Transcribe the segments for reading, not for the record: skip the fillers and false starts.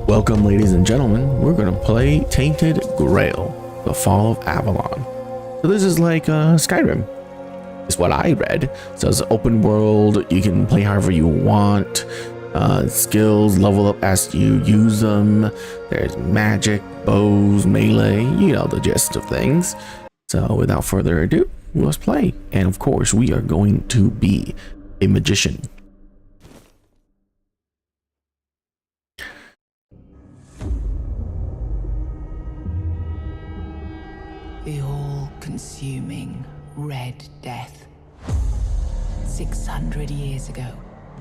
Welcome, ladies and gentlemen. We're gonna play Tainted Grail, the Fall of Avalon. So this is like Skyrim. It's what I read. It says open world. You can play however you want. Skills level up as you use them. There's magic, bows, melee. You know the gist of things. So without further ado, let's play. And of course, we are going to be a magician. The all-consuming Red Death. 600 years ago,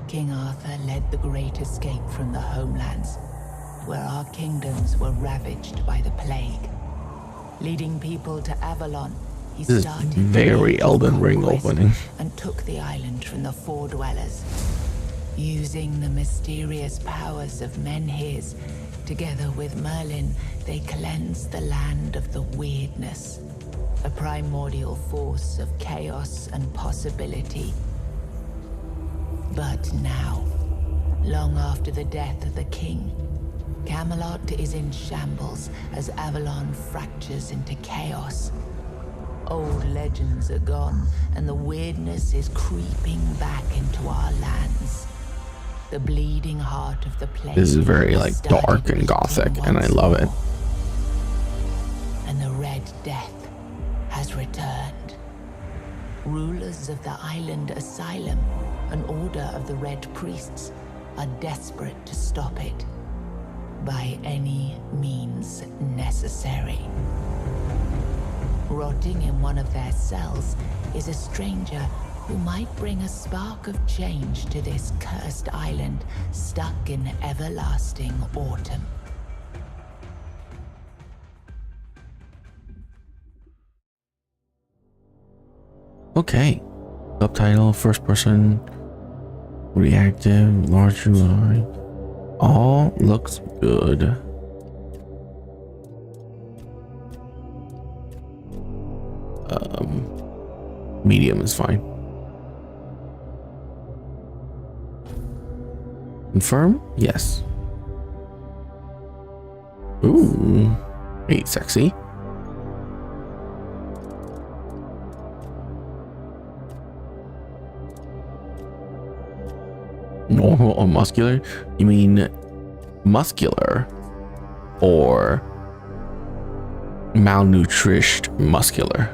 King Arthur led the Great Escape from the homelands, where our kingdoms were ravaged by the plague. Leading people to Avalon, he started very Elden Ring opening and took the island from the Four Dwellers. Using the mysterious powers of Menhirs, together with Merlin, they cleansed the land of the weirdness, a primordial force of chaos and possibility. But now, long after the death of the king, Camelot is in shambles as Avalon fractures into chaos. Old legends are gone, and the weirdness is creeping back into our lands. The bleeding heart of the place. This is very like dark and gothic, and I love it. And the Red Death has returned. Rulers of the island asylum, an order of the Red Priests, are desperate to stop it by any means necessary. Rotting in one of their cells is a stranger who might bring a spark of change to this cursed island stuck in everlasting autumn. Okay. Subtitle, first person, reactive, large UI. All looks good. Medium is fine. Confirm? Yes. Ooh. Hey, sexy. Normal or muscular? You mean muscular or malnourished muscular?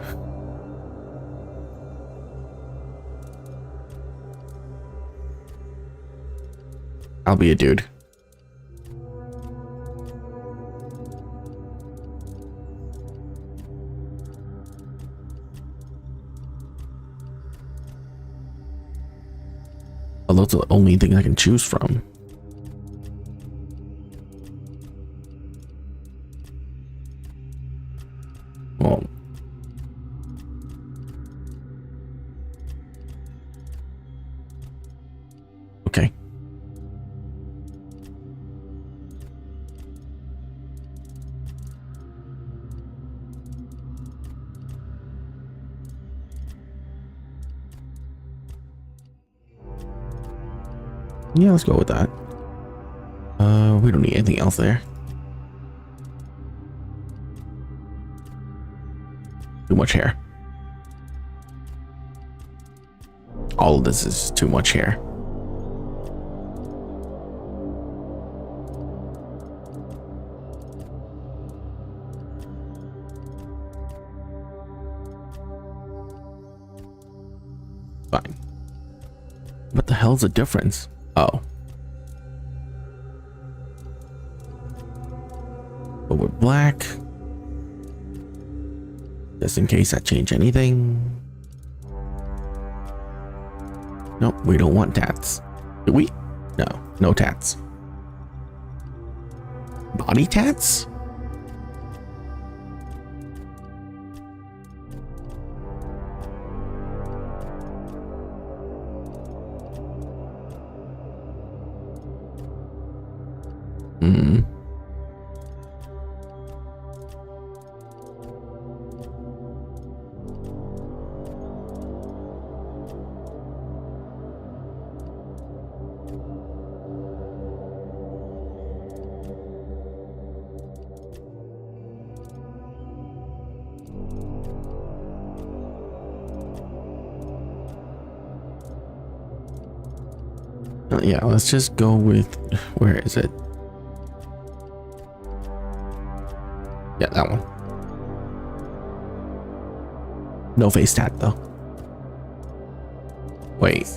I'll be a dude. Well, those are the only things I can choose from. Well, okay. Yeah, let's go with that. We don't need anything else there. Too much hair. All of this is too much hair. Fine. What the hell's the difference? Oh. But we're black. Just in case I change anything. Nope, we don't want tats. Do we? No, no tats. Body tats? Yeah, let's just go with, where is it? Yeah, that one. No face stat though. Wait.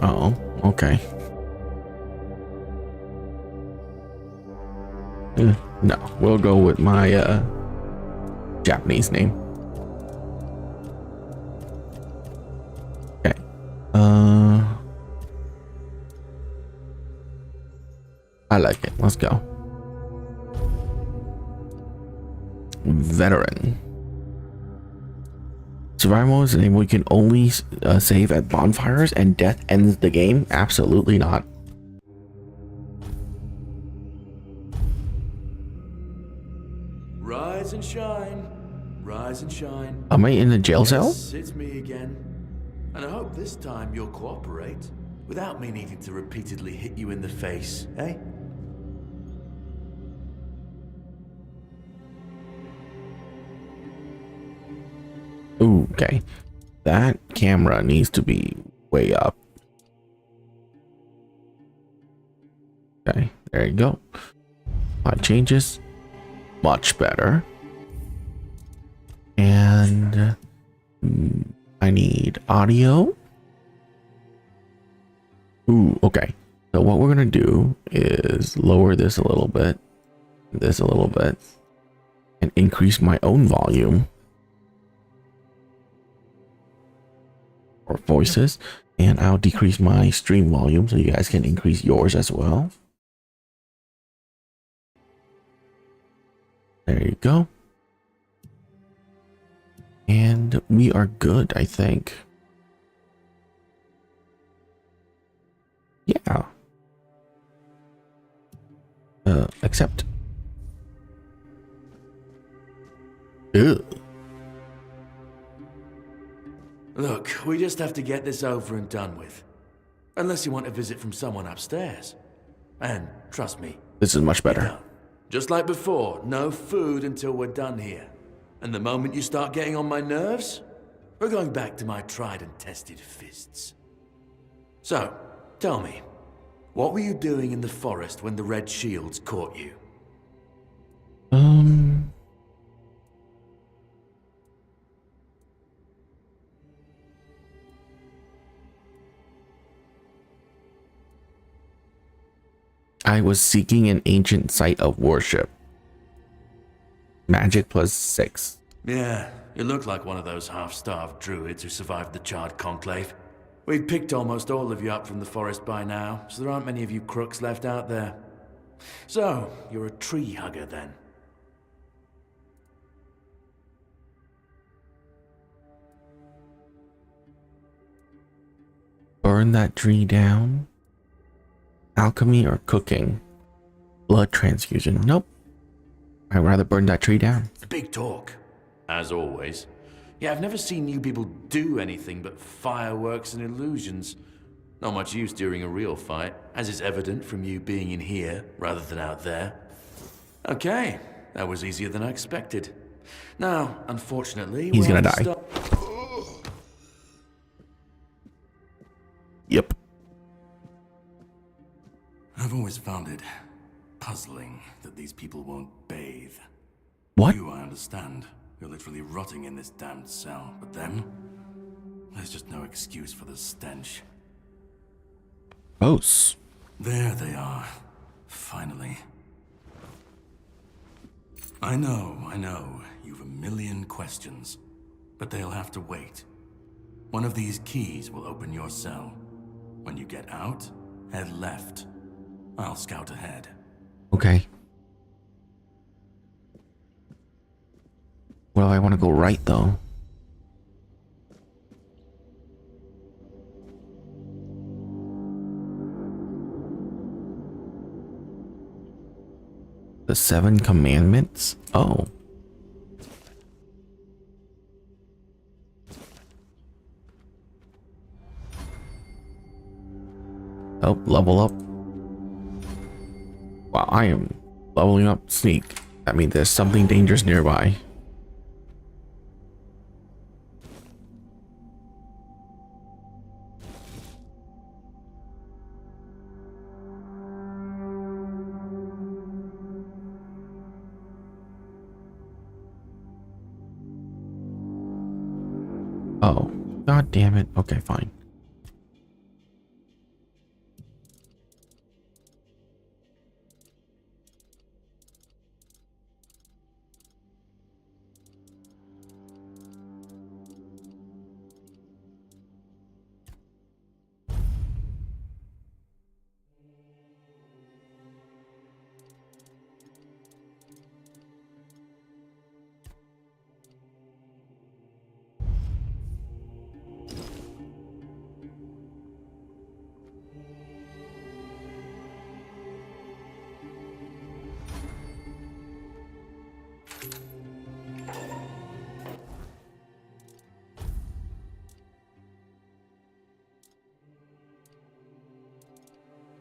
Oh, okay. No, we'll go with my Japanese name. Okay. I like it. Let's go. Veteran. Survival mode is enabled. We can only save at bonfires and death ends the game. Absolutely not. Rise and shine. Rise and shine. Am I in the jail cell? Yes, it's me again. And I hope this time you'll cooperate without me needing to repeatedly hit you in the face, eh? Ooh, okay. That camera needs to be way up. Okay, there you go. Changes. Much better. And I need audio. Ooh, okay. So what we're gonna do is lower this a little bit, and increase my own volume or voices, and I'll decrease my stream volume so you guys can increase yours as well. There you go. And we are good, I think. Yeah. Accept. Ew. Look, we just have to get this over and done with. Unless you want a visit from someone upstairs. And trust me. This is much better. You know, just like before, no food until we're done here. And the moment you start getting on my nerves, we're going back to my tried and tested fists. So, tell me, what were you doing in the forest when the Red Shields caught you? I was seeking an ancient site of worship. Magic +6. Yeah, you look like one of those half-starved druids who survived the Charred Conclave. We've picked almost all of you up from the forest by now, so there aren't many of you crooks left out there. So, you're a tree hugger then? Burn that tree down. Alchemy or cooking? Blood transfusion. Nope. I'd rather burn that tree down. Big talk, as always. Yeah, I've never seen you people do anything but fireworks and illusions. Not much use during a real fight, as is evident from you being in here rather than out there. Okay, that was easier than I expected. Now, unfortunately, he's gonna die. Yep. I've always found it puzzling that these people won't bathe. What? You, I understand. You're literally rotting in this damned cell. But them? There's just no excuse for the stench. Gross. There they are. Finally. I know. You've a million questions. But they'll have to wait. One of these keys will open your cell. When you get out, head left. I'll scout ahead. Okay. Well, I want to go right though. The 7 commandments? Oh. Oh, level up. Wow, I am leveling up sneak. That means there's something dangerous nearby. Oh, god damn it. Okay, fine.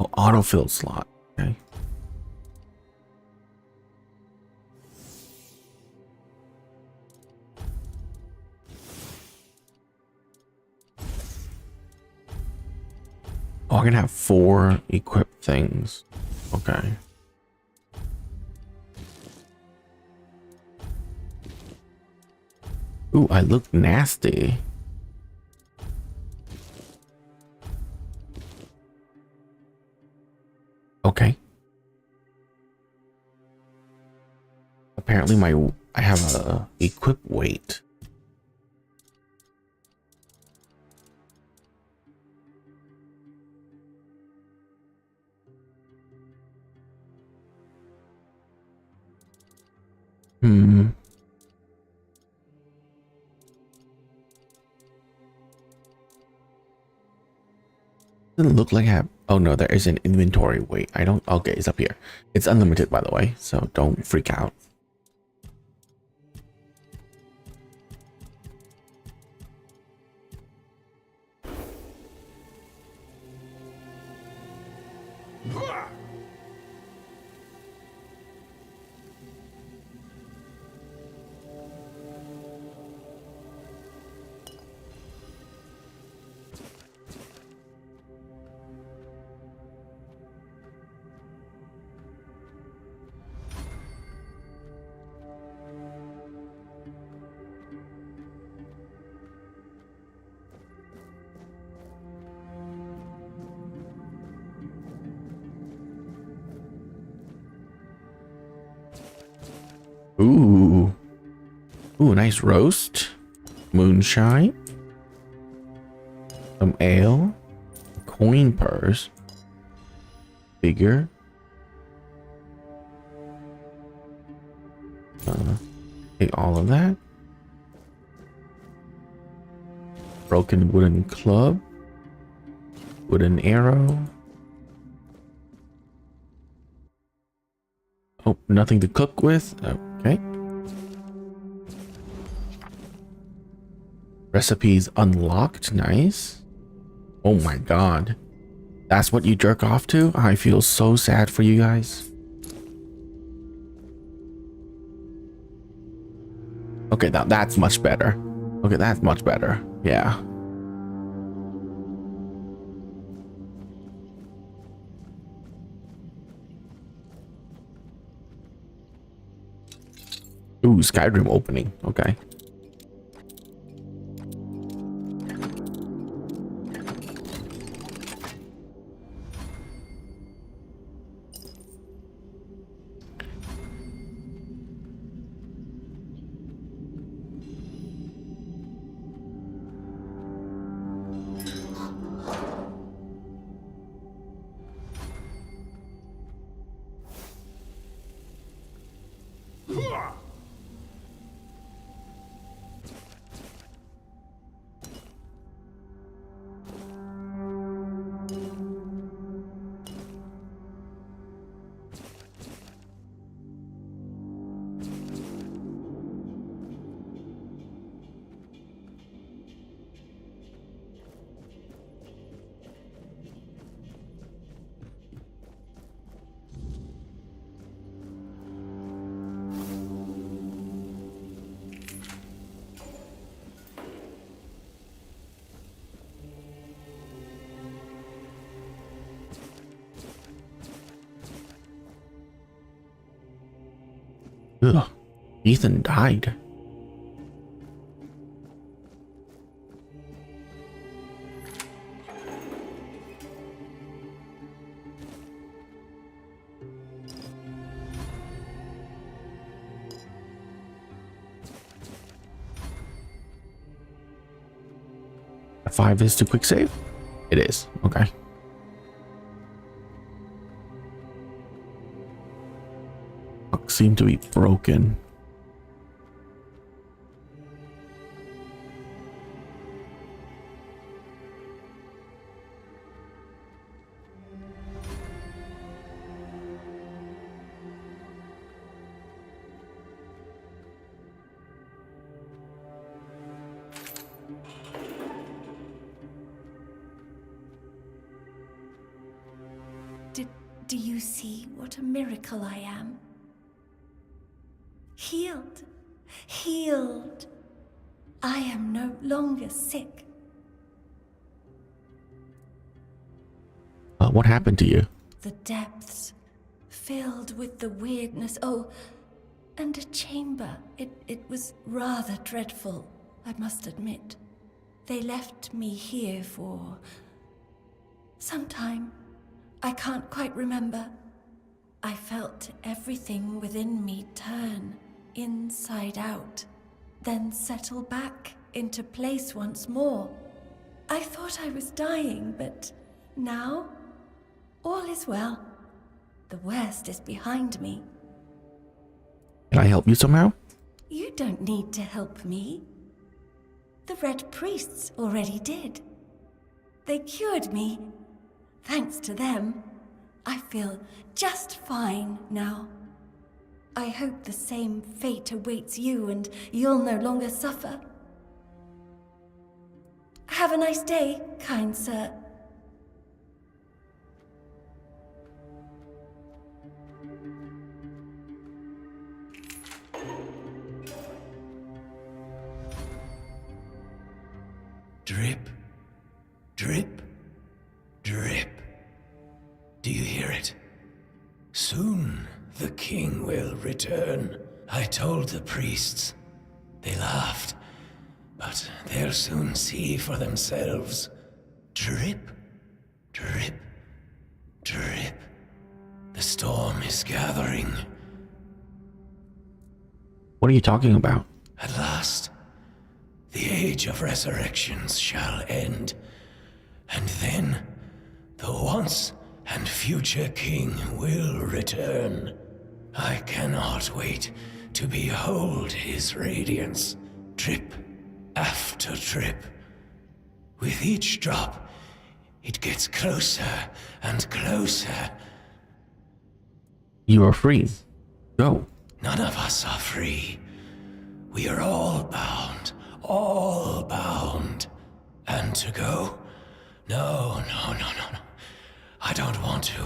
Oh, autofill slot. Okay. Oh, I'm gonna have 4 equipped things. Okay. Ooh, I look nasty. Okay. Apparently I have a equip weight. Hmm. Doesn't look like I have. Oh no, there is an inventory weight. I don't. Okay, it's up here. It's unlimited, by the way, so don't freak out. Ooh. Ooh, nice roast. Moonshine. Some ale. Coin purse. Figure. Take all of that. Broken wooden club. Wooden arrow. Oh, nothing to cook with. Okay. Recipes unlocked. Nice. Oh my god. That's what you jerk off to? I feel so sad for you guys. Okay, now that's much better. Okay, that's much better. Yeah. Ooh, Skyrim opening. Okay. Ugh. Ethan died. F5 is to quick save? It is. Okay. Clock seem to be broken. Do you see what a miracle I am? Healed. Healed. I am no longer sick. What happened to you? The depths, filled with the weirdness. Oh, and a chamber. It was rather dreadful, I must admit. They left me here for some time. I can't quite remember. I felt everything within me turn inside out, then settle back into place once more. I thought I was dying, but now all is well. The worst is behind me. Can I help you somehow? You don't need to help me. The Red Priests already did. They cured me. Thanks to them, I feel just fine now. I hope the same fate awaits you and you'll no longer suffer. Have a nice day, kind sir. Drip, drip, drip. Do you hear it? Soon the king will return. I told the priests. They laughed, but they'll soon see for themselves. Drip, drip, drip. The storm is gathering. What are you talking about? At last, the age of resurrections shall end, and then the once and future king will return. I cannot wait to behold his radiance, drip after drip. With each drop, it gets closer and closer. You are free. Go. None of us are free. We are all bound, all bound. And to go? No. I don't want to.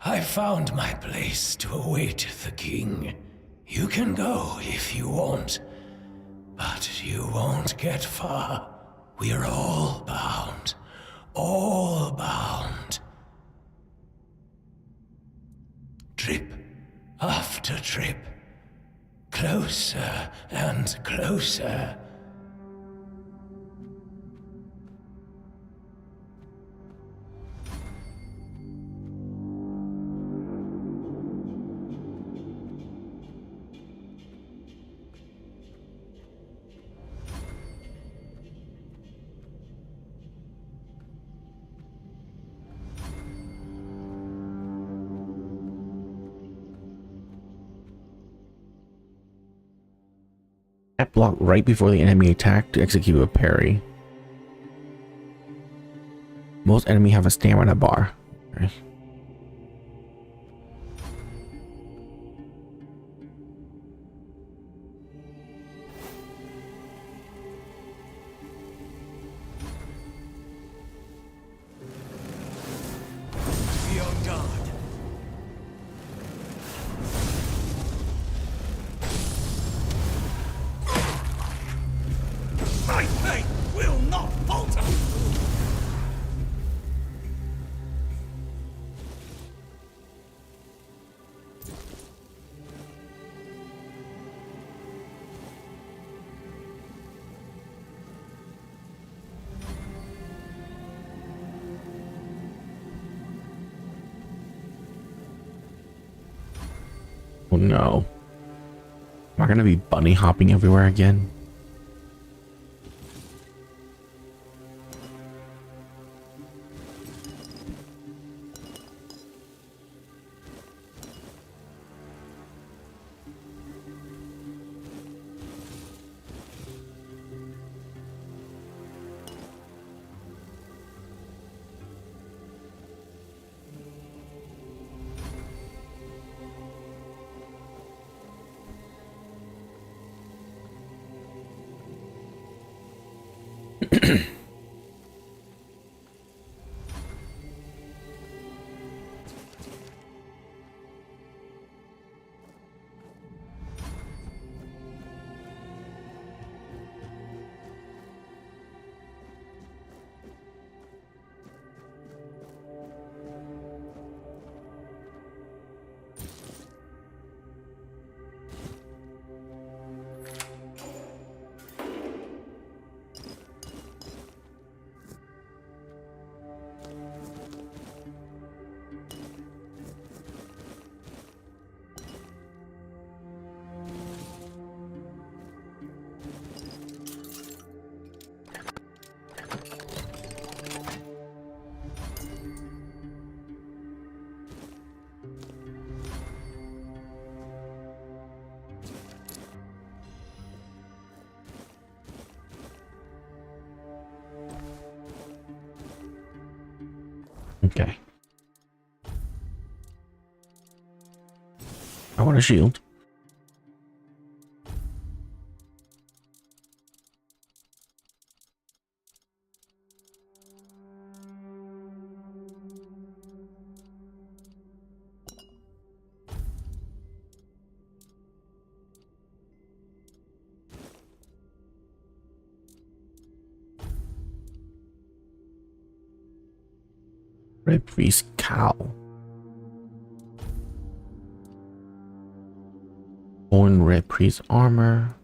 I found my place to await the king. You can go if you want, but you won't get far. We are all bound, all bound. Trip after trip, closer and closer. That block right before the enemy attack to execute a parry. Most enemy have a stamina bar. Okay. Be on guard. My faith will not falter! Oh no. Am I gonna be bunny hopping everywhere again? Okay. I want a shield. Red Priest cow. Born Red Priest armor.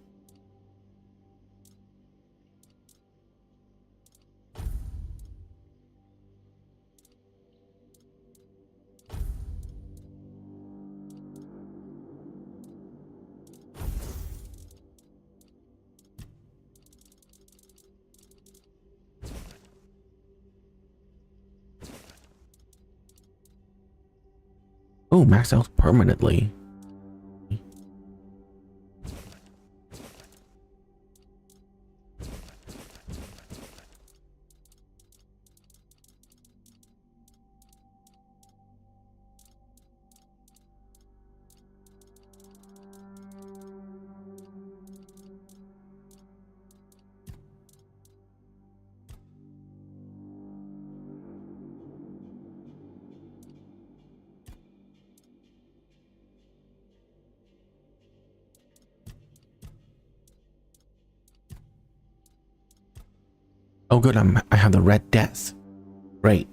Oh, max out permanently. Oh good, I have the Red Death. Great.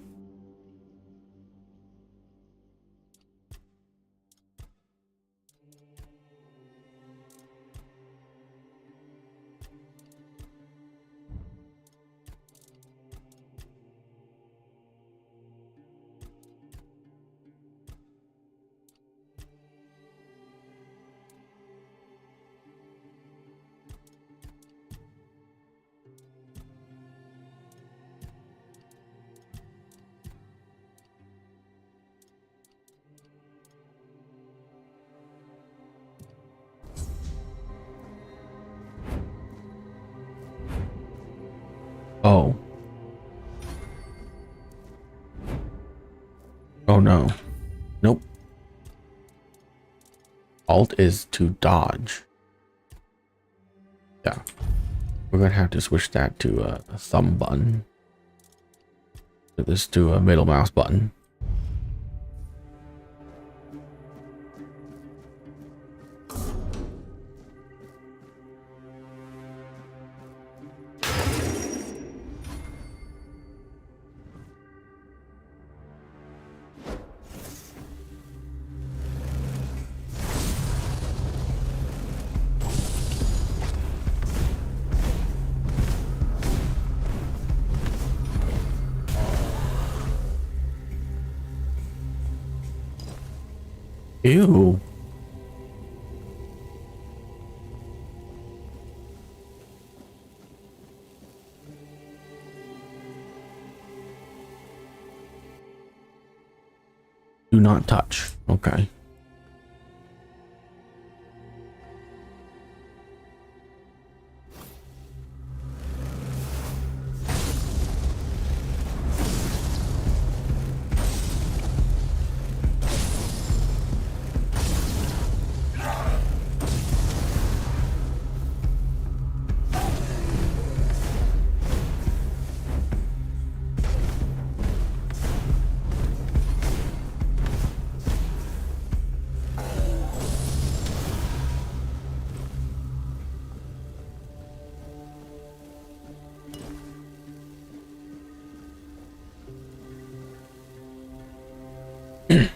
Oh. Oh no. Nope. Alt is to dodge. Yeah. We're gonna have to switch that to a thumb button. Set this to a middle mouse button. Ew. Do not touch. Okay. Well.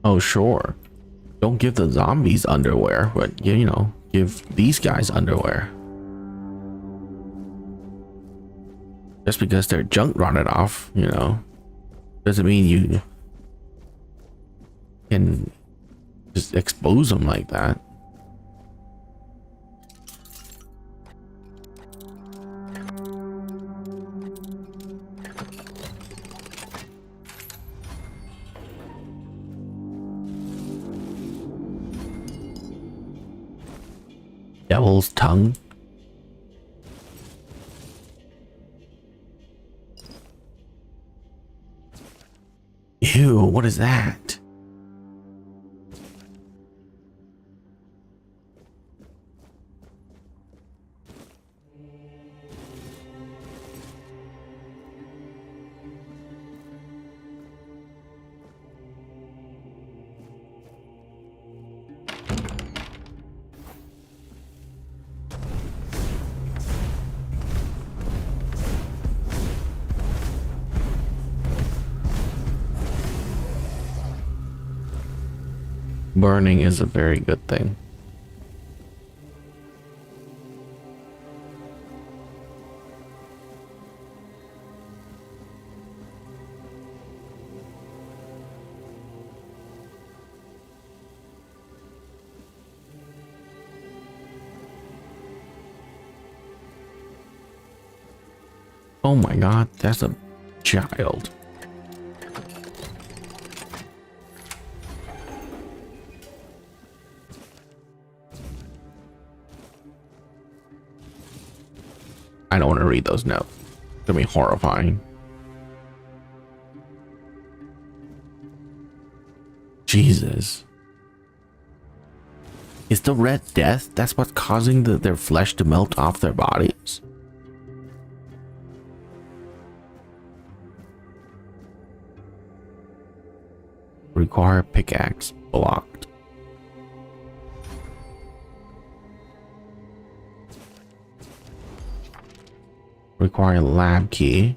Oh, sure. Don't give the zombies underwear, but you know, give these guys underwear. Just because their junk rotted off, you know, doesn't mean you can just expose them like that. Devil's tongue. Ew, what is that? Burning is a very good thing. Oh my god, that's a child. I don't want to read those notes. It's gonna be horrifying. Jesus. Is the Red Death, that's what's causing their flesh to melt off their bodies? Require pickaxe blocked. Require lab key.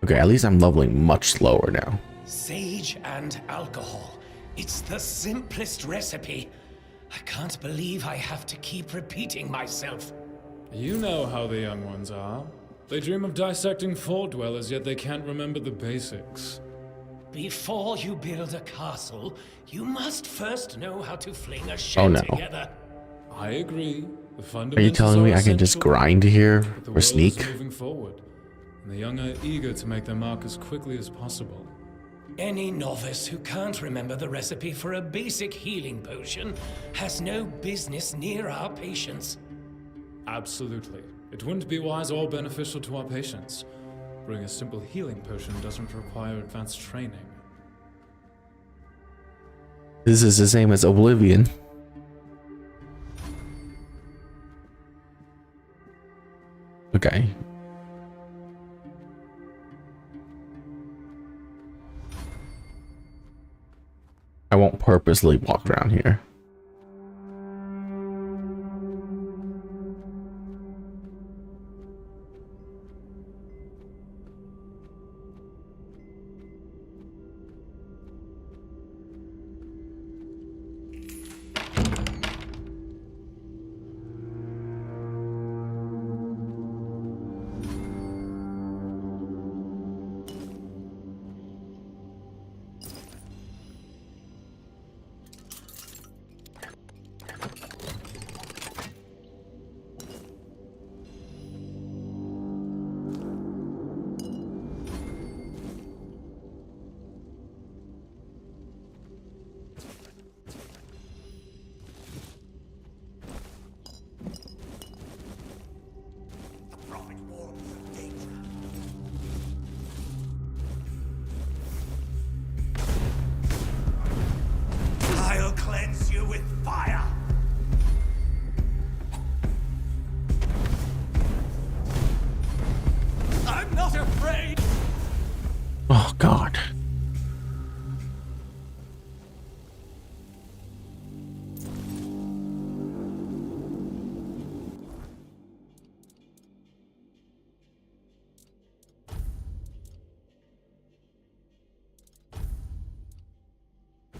Okay, at least I'm leveling much slower now. Sage and alcohol. It's the simplest recipe. I can't believe I have to keep repeating myself. You know how the young ones are. They dream of dissecting fort dwellers, yet they can't remember the basics. Before you build a castle, you must first know how to fling a shed together. I agree. The Are fundamentals you telling me I can just essential, grind here but the or world sneak? is moving forward, and the young are eager to make their mark as quickly as possible. Any novice who can't remember the recipe for a basic healing potion has no business near our patients. Absolutely. It wouldn't be wise or beneficial to our patients. Brewing a simple healing potion doesn't require advanced training. This is the same as Oblivion. Okay. I won't purposely walk around here. face you with fire! I'm not afraid! Oh, God.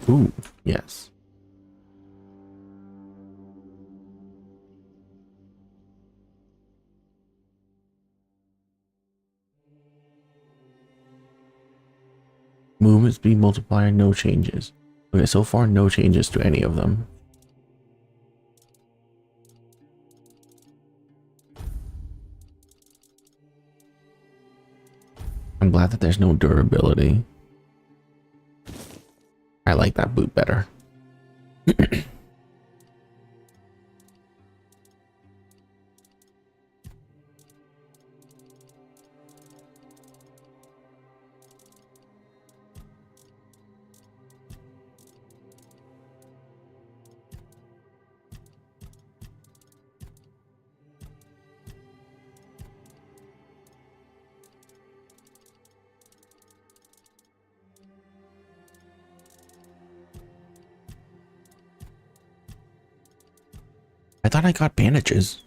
Ooh, yes. Movement speed multiplier, no changes. Okay, so far no changes to any of them. I'm glad that there's no durability. I like that boot better. I thought I got bandages.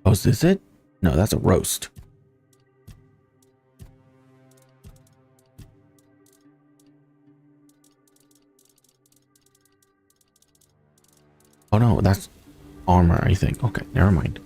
Oh, is this it? No, that's a roast. Oh no, that's armor, I think. Okay, never mind.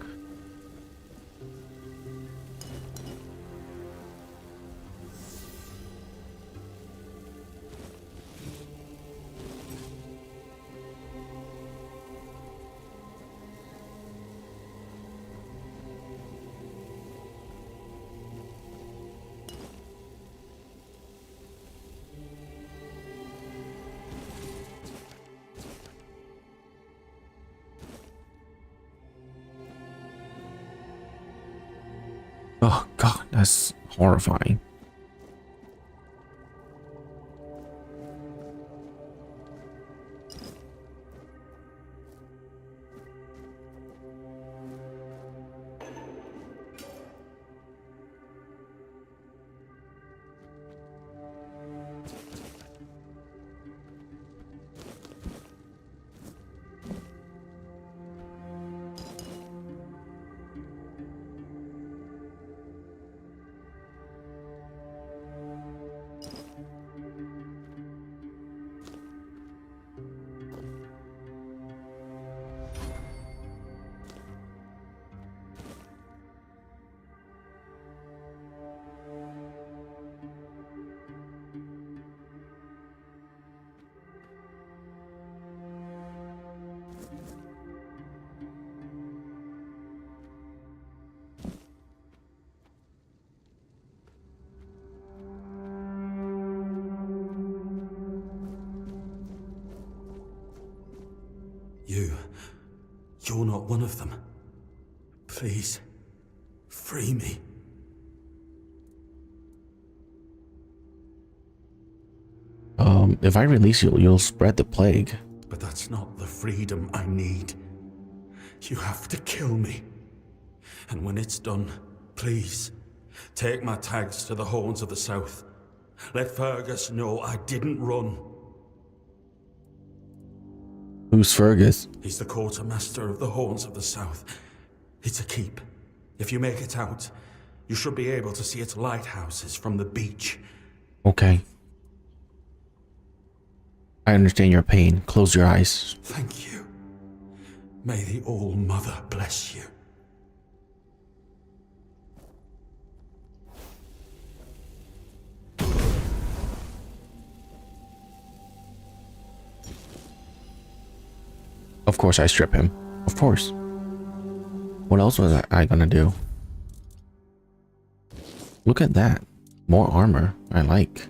Oh God, that's horrifying. You're not one of them. Please, free me. If I release you, you'll spread the plague. But that's not the freedom I need. You have to kill me. And when it's done, please, take my tags to the Horns of the South. Let Fergus know I didn't run. Who's Fergus? He's the quartermaster of the Horns of the South. It's a keep. If you make it out, you should be able to see its lighthouses from the beach. Okay. I understand your pain. Close your eyes. Thank you. May the All-Mother bless you. Of course I strip him. Of course. What else was I gonna do? Look at that. More armor. I like.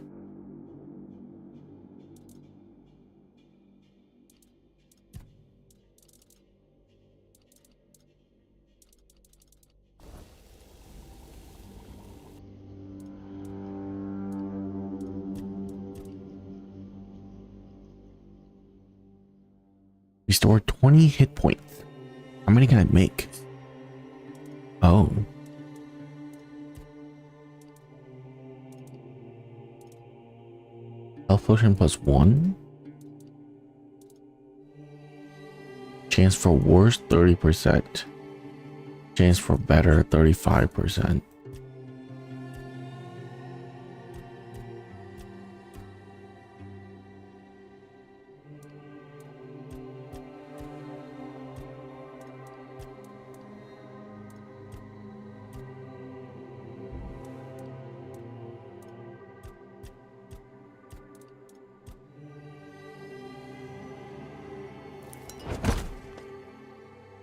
Restore 20 hit points. How many can I make? Oh. Health potion +1. Chance for worse 30%. Chance for better 35%.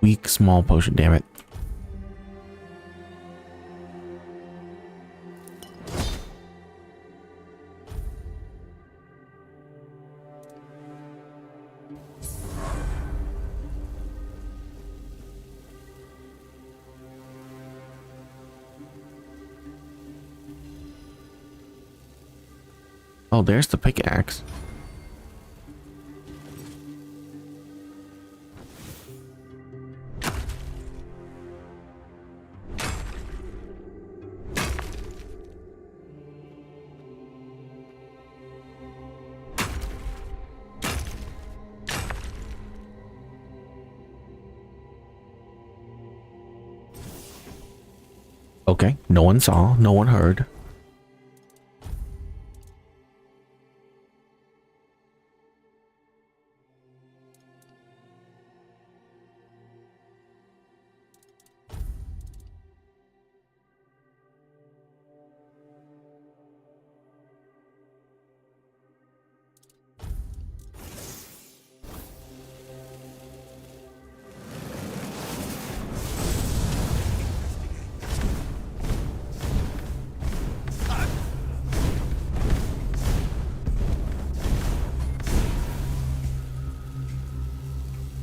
Weak small potion, damn it. Oh, there's the pickaxe. Okay, no one saw, no one heard.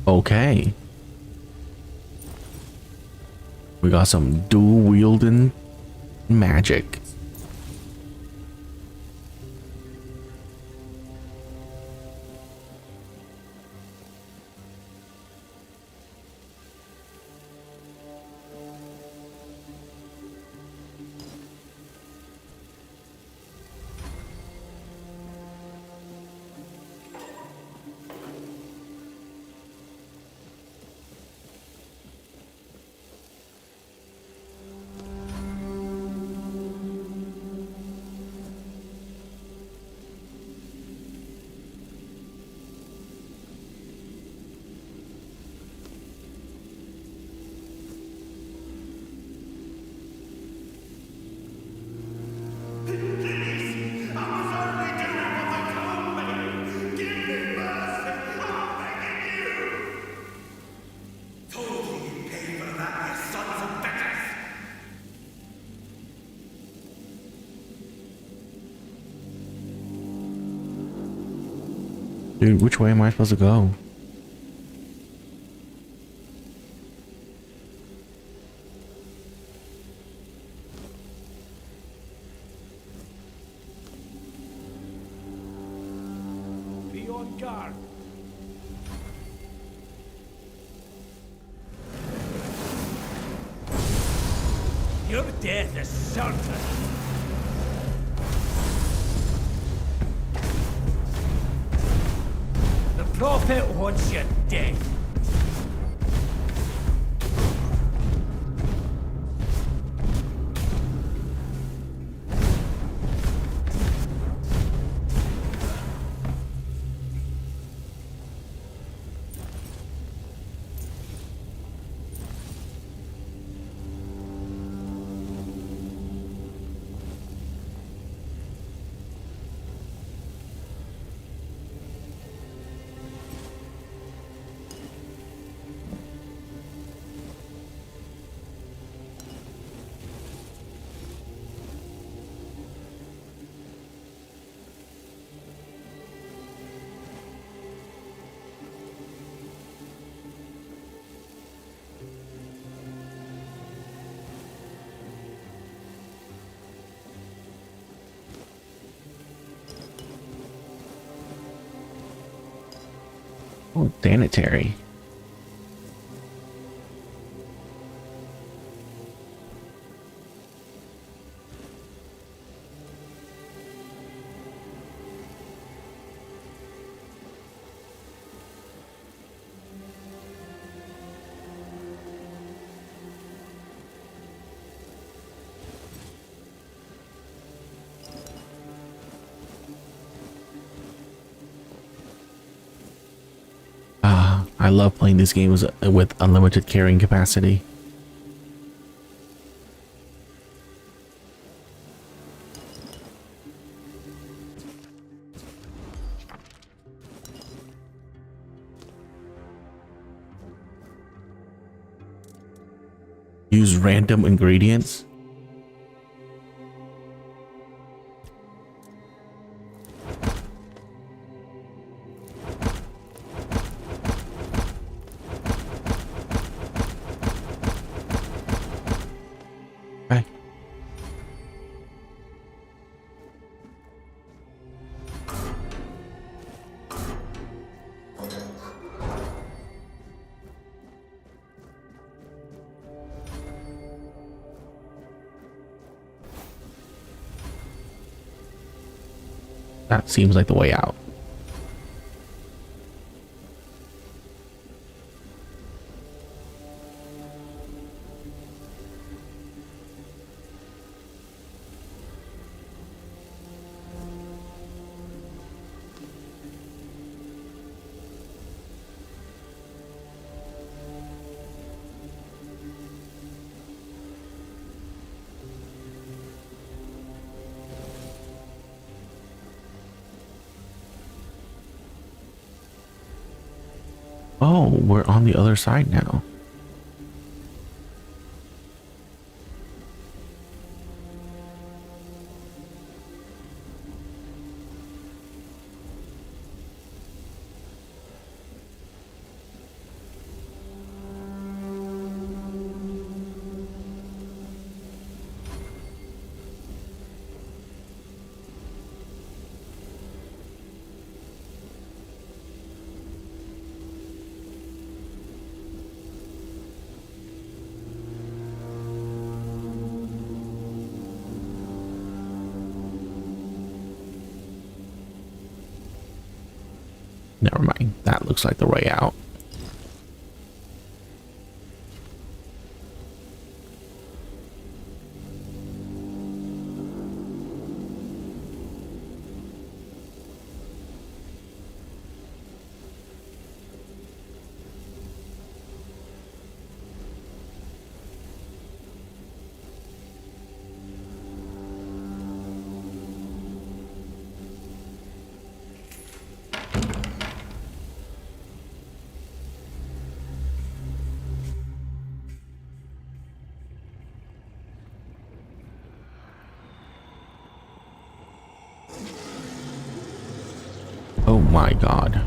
Okay. We got some dual wielding magic. Dude, which way am I supposed to go? Be on guard. Your death is certain. The Prophet wants you dead. Oh, sanitary. I love playing these games with unlimited carrying capacity. Use random ingredients. Okay. That seems like the way out. Oh, we're on the other side now. Never mind. That looks like the way out. Oh my god.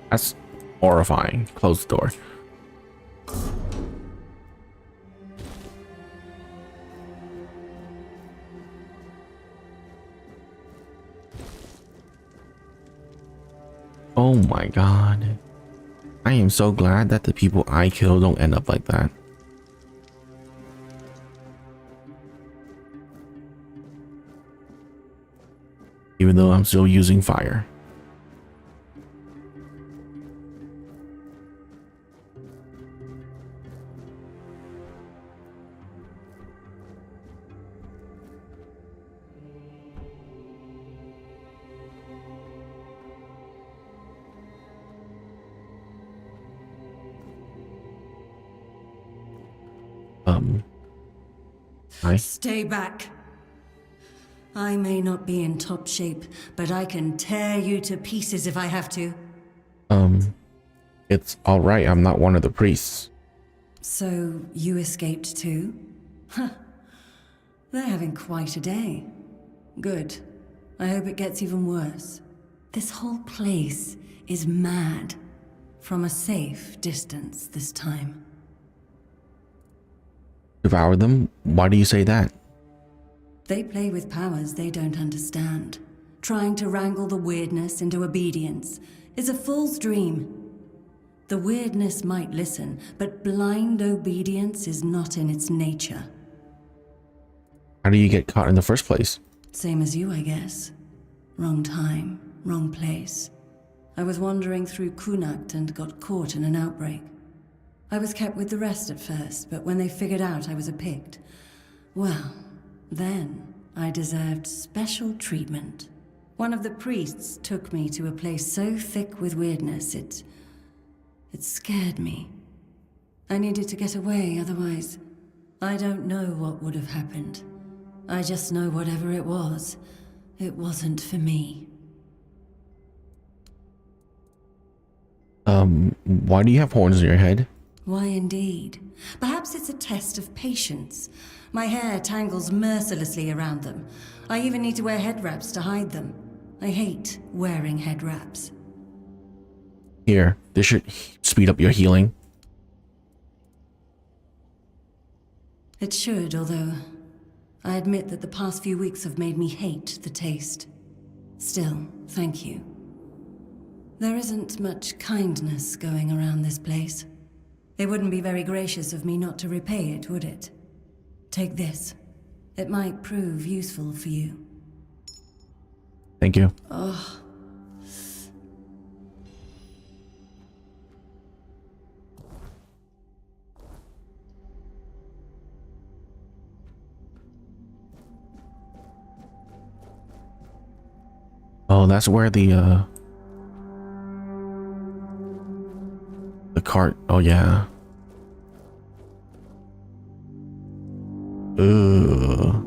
That's horrifying. Close the door. Oh my god. I am so glad that the people I kill don't end up like that. though I'm still using fire. Hi. Stay back. I may not be in top shape, but I can tear you to pieces if I have to. It's all right. I'm not one of the priests. So, you escaped too? Huh. They're having quite a day. Good. I hope it gets even worse. This whole place is mad. From a safe distance this time. Devour them? Why do you say that? They play with powers they don't understand. Trying to wrangle the weirdness into obedience is a fool's dream. The weirdness might listen, but blind obedience is not in its nature. How do you get caught in the first place? Same as you, I guess. Wrong time, wrong place. I was wandering through Kunakt and got caught in an outbreak. I was kept with the rest at first, but when they figured out I was a Pict, well, then I deserved special treatment. One of the priests took me to a place so thick with weirdness, it scared me. I needed to get away, otherwise, I don't know what would have happened. I just know whatever it wasn't for me. Why do you have horns in your head? Why indeed? Perhaps it's a test of patience. My hair tangles mercilessly around them. I even need to wear head wraps to hide them. I hate wearing head wraps. Here, this should speed up your healing. It should, although I admit that the past few weeks have made me hate the taste. Still, thank you. There isn't much kindness going around this place. It wouldn't be very gracious of me not to repay it, would it? Take this. It might prove useful for you. Thank you. Oh. Oh, that's where the cart. Oh yeah. Ugh.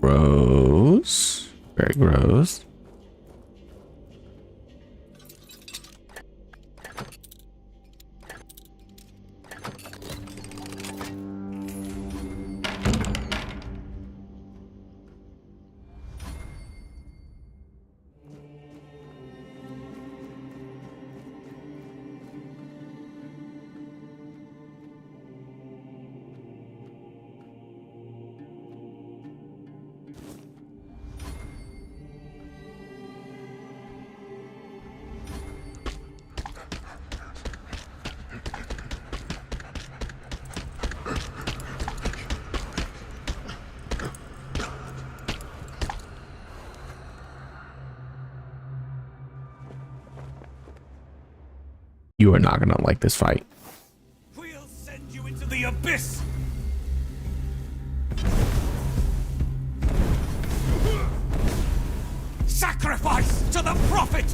Gross. Very gross. You are not gonna like this fight. We'll send you into the abyss! Sacrifice to the prophet!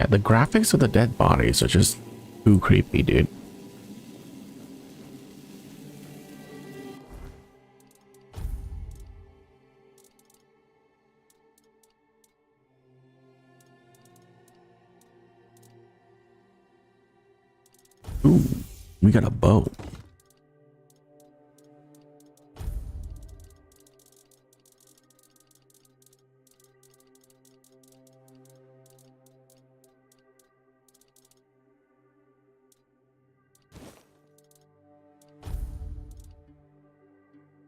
Yeah, the graphics of the dead bodies are just too creepy, dude. We got a bow.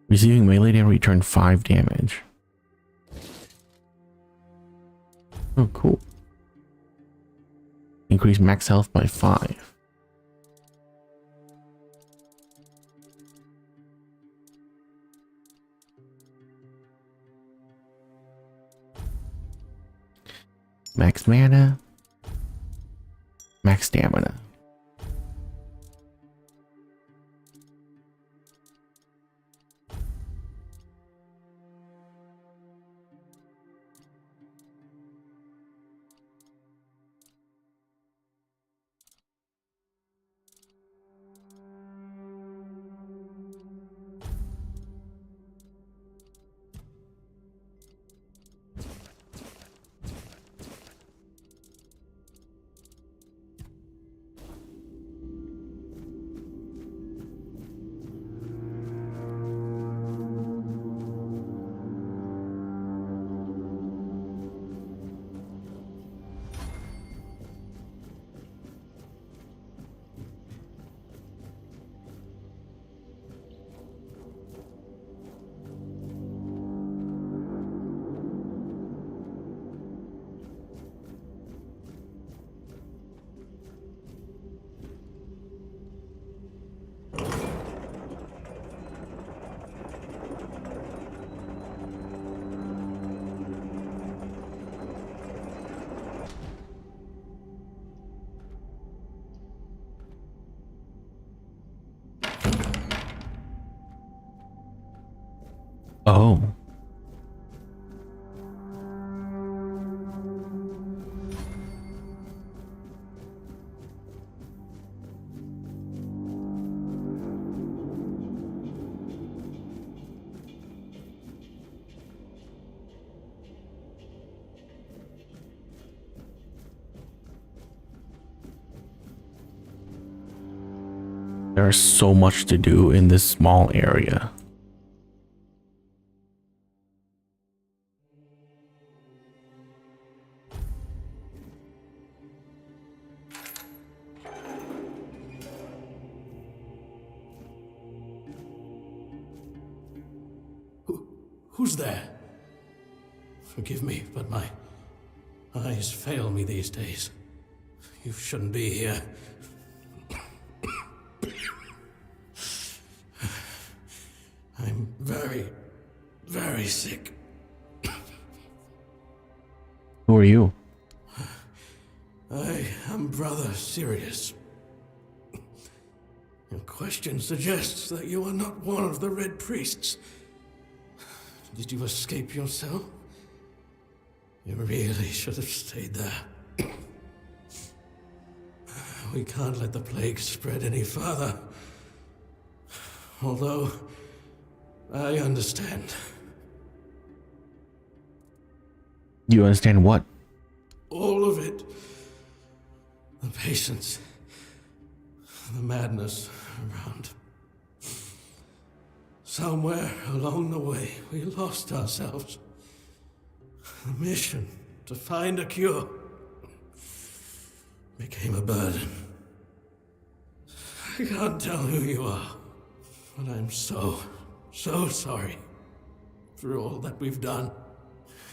Receiving melee damage, return 5 damage. Oh, cool. Increase max health by 5. Max mana. Max stamina. Oh. There's so much to do in this small area. Who's there? Forgive me, but my eyes fail me these days. You shouldn't be here. I'm very, very sick. Who are you? I am Brother Sirius. Your question suggests that you are not one of the Red Priests. Did you escape yourself? You really should have stayed there. We can't let the plague spread any further. Although, I understand. You understand what? All of it. The patience. The madness around. Somewhere along the way, we lost ourselves. The mission to find a cure became a burden. I can't tell who you are, but I'm so sorry for all that we've done.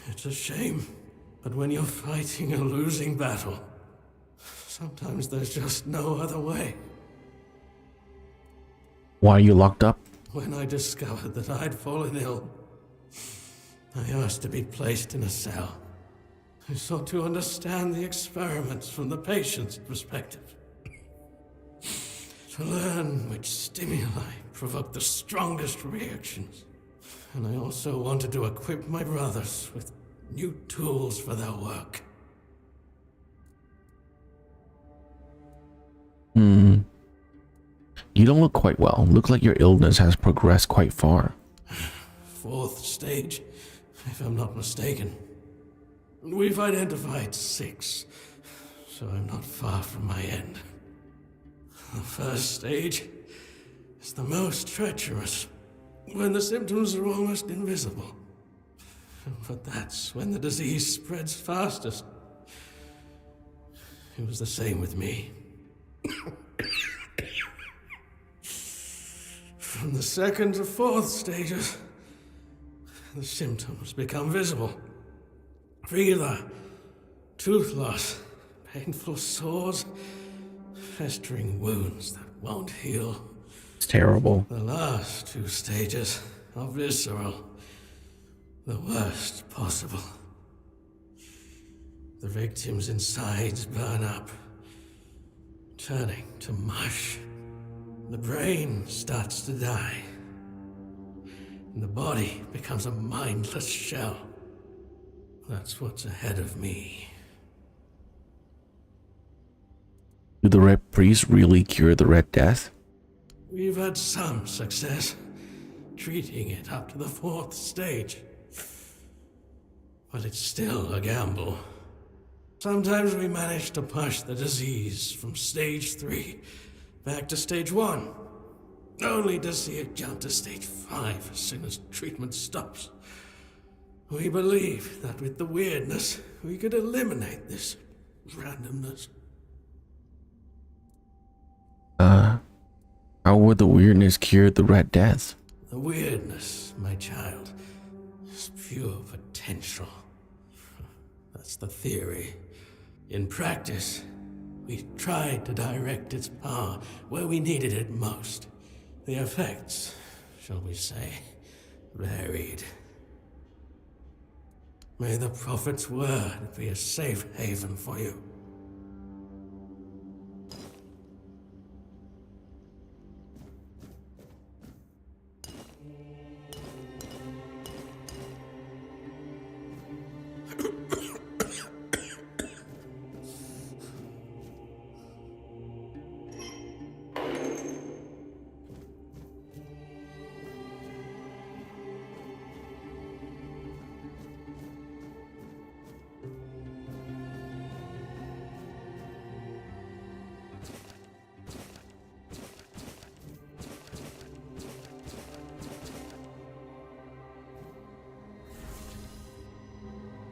It's a shame, but when you're fighting a losing battle, sometimes there's just no other way. Why are you locked up? When I discovered that I'd fallen ill, I asked to be placed in a cell. I sought to understand the experiments from the patient's perspective. To learn which stimuli provoke the strongest reactions. And I also wanted to equip my brothers with new tools for their work. You don't look quite well. Look like your illness has progressed quite far. 4th stage, if I'm not mistaken. We've identified 6, so I'm not far from my end. The first stage is the most treacherous, when the symptoms are almost invisible. But that's when the disease spreads fastest. It was the same with me. From the second to fourth stages, the symptoms become visible. Fever, tooth loss, painful sores, festering wounds that won't heal. It's terrible. The last two stages are visceral, the worst possible. The victim's insides burn up, turning to mush. The brain starts to die, and the body becomes a mindless shell. That's what's ahead of me. Do the Red Priest really cure the Red Death? We've had some success treating it up to the fourth stage. But it's still a gamble. Sometimes we manage to push the disease from stage 3 back to stage 1, only to see it jump to stage 5 as soon as treatment stops. We believe that with the weirdness, we could eliminate this randomness. How would the weirdness cure the Red Death? The weirdness, my child, is pure potential. That's the theory. In practice, we tried to direct its power where we needed it most. The effects, shall we say, varied. May the Prophet's word be a safe haven for you.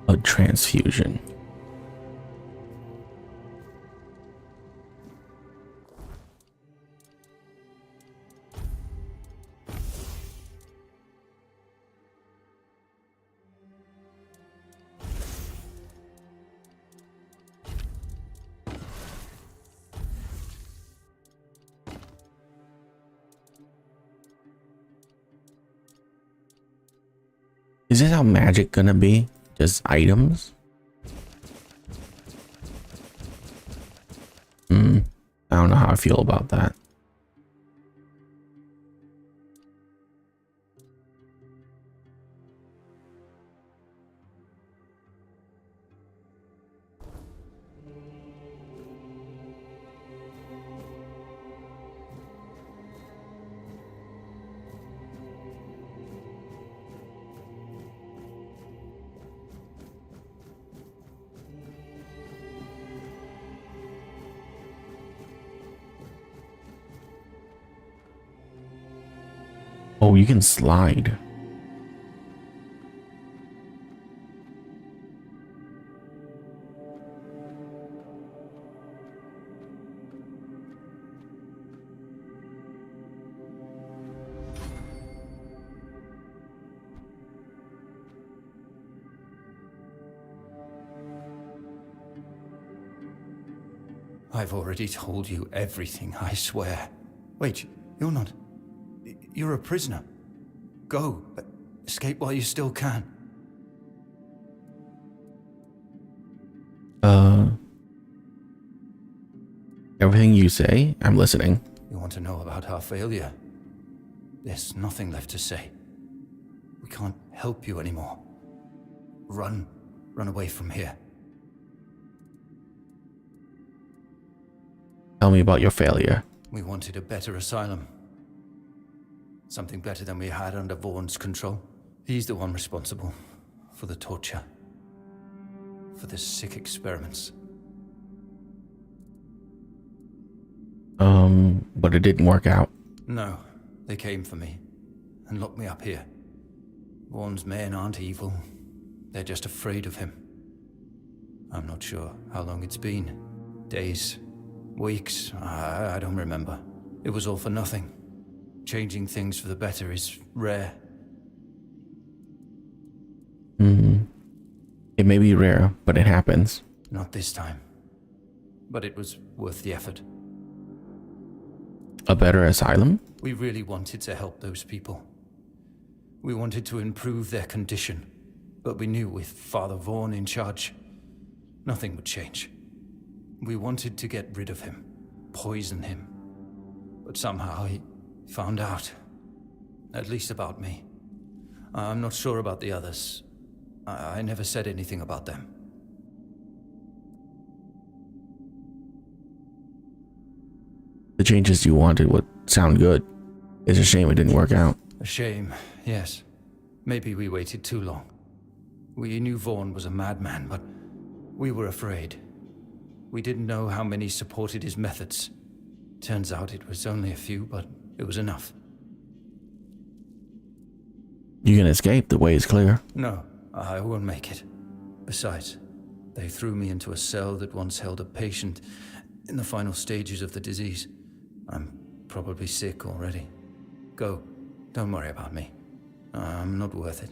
Blood transfusion. Is this how magic gonna be? Just items? I don't know how I feel about that. Oh, you can slide. I've already told you everything, I swear. Wait, you're not... You're a prisoner. Go. Escape while you still can. Everything you say, I'm listening. You want to know about our failure? There's nothing left to say. We can't help you anymore. Run. Run away from here. Tell me about your failure. We wanted a better asylum. Something better than we had under Vaughn's control. He's the one responsible for the torture, for the sick experiments. But it didn't work out. No, they came for me and locked me up here. Vaughn's men aren't evil. They're just afraid of him. I'm not sure how long it's been. Days, weeks, I don't remember. It was all for nothing. Changing things for the better is rare. It may be rare, but it happens. Not this time. But it was worth the effort. A better asylum? We really wanted to help those people. We wanted to improve their condition. But we knew with Father Vaughn in charge, nothing would change. We wanted to get rid of him, poison him. But somehow he found out. At least about me. I'm not sure about the others. I never said anything about them. The changes you wanted would sound good. It's a shame it didn't work out. A shame, yes. Maybe we waited too long. We knew Vaughn was a madman, but we were afraid. We didn't know how many supported his methods. Turns out it was only a few, but it was enough. You can escape, the way is clear. No, I won't make it. Besides, they threw me into a cell that once held a patient in the final stages of the disease. I'm probably sick already. Go. Don't worry about me. I'm not worth it.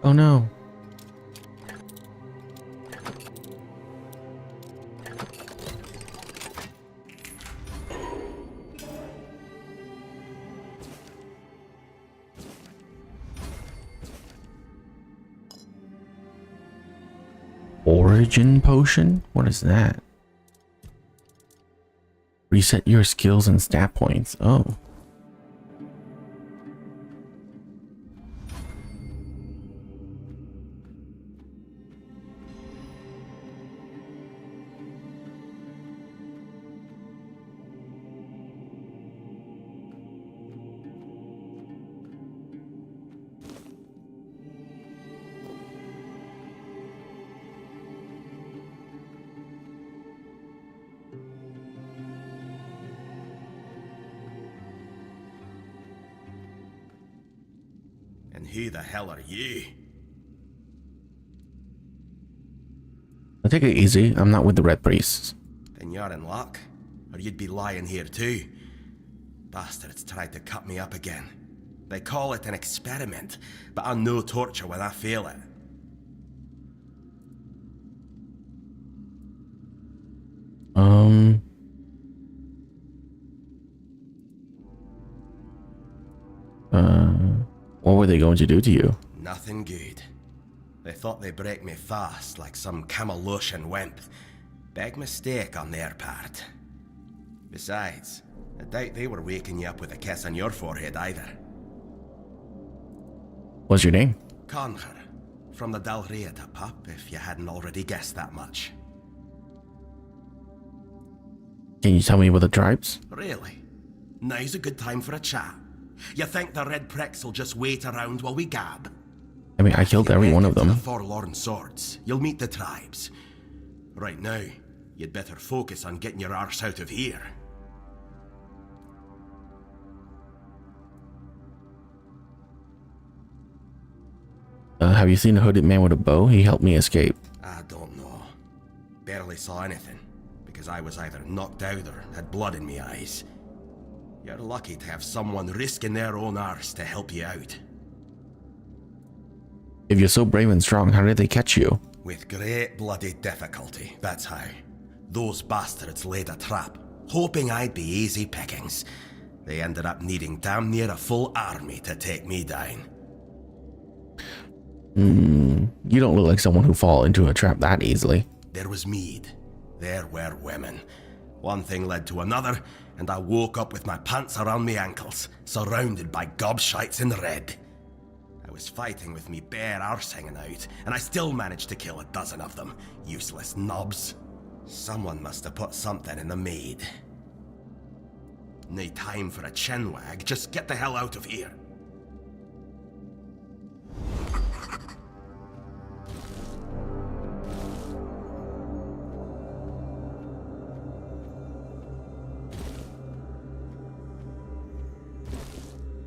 Oh no. Origin potion? What is that? Reset your skills and stat points. Oh. And who the hell are you? I'll take it easy. I'm not with the Red Priests. Then you're in luck, or you'd be lying here too. Bastards tried to cut me up again. They call it an experiment, but I know torture when I fail it. What were they going to do to you? Nothing good. They thought they'd break me fast, like some Camaloshan wimp. Big mistake on their part. Besides, I doubt they were waking you up with a kiss on your forehead either. What's your name? Conher, from the Dalrieta pup, if you hadn't already guessed that much. Can you tell me about the tribes? Really? Now's a good time for a chat. You think the red pricks will just wait around while we gab? I mean, I killed every one of them. The Forlorn Swords, you'll meet the tribes. Right now, you'd better focus on getting your arse out of here. Have you seen a hooded man with a bow? He helped me escape. I don't know. Barely saw anything, because I was either knocked out or had blood in me eyes. You're lucky to have someone risking their own arse to help you out. If you're so brave and strong, how did they catch you? With great bloody difficulty, that's how. Those bastards laid a trap, hoping I'd be easy pickings. They ended up needing damn near a full army to take me down. You don't look like someone who fall into a trap that easily. There was mead. There were women. One thing led to another, and I woke up with my pants around my ankles, surrounded by gobshites in red. I was fighting with me bare arse hanging out, and I still managed to kill a dozen of them. Useless knobs. Someone must have put something in the maid. No time for a chinwag, just get the hell out of here.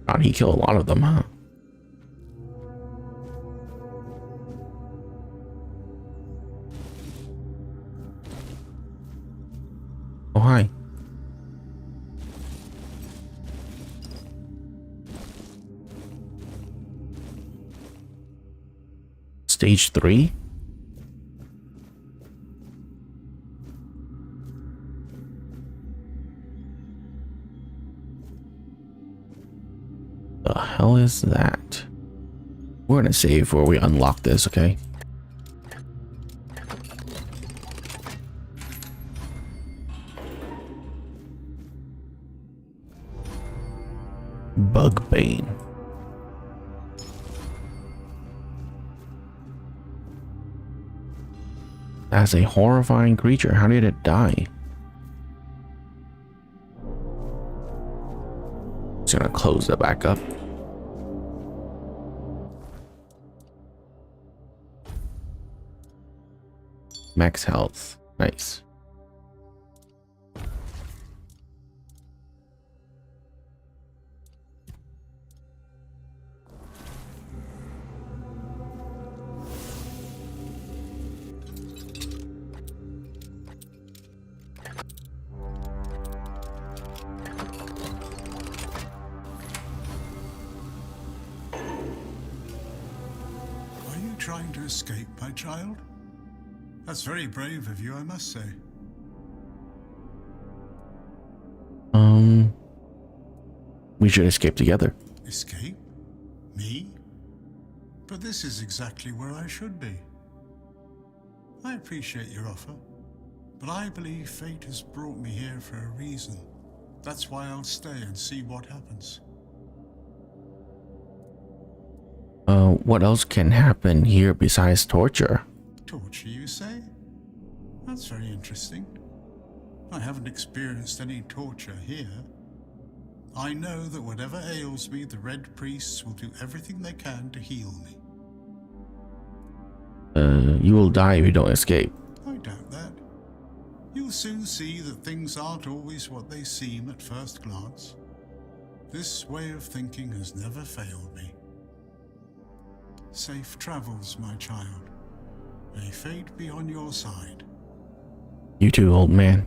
God, he killed a lot of them, huh? Oh, hi. Stage 3? The hell is that? We're gonna save where we unlock this, okay? Bugbane. As a horrifying creature, how did it die? Just gonna close that back up. Max health. Nice. Are you trying to escape, my child? That's very brave of you, I must say. We should escape together. Escape? Me? But this is exactly where I should be. I appreciate your offer, but I believe fate has brought me here for a reason. That's why I'll stay and see what happens. What else can happen here besides torture? Torture, you say? That's very interesting. I haven't experienced any torture here. I know that whatever ails me, the Red Priests will do everything they can to heal me. You will die if you don't escape. I doubt that. You'll soon see that things aren't always what they seem at first glance. This way of thinking has never failed me. Safe travels, my child. May fate be on your side. You too, old man.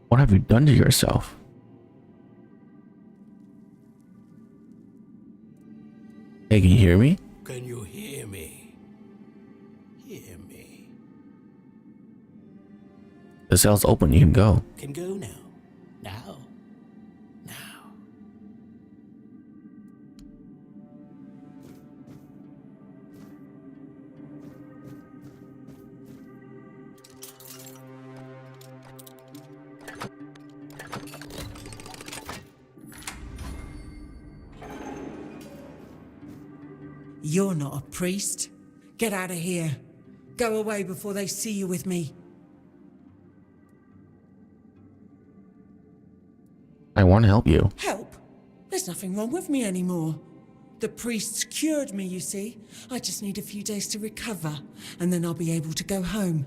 What have you done to yourself? Hey, can you hear me? Can you hear me? Hear me. The cell's open, you can go. Can go now. Now. Now. You're not a priest. Get out of here. Go away before they see you with me. I want to help you. Help? There's nothing wrong with me anymore. The priests cured me, you see. I just need a few days to recover, and then I'll be able to go home.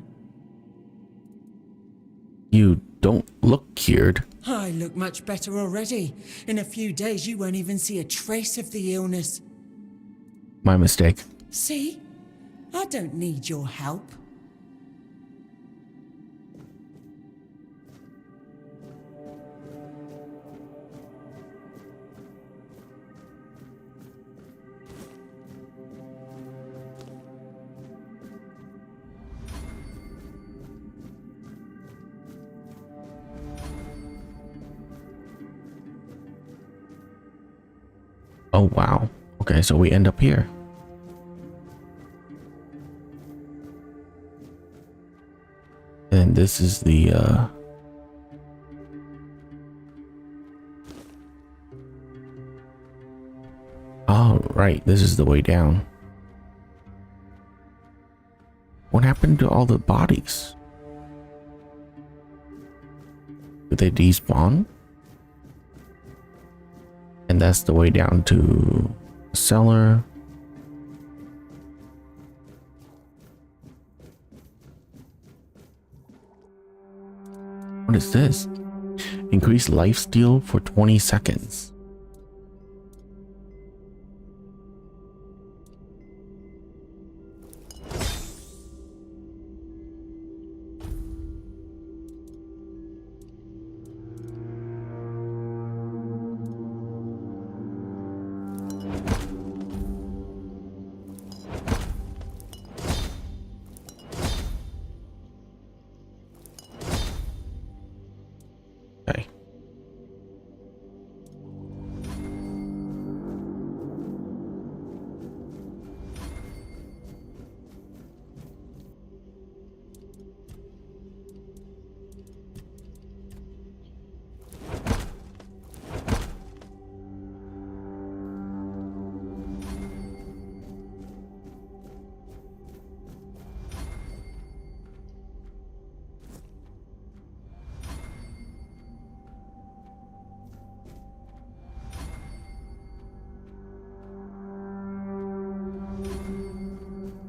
You don't look cured. I look much better already. In a few days, you won't even see a trace of the illness. My mistake. See? I don't need your help. Oh, wow. Okay, so we end up here. And this is the, oh, right. This is the way down. What happened to all the bodies? Did they despawn? And that's the way down to the cellar. What is this? Increase life steal for 20 seconds. Okay.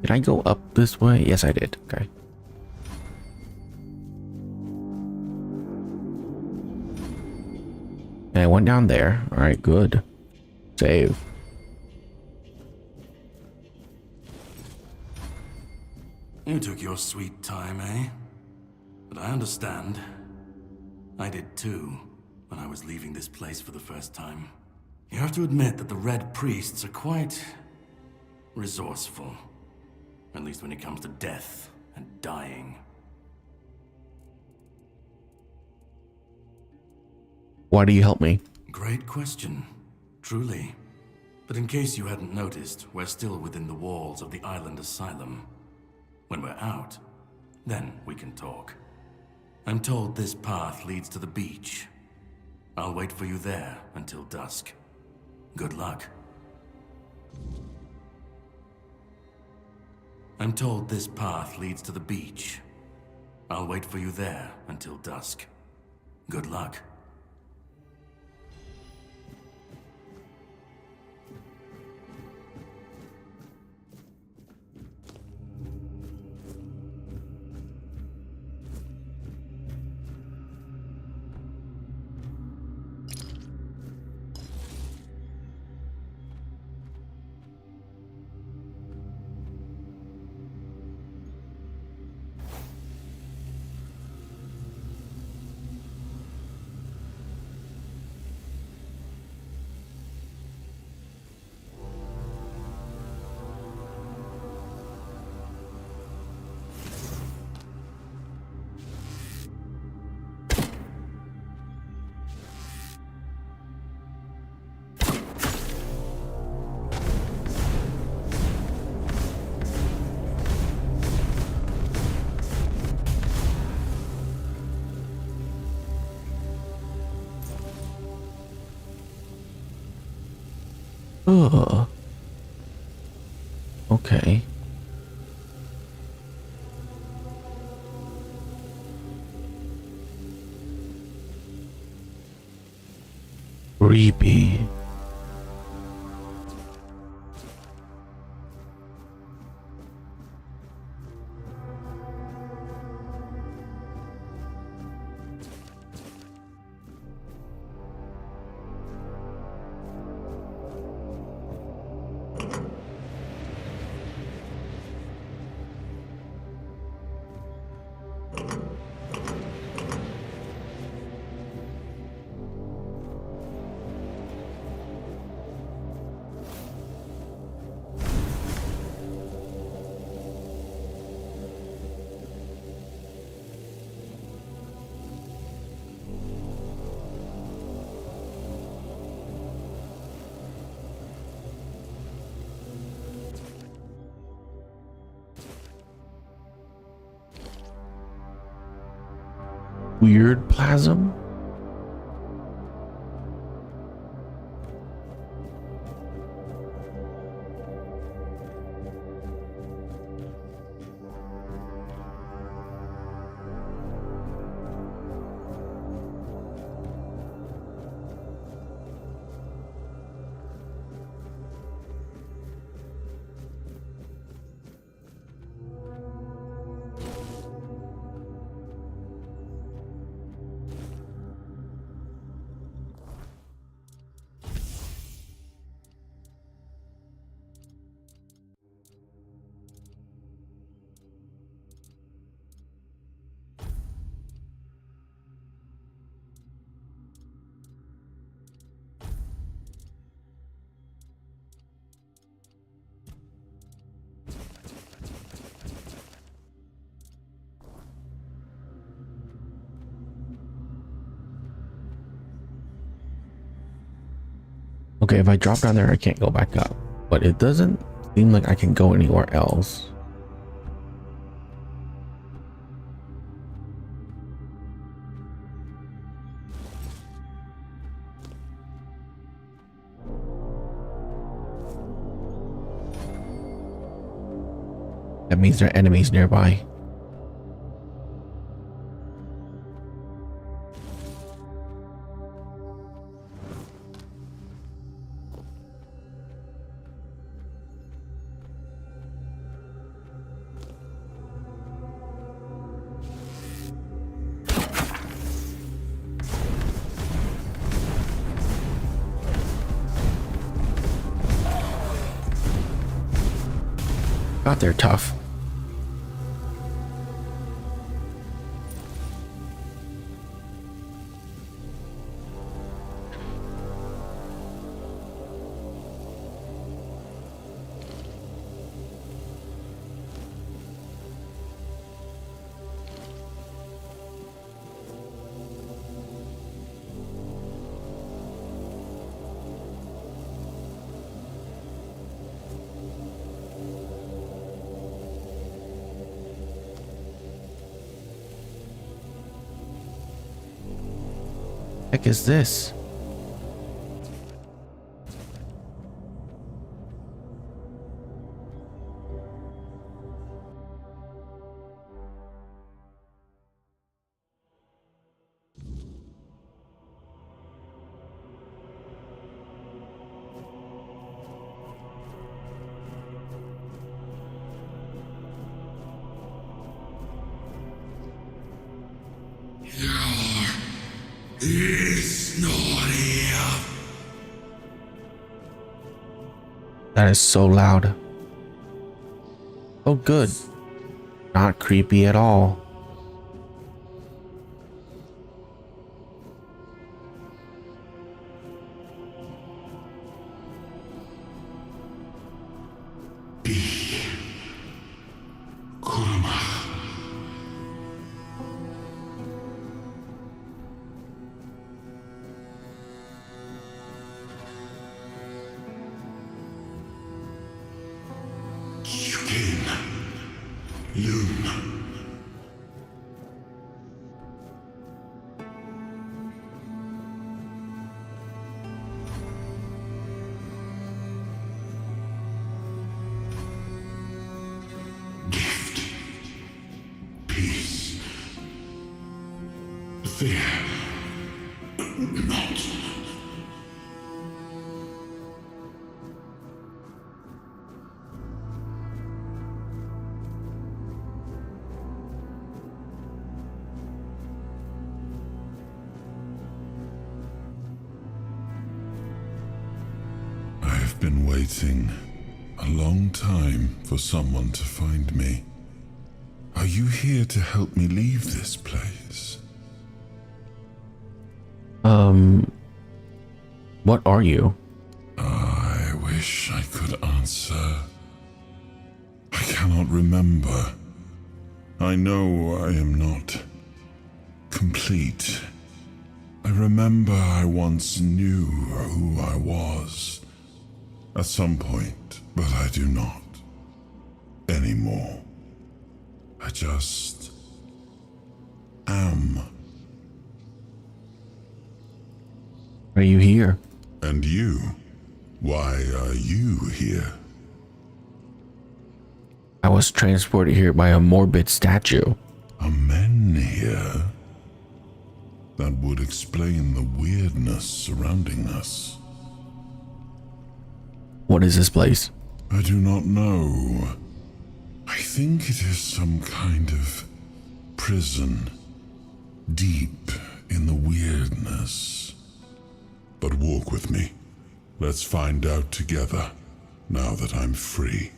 Did I go up this way? Yes, I did. Okay. And I went down there. All right, good. Save. You took your sweet time, eh? But I understand. I did too, when I was leaving this place for the first time. You have to admit that the Red Priests are quite resourceful. At least when it comes to death and dying. Why do you help me? Great question, truly. But in case you hadn't noticed, we're still within the walls of the island asylum. When we're out, then we can talk. I'm told this path leads to the beach. I'll wait for you there until dusk. Good luck. I'm told this path leads to the beach. I'll wait for you there until dusk. Good luck. Oh. Okay. Creepy. weird plasm. Okay, if I drop down there, I can't go back up. But it doesn't seem like I can go anywhere else. That means there are enemies nearby. God, they're tough. Heck is this? It's not here. That is so loud. Oh, good. Not creepy at all. I've been waiting a long time for someone to find me. Are you here to help me leave this place? What are you? I wish I could answer. I cannot remember. I know I am not complete. I remember I once knew who I was at some point, but I do not anymore. I just am are you here? And you? Why are you here? I was transported here by a morbid statue. A menhir? That would explain the weirdness surrounding us. What is this place? I do not know. I think it is some kind of prison, deep in the weirdness. But walk with me. Let's find out together, now that I'm free.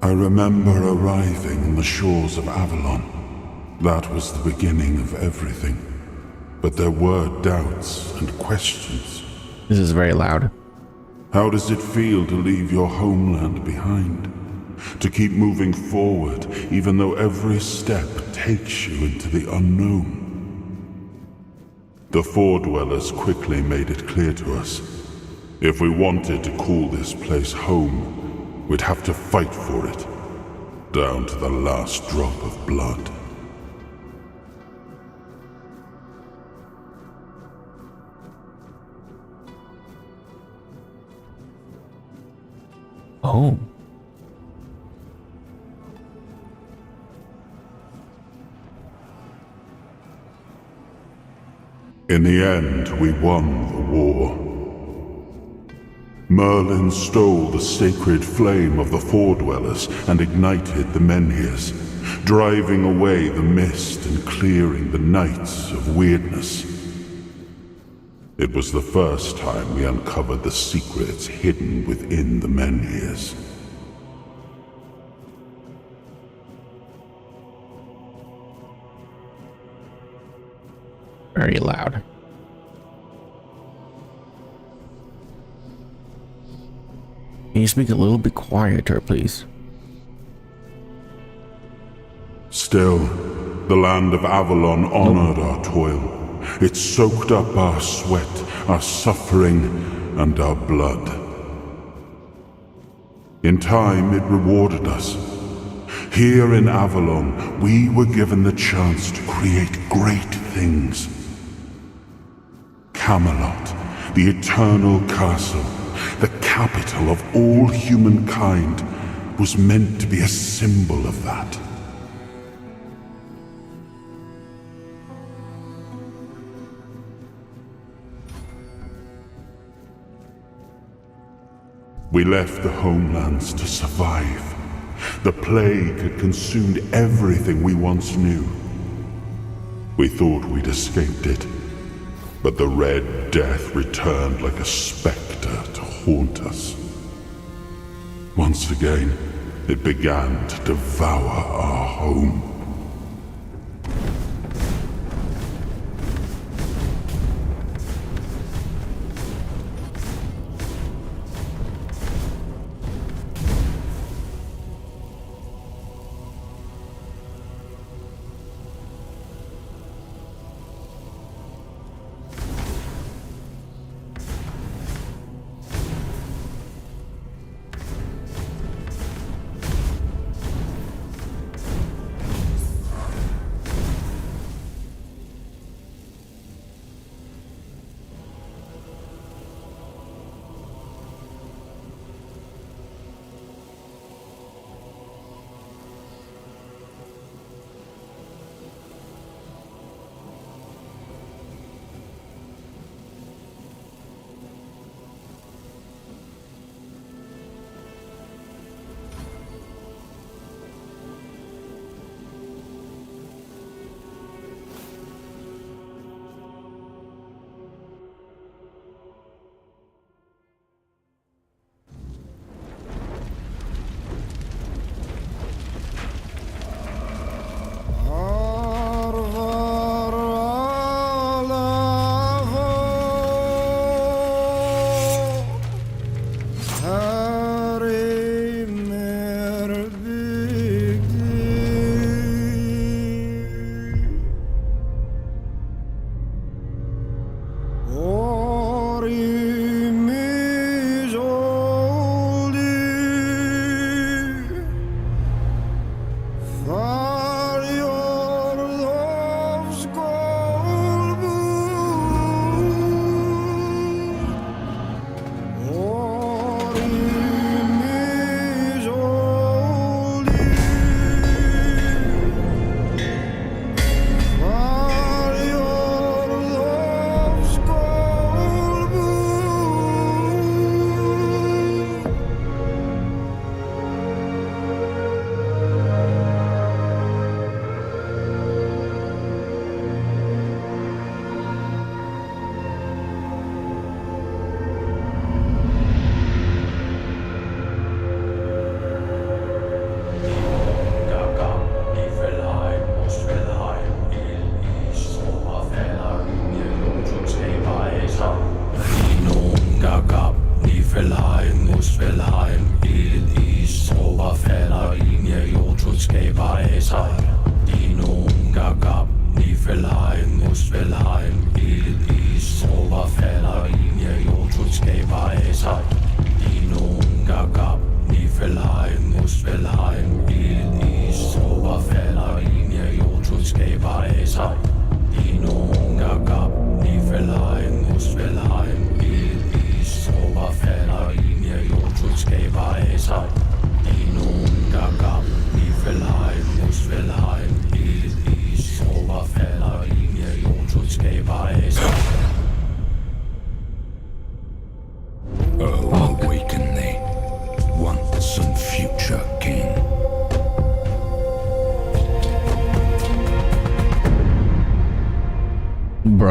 I remember arriving on the shores of Avalon. That was the beginning of everything. But there were doubts and questions. This is very loud. How does it feel to leave your homeland behind? To keep moving forward, even though every step takes you into the unknown? The Four Dwellers quickly made it clear to us. If we wanted to call this place home, we'd have to fight for it, down to the last drop of blood. Oh. In the end, we won the war. Merlin stole the sacred flame of the Four Dwellers and ignited the menhirs, driving away the mist and clearing the nights of weirdness. It was the first time we uncovered the secrets hidden within the menhirs. Very loud. Can you speak a little bit quieter, please? Still, the land of Avalon honored our toil. It soaked up our sweat, our suffering, and our blood. In time, it rewarded us. Here in Avalon, we were given the chance to create great things. Camelot, the eternal castle, the capital of all humankind, was meant to be a symbol of that. We left the homelands to survive. The plague had consumed everything we once knew. We thought we'd escaped it, but the Red Death returned like a specter to haunt us. Once again, it began to devour our home.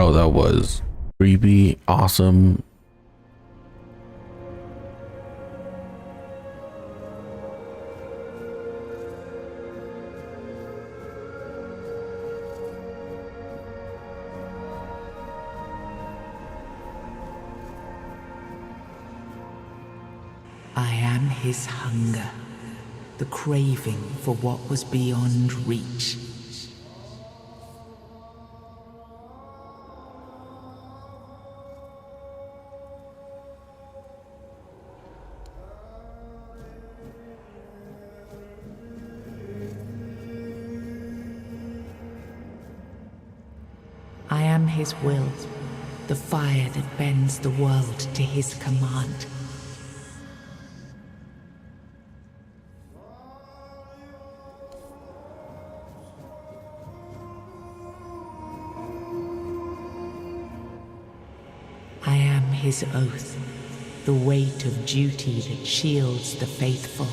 Bro, that was creepy, awesome. I am his hunger, the craving for what was beyond reach. I am his will, the fire that bends the world to his command. I am his oath, the weight of duty that shields the faithful.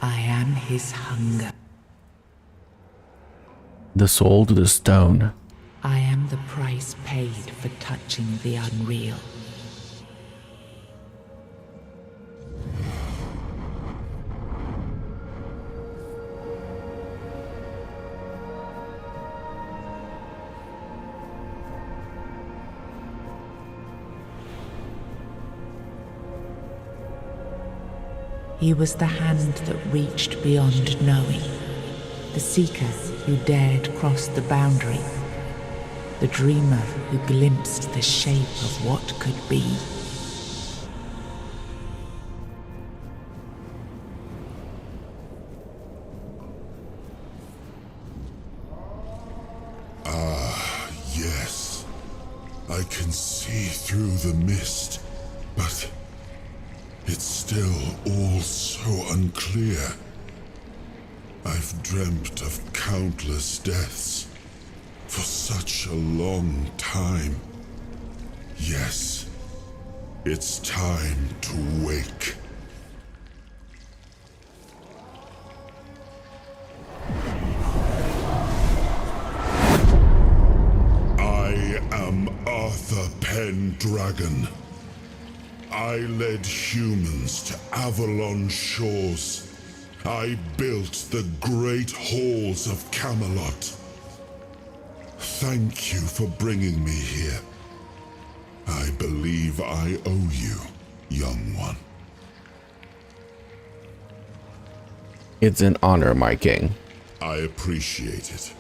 I am his hunger. The soul to the stone. I am the price paid for touching the unreal. He was the hand that reached beyond knowing, the seeker who dared cross the boundary, the dreamer who glimpsed the shape of what could be. Ah, yes. I can see through the mist, but it's still all so unclear. I've dreamt of countless deaths for such a long time. Yes, it's time to wake. I am Arthur Pendragon. I led humans to Avalon shores. I built the great halls of Camelot. Thank you for bringing me here. I believe I owe you, young one. It's an honor, my king. I appreciate it.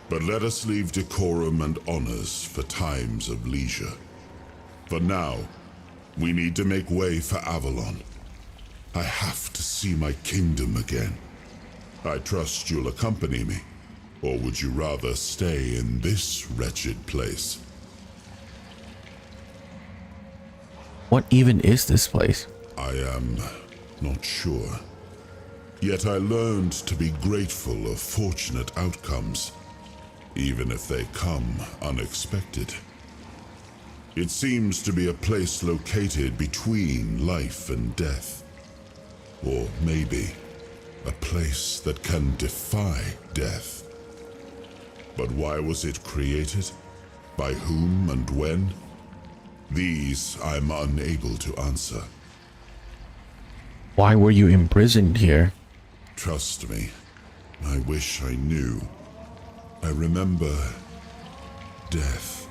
But let us leave decorum and honors for times of leisure. For now, we need to make way for Avalon. I have to see my kingdom again. I trust you'll accompany me, or would you rather stay in this wretched place? What even is this place? I am not sure. Yet I learned to be grateful of fortunate outcomes, even if they come unexpected. It seems to be a place located between life and death. Or maybe a place that can defy death. But why was it created? By whom and when? These I'm unable to answer. Why were you imprisoned here? Trust me, I wish I knew. I remember death,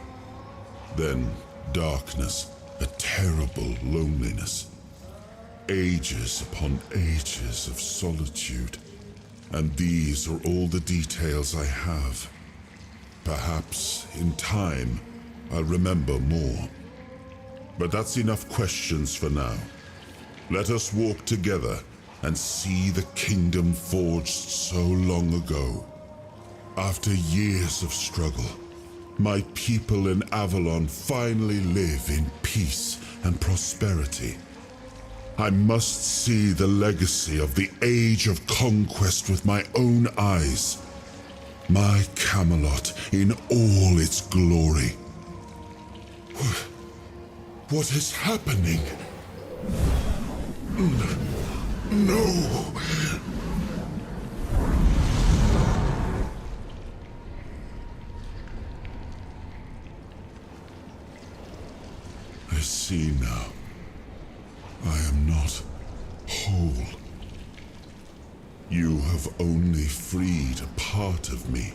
then darkness, a terrible loneliness. Ages upon ages of solitude. And these are all the details I have. Perhaps, in time, I'll remember more. But that's enough questions for now. Let us walk together and see the kingdom forged so long ago. After years of struggle, my people in Avalon finally live in peace and prosperity. I must see the legacy of the Age of Conquest with my own eyes. My Camelot in all its glory. What is happening? No! I see now. I am not whole. You have only freed a part of me.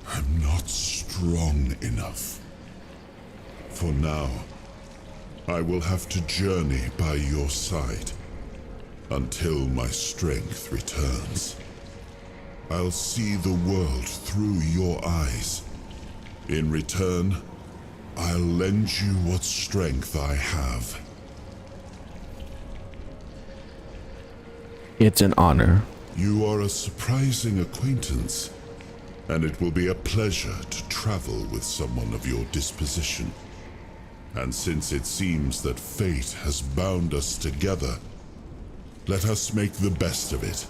I'm not strong enough. For now, I will have to journey by your side until my strength returns. I'll see the world through your eyes. In return, I'll lend you what strength I have. It's an honor. You are a surprising acquaintance, and it will be a pleasure to travel with someone of your disposition. And since it seems that fate has bound us together, let us make the best of it.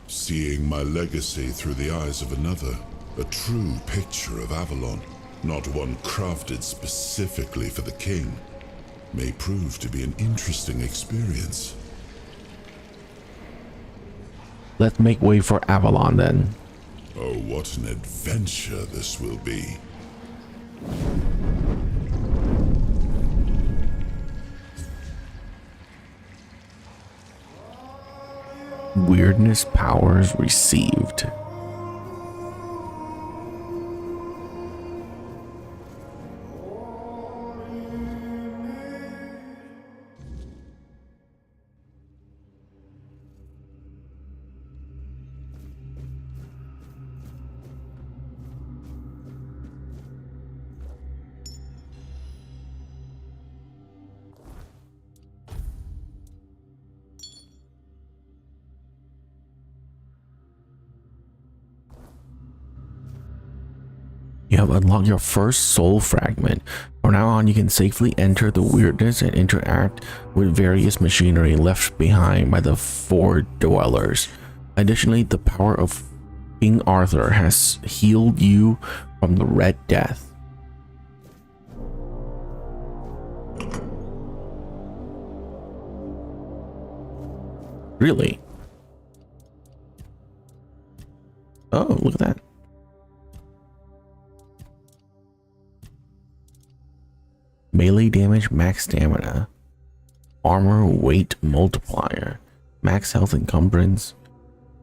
Seeing my legacy through the eyes of another, a true picture of Avalon, not one crafted specifically for the king, may prove to be an interesting experience. Let's make way for Avalon then. Oh, what an adventure this will be. Weirdness powers received. You have unlocked your first soul fragment. From now on, you can safely enter the weirdness and interact with various machinery left behind by the four dwellers. Additionally, the power of King Arthur has healed you from the Red Death. Really? Oh, look at that. Melee damage, max stamina, armor weight multiplier, max health encumbrance,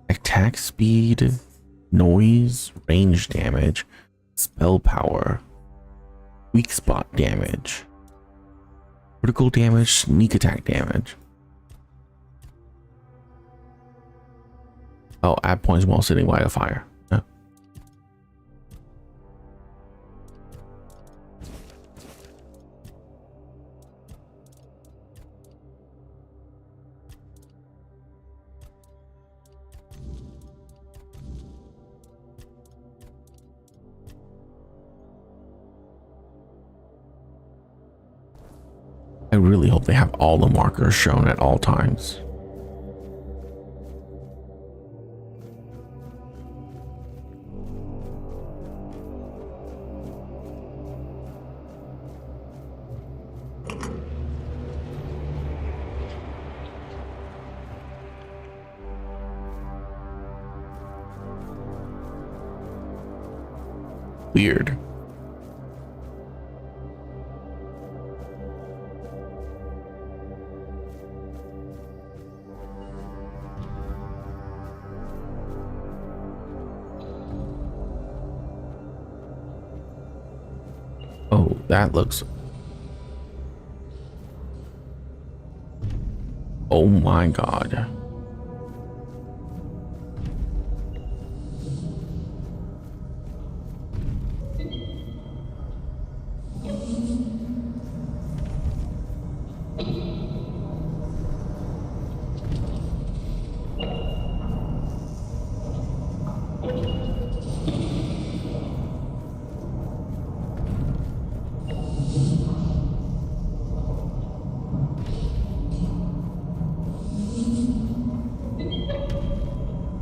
attack speed, noise, range damage, spell power, weak spot damage, critical damage, sneak attack damage. Oh, add points while sitting by a fire. Oh. I really hope they have all the markers shown at all times. Weird. Oh, that looks... Oh my god.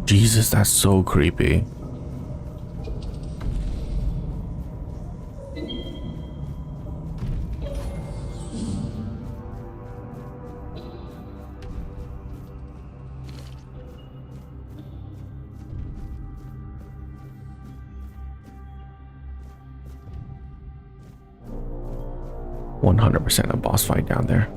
Jesus, that's so creepy. %100% a boss fight down there.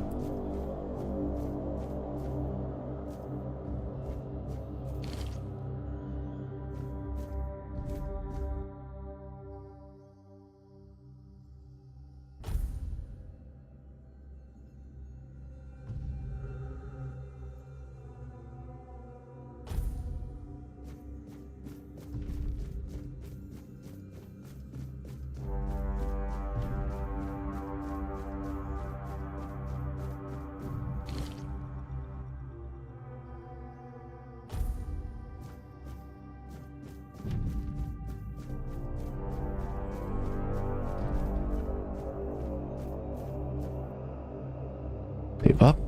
Tape up.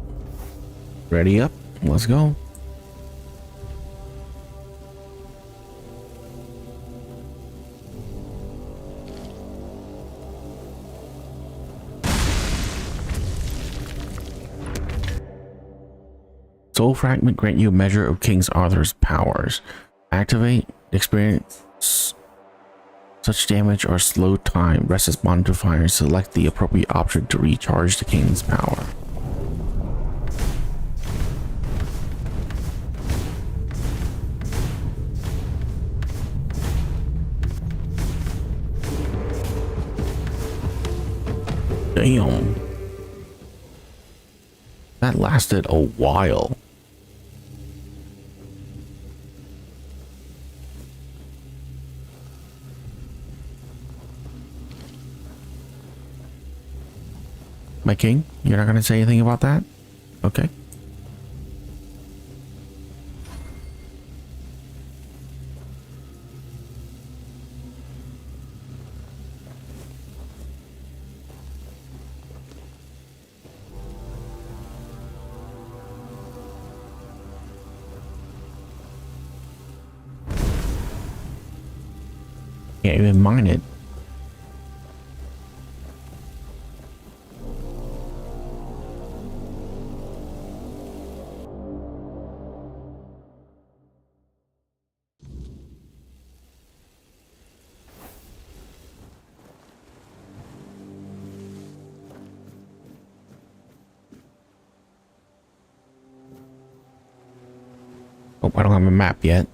Ready up. Let's go. Soul Fragment grant you a measure of King Arthur's powers. Activate, experience such damage or slow time. Rest as modifier and select the appropriate option to recharge the King's power. Damn. That lasted a while. My king, you're not going to say anything about that? Okay. Can't even mine it. Oh, I don't have a map yet.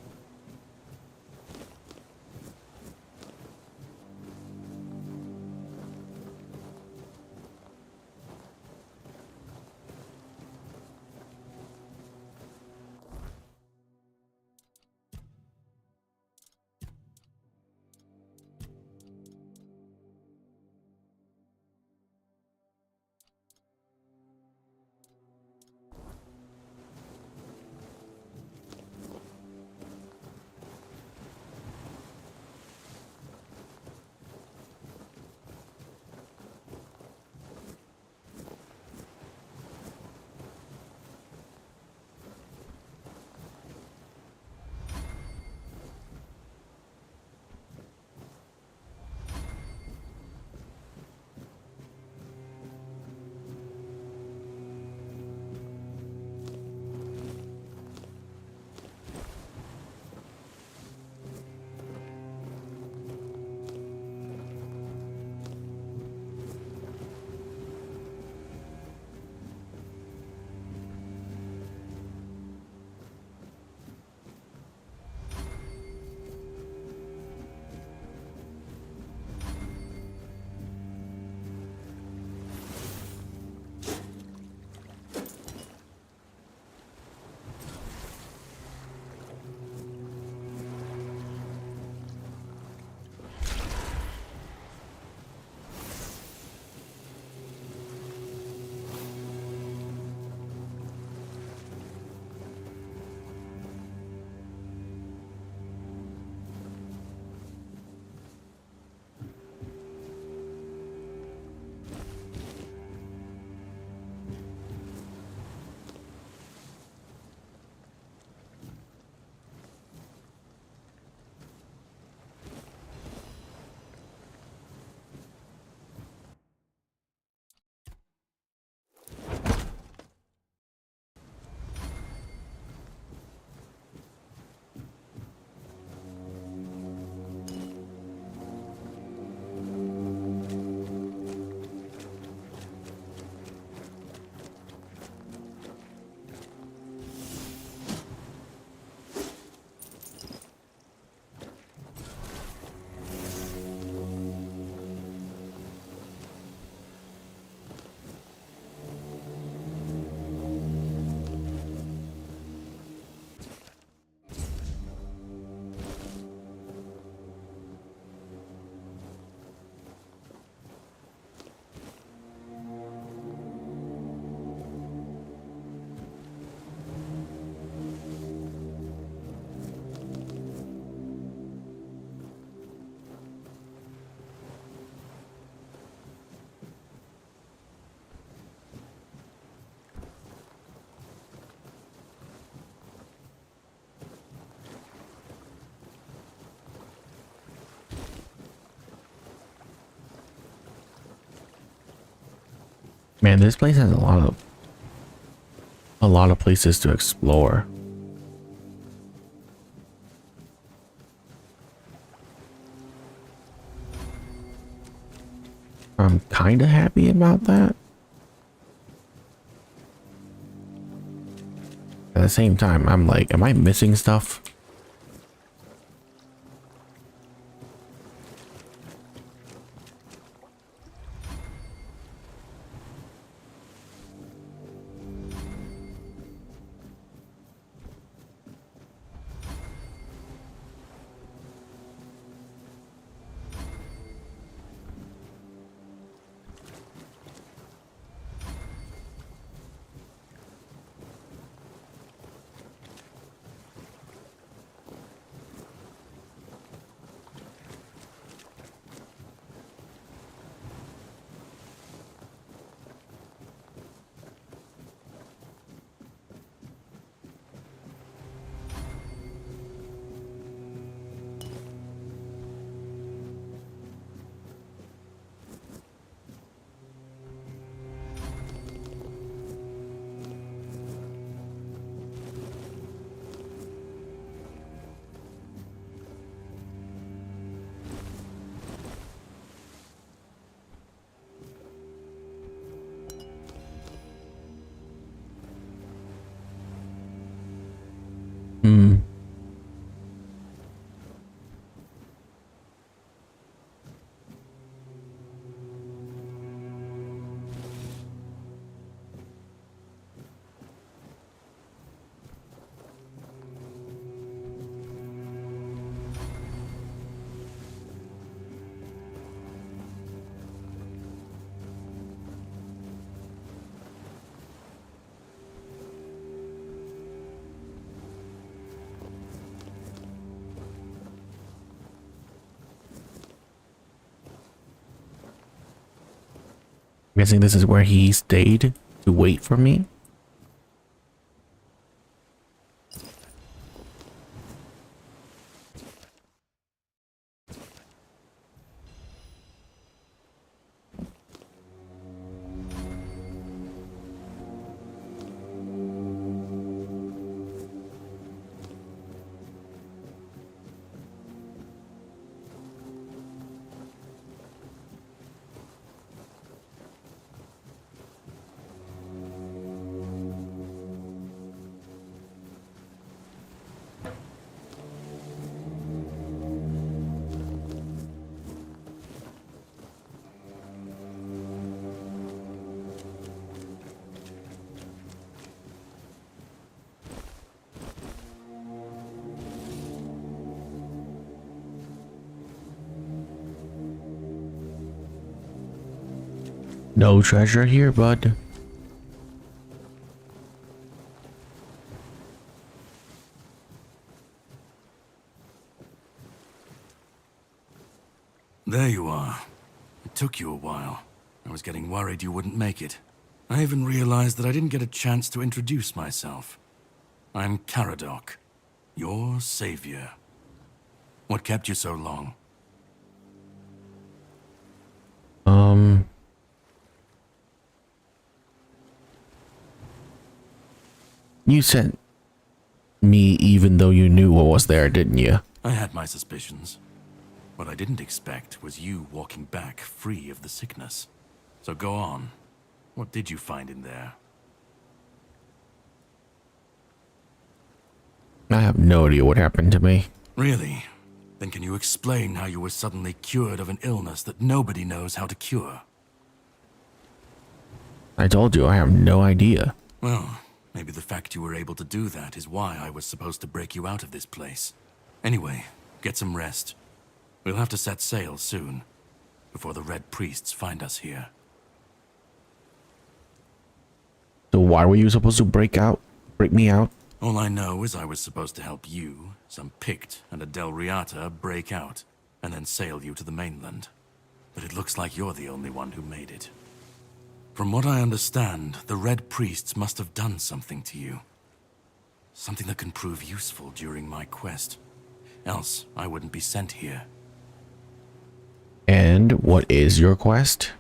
Man, this place has a lot of places to explore. I'm kind of happy about that. At the same time, I'm like, am I missing stuff? Hmm. I'm guessing this is where he stayed to wait for me. No treasure here, bud. There you are. It took you a while. I was getting worried you wouldn't make it. I even realized that I didn't get a chance to introduce myself. I'm Caradoc, your savior. What kept you so long? You sent me even though you knew what was there, didn't you? I had my suspicions. What I didn't expect was you walking back free of the sickness. So go on. What did you find in there? I have no idea what happened to me. Really? Then can you explain how you were suddenly cured of an illness that nobody knows how to cure? I told you I have no idea. Well, maybe the fact you were able to do that is why I was supposed to break you out of this place. Anyway, get some rest. We'll have to set sail soon, before the Red Priests find us here. So why were you supposed to break me out? All I know is I was supposed to help you, some Pict, and a Del Riata break out, and then sail you to the mainland. But it looks like you're the only one who made it. From what I understand, the Red Priests must have done something to you. Something that can prove useful during my quest. Else, I wouldn't be sent here. And what is your quest?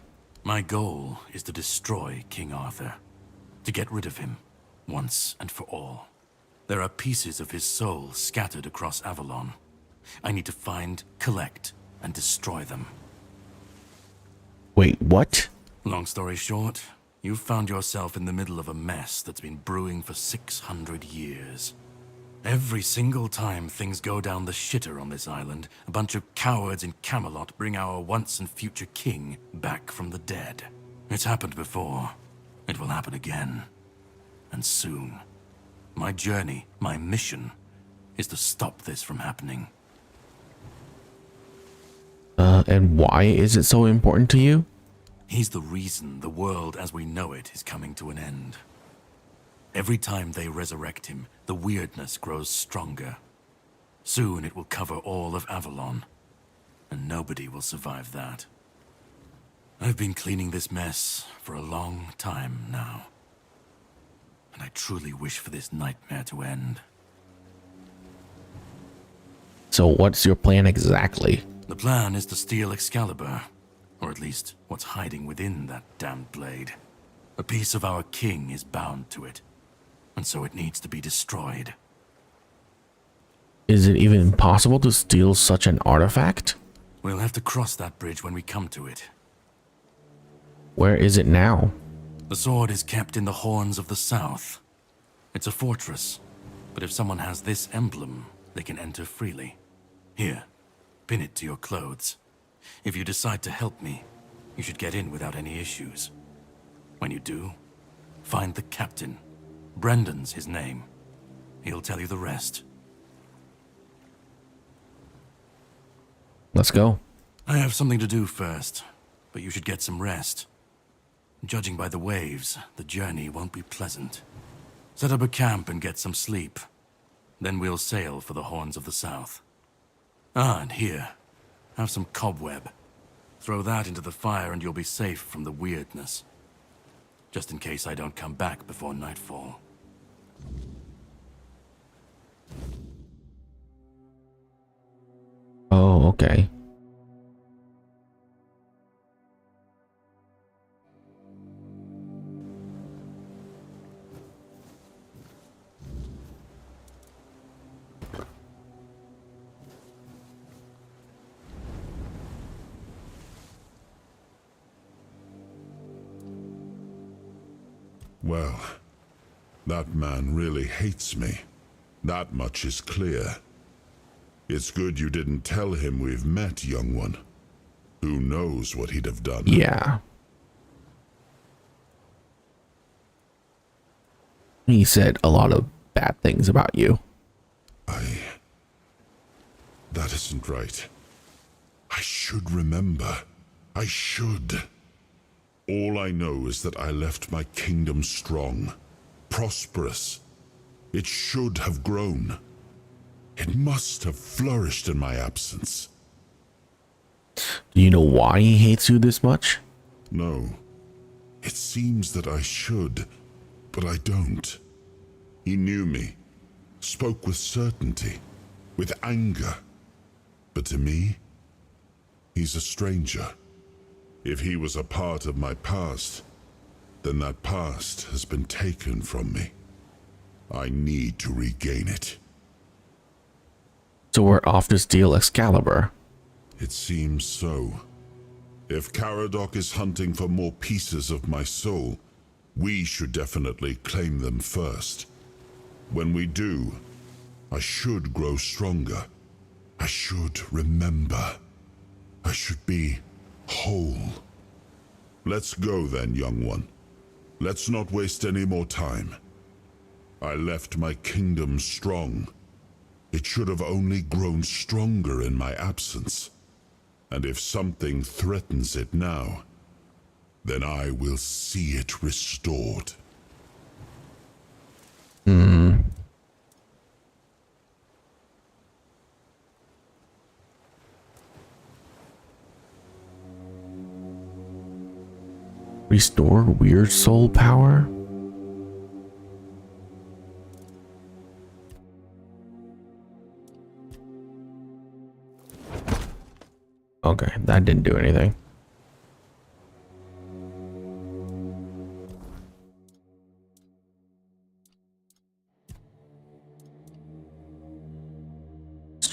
My goal is to destroy King Arthur, to get rid of him, once and for all. There are pieces of his soul scattered across Avalon. I need to find, collect, and destroy them. Wait, what? Long story short, you've found yourself in the middle of a mess that's been brewing for 600 years. Every single time things go down the shitter on this island, a bunch of cowards in Camelot bring our once and future king back from the dead. It's happened before. It will happen again. And soon. My journey, my mission, is to stop this from happening. And why is it so important to you? He's the reason the world as we know it is coming to an end. Every time they resurrect him, the weirdness grows stronger. Soon it will cover all of Avalon, and nobody will survive that. I've been cleaning this mess for a long time now, and I truly wish for this nightmare to end. So what's your plan exactly? The plan is to steal Excalibur, or at least what's hiding within that damned blade. A piece of our king is bound to it, and so it needs to be destroyed. Is it even possible to steal such an artifact? We'll have to cross that bridge when we come to it. Where is it now? The sword is kept in the Horns of the South. It's a fortress, but if someone has this emblem, they can enter freely. Here, pin it to your clothes. If you decide to help me, you should get in without any issues. When you do, find the captain. Brendan's his name. He'll tell you the rest. Let's go. I have something to do first, but you should get some rest. Judging by the waves, the journey won't be pleasant. Set up a camp and get some sleep. Then we'll sail for the Horns of the South. Ah, and here, have some cobweb. Throw that into the fire and you'll be safe from the weirdness. Just in case I don't come back before nightfall. Oh, okay. Well, that man really hates me. That much is clear. It's good you didn't tell him we've met, young one. Who knows what he'd have done? Yeah. He said a lot of bad things about you. That isn't right. I should remember. I should. All I know is that I left my kingdom strong, prosperous. It should have grown. It must have flourished in my absence. Do you know why he hates you this much? No. It seems that I should, but I don't. He knew me, spoke with certainty, with anger. But to me, he's a stranger. If he was a part of my past, then that past has been taken from me. I need to regain it. So we're off to steal Excalibur. It seems so. If Caradoc is hunting for more pieces of my soul, we should definitely claim them first. When we do, I should grow stronger. I should remember. I should be whole. Let's go then, young one. Let's not waste any more time. I left my kingdom strong. It should have only grown stronger in my absence. And if something threatens it now, then I will see it restored. Restore weird soul power? Okay, that didn't do anything.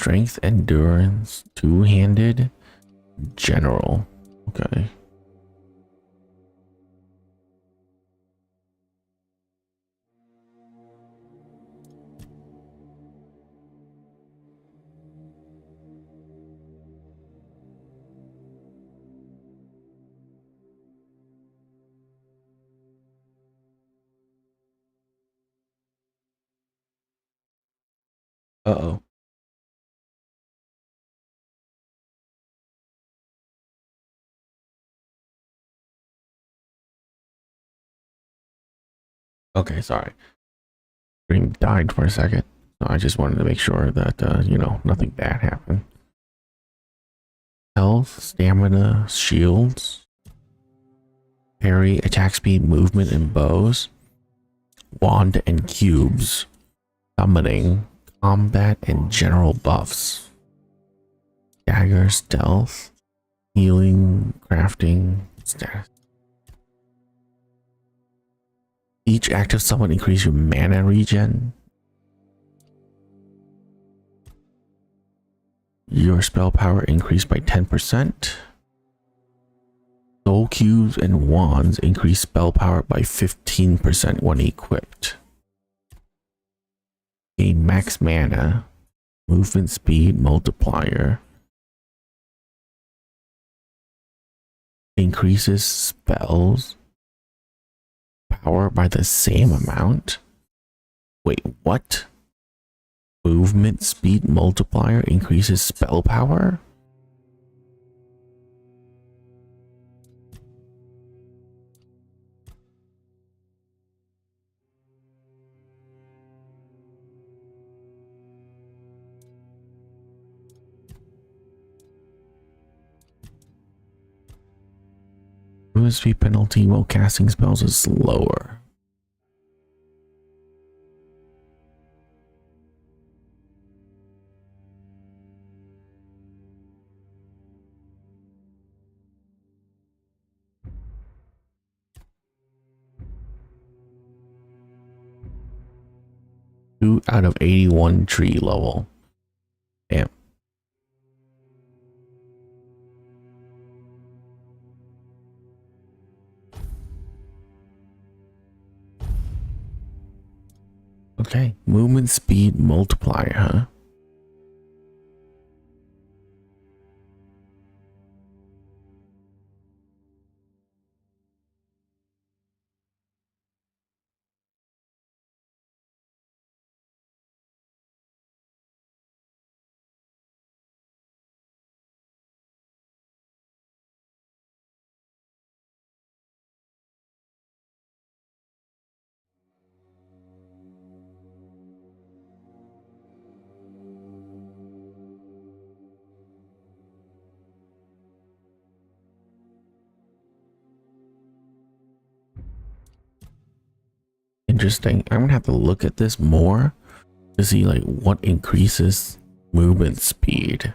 strength, endurance, two-handed, general. Okay. Uh-oh. Okay, sorry. Screen died for a second. So I just wanted to make sure that, you know, nothing bad happened. Health, stamina, shields, parry, attack speed, movement, and bows. Wand and cubes. Summoning, combat, and general buffs. Dagger, stealth, healing, crafting, status. Each active summon increase your mana regen. Your spell power increased by 10%. Soul cubes and wands increase spell power by 15% when equipped. Gain max mana. Movement speed multiplier. Increases spells power by the same amount. Wait, what? Movement speed multiplier increases spell power? Movement speed penalty while casting spells is slower. Two out of 81 tree level. Damn. Okay, movement speed multiplier, huh? Interesting. I'm gonna have to look at this more to see like what increases movement speed.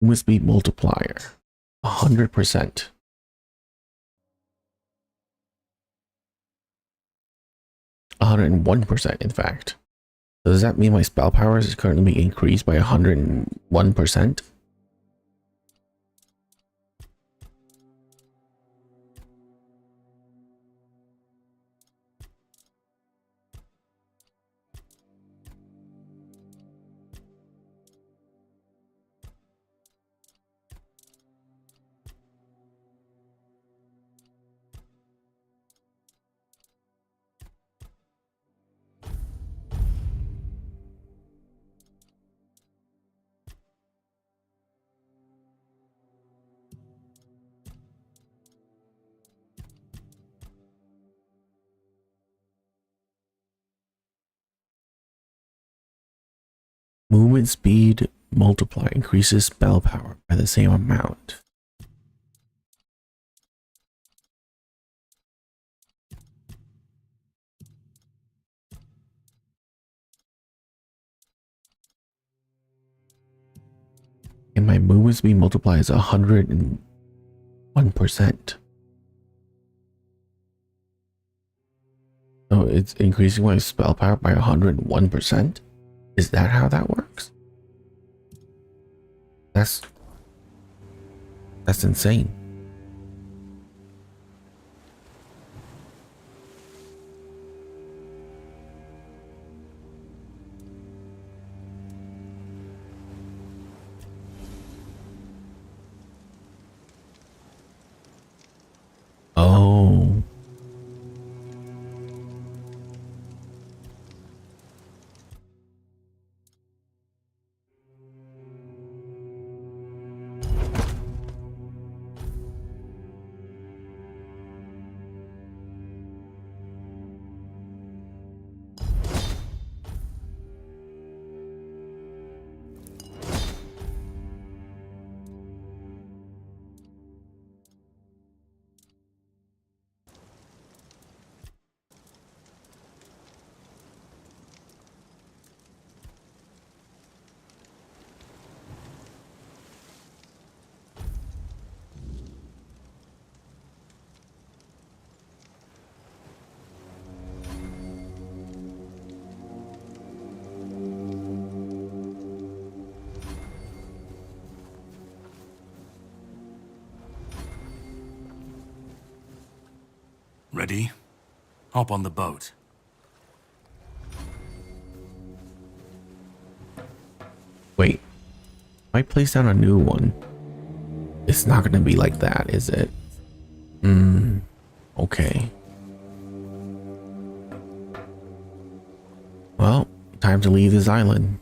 Movement speed multiplier, 100%. 101%, in fact. So does that mean my spell power is currently being increased by 101%? Movement speed multiply increases spell power by the same amount. And my movement speed multiplies 101%. So it's increasing my spell power by 101%? Is that how that works? That's insane. Oh. Ready? Hop on the boat. Wait. If I place down a new one, it's not going to be like that, is it? Okay. Well, time to leave this island.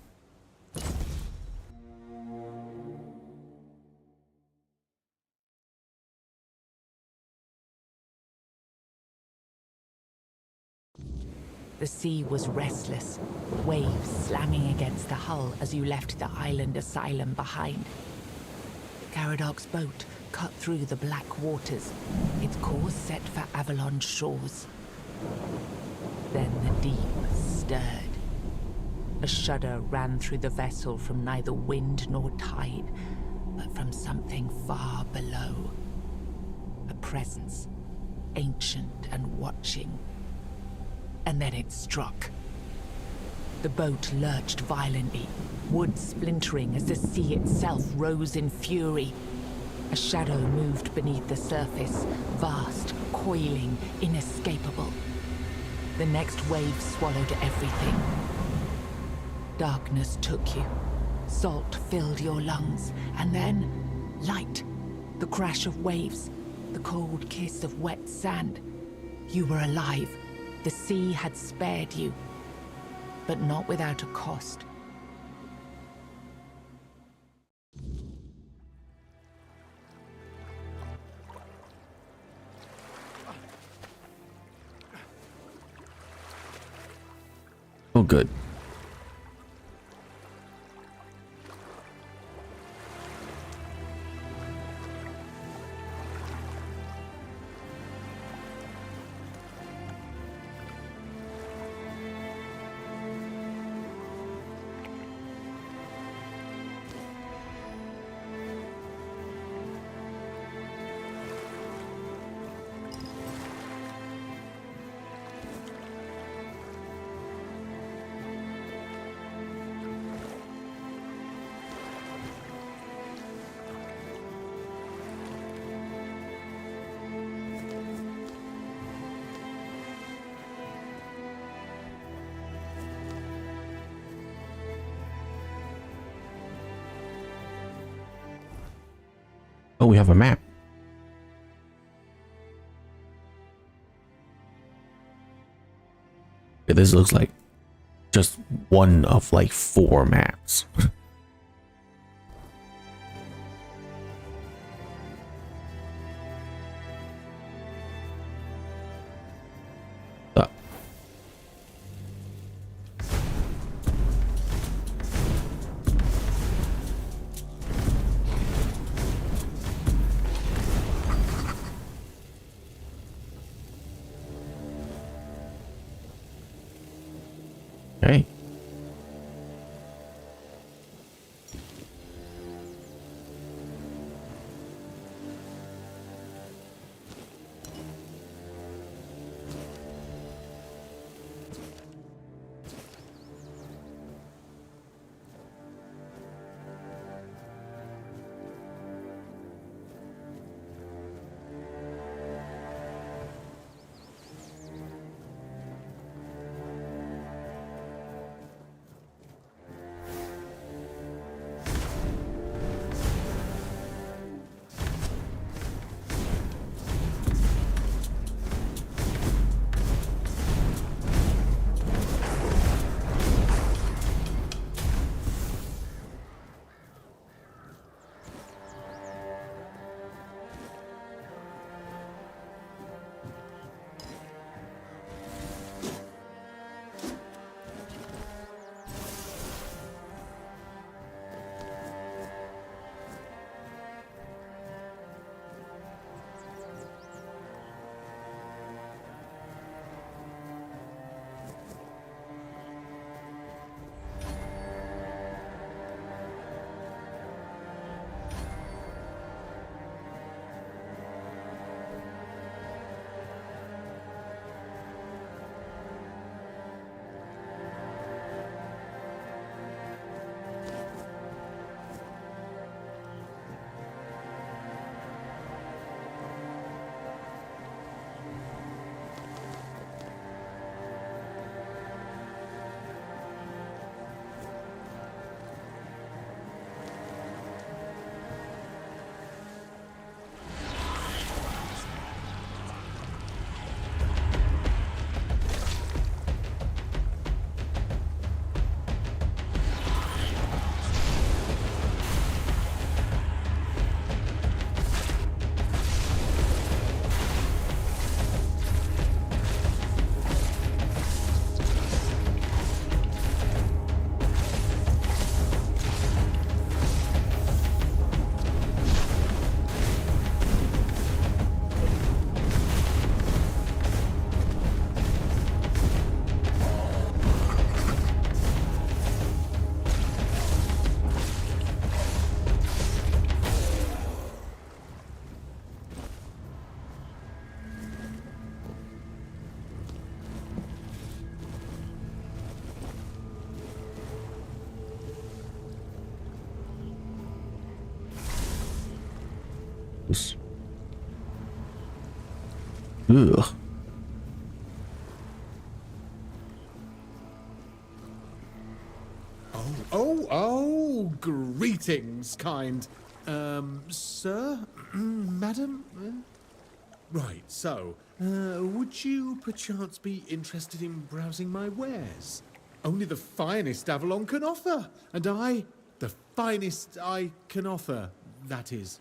The sea was restless, waves slamming against the hull as you left the island asylum behind. Garadoc's boat cut through the black waters, its course set for Avalon's shores. Then the deep stirred. A shudder ran through the vessel from neither wind nor tide, but from something far below. A presence, ancient and watching. And then it struck. The boat lurched violently, wood splintering as the sea itself rose in fury. A shadow moved beneath the surface, vast, coiling, inescapable. The next wave swallowed everything. Darkness took you. Salt filled your lungs, and then light. The crash of waves, the cold kiss of wet sand. You were alive. The sea had spared you, but not without a cost. Oh, good. Oh, we have a map. Okay, this looks like just one of like 4 maps. gross. Ugh. Oh, greetings, kind. Sir? Madam? Right, so, would you perchance be interested in browsing my wares? Only the finest Avalon can offer, and the finest I can offer, that is.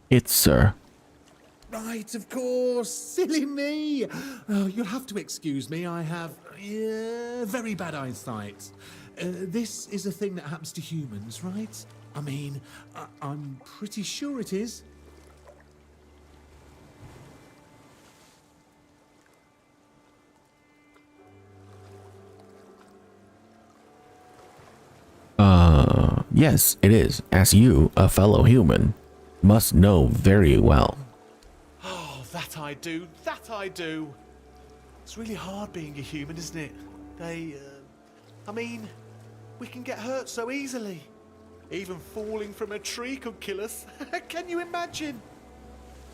It's sir. Right, of course. Silly me. Oh, you'll have to excuse me. I have very bad eyesight. This is a thing that happens to humans, right? I mean, I'm pretty sure it is. Yes, it is, as you, a fellow human, must know very well. Oh, that I do. It's really hard being a human, isn't it? I mean, we can get hurt so easily. Even falling from a tree could kill us. Can you imagine?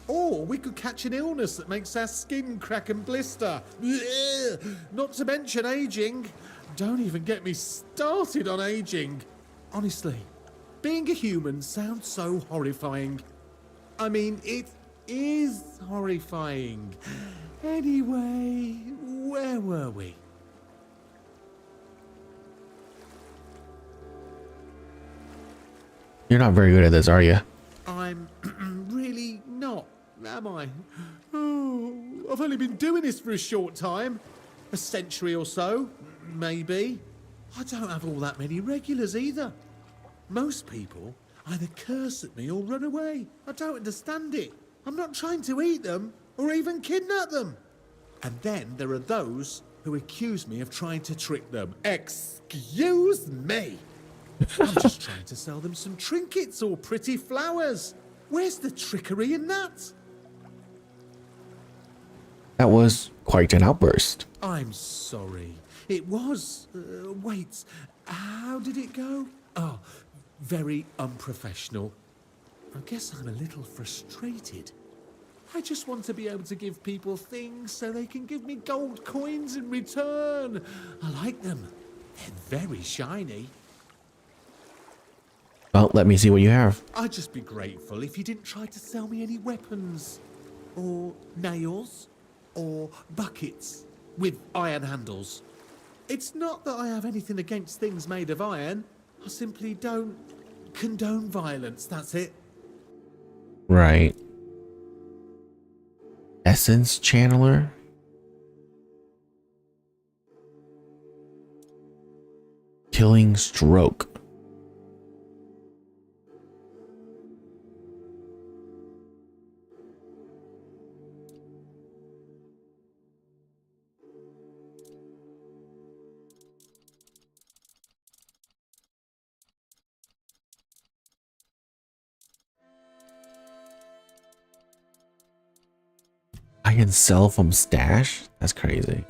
Or we could catch an illness that makes our skin crack and blister. Blech. Not to mention aging. Don't even get me started on aging. Honestly, being a human sounds so horrifying. I mean, it is horrifying. Anyway, where were we? You're not very good at this, are you? I'm really not, am I? Oh, I've only been doing this for a short time. A century or so, maybe. I don't have all that many regulars either. Most people either curse at me or run away. I don't understand it. I'm not trying to eat them or even kidnap them. And then there are those who accuse me of trying to trick them. Excuse me! I'm just trying to sell them some trinkets or pretty flowers. Where's the trickery in that? That was quite an outburst. I'm sorry. It was... wait, how did it go? Oh, very unprofessional. I guess I'm a little frustrated. I just want to be able to give people things so they can give me gold coins in return. I like them. They're very shiny. Well, let me see what you have. I'd just be grateful if you didn't try to sell me any weapons. Or nails. Or buckets with iron handles. It's not that I have anything against things made of iron. I simply don't condone violence, that's it. Right. Essence channeler? Killing stroke. I can sell from stash? That's crazy.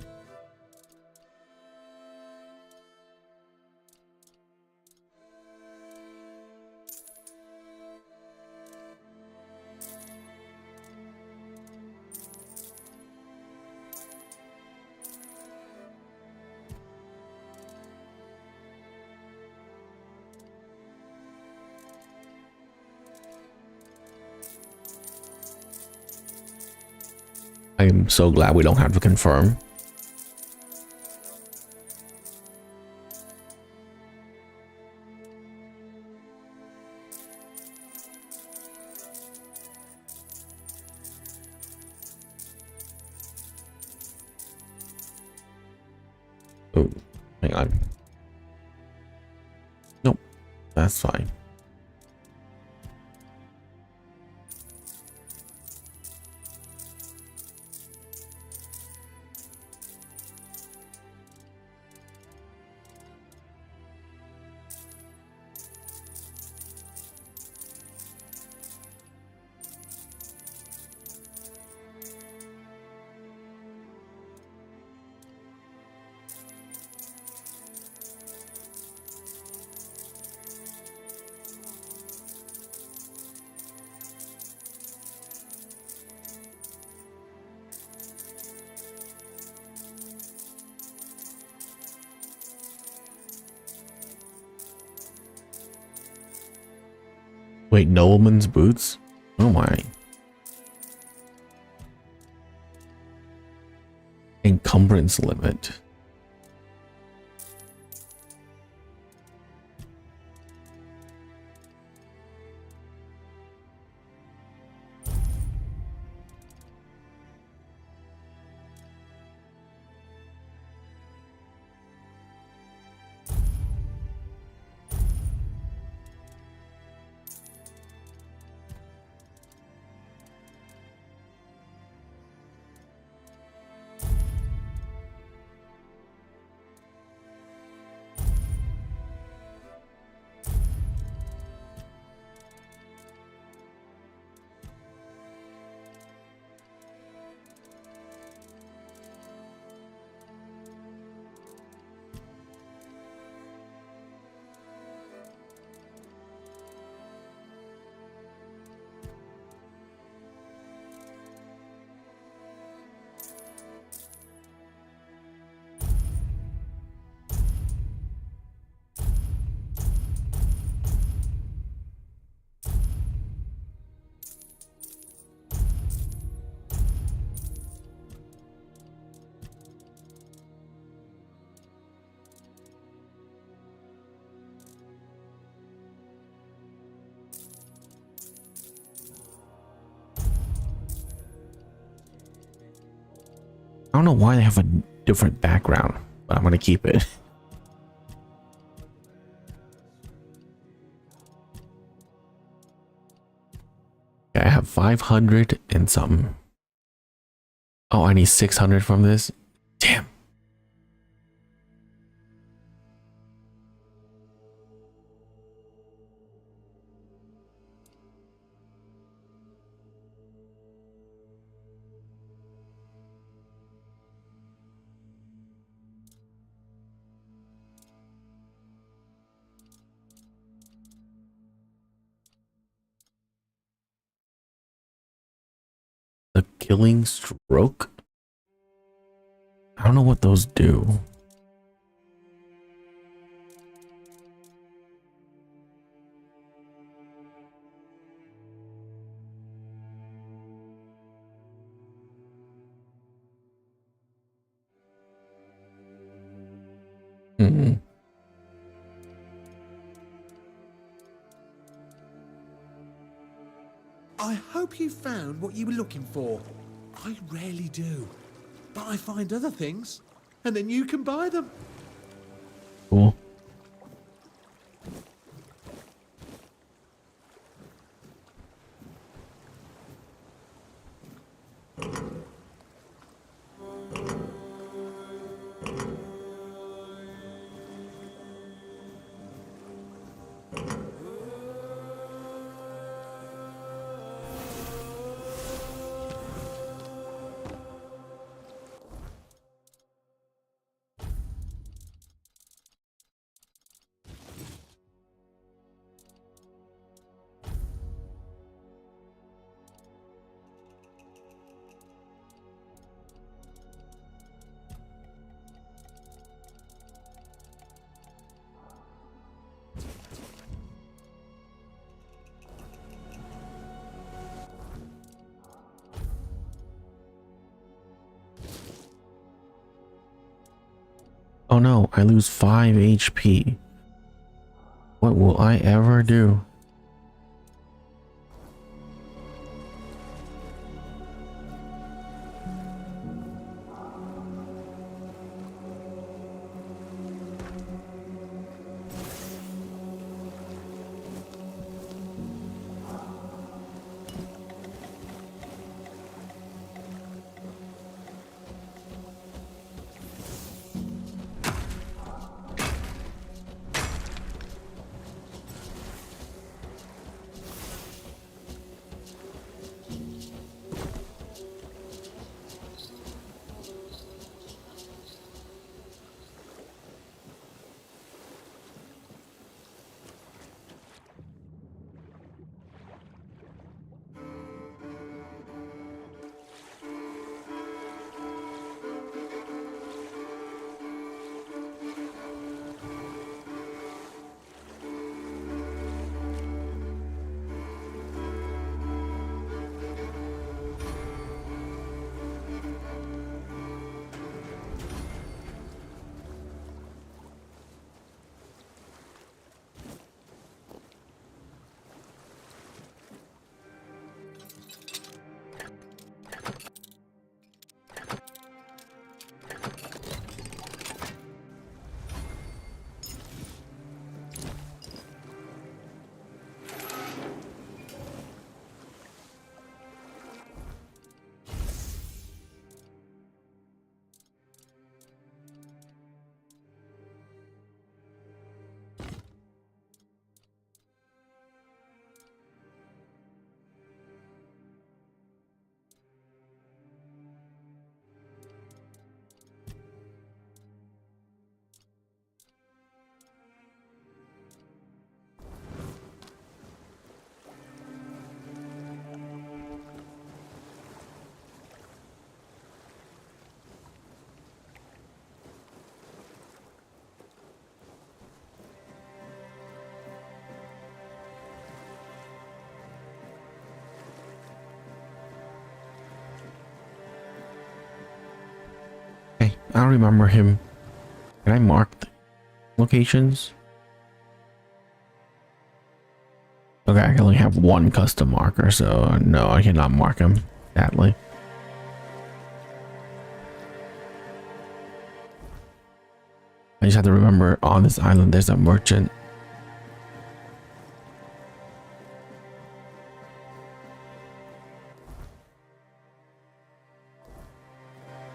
I am so glad we don't have to confirm. Oh, hang on. Nope, that's fine. Wait, nobleman's boots? Oh my. Encumbrance limit. I don't know why they have a different background, but I'm gonna keep it. Okay, I have 500 and something. Oh, I need 600 from this. Damn. The killing stroke? I don't know what those do. Mm-hmm. I hope you found what you were looking for. I rarely do. But I find other things, and then you can buy them. Cool. Oh no, I lose 5 HP. What will I ever do? I don't remember him. Can I mark the locations? Okay, I can only have one custom marker, so no, I cannot mark him, sadly. I just have to remember on this island there's a merchant.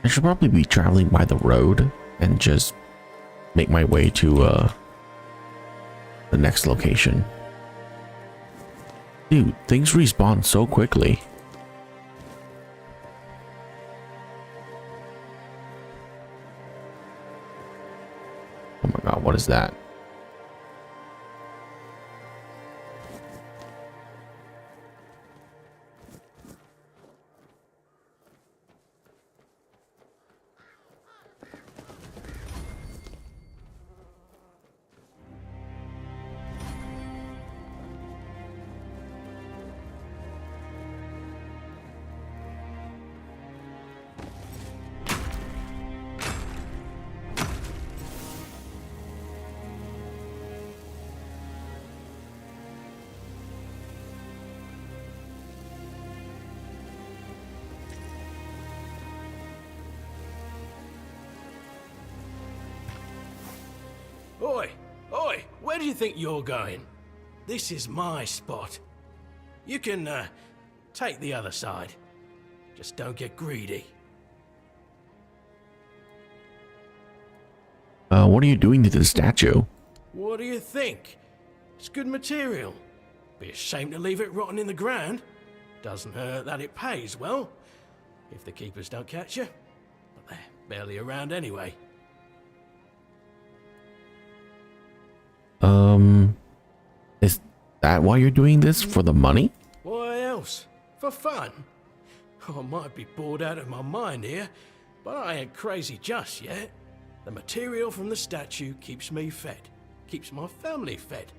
I should probably be traveling by the road and just make my way to the next location. Dude, things respawn so quickly. Oh my god, what is that? Oi! Oi! Where do you think you're going? This is my spot. You can, take the other side. Just don't get greedy. What are you doing to the statue? What do you think? It's good material. Be a shame to leave it rotting in the ground. Doesn't hurt that it pays well. If the keepers don't catch you. But they're barely around anyway. Is that why you're doing this? For the money? Why else? For fun. I might be bored out of my mind here, but I ain't crazy just yet. The material from the statue keeps me fed. Keeps my family fed.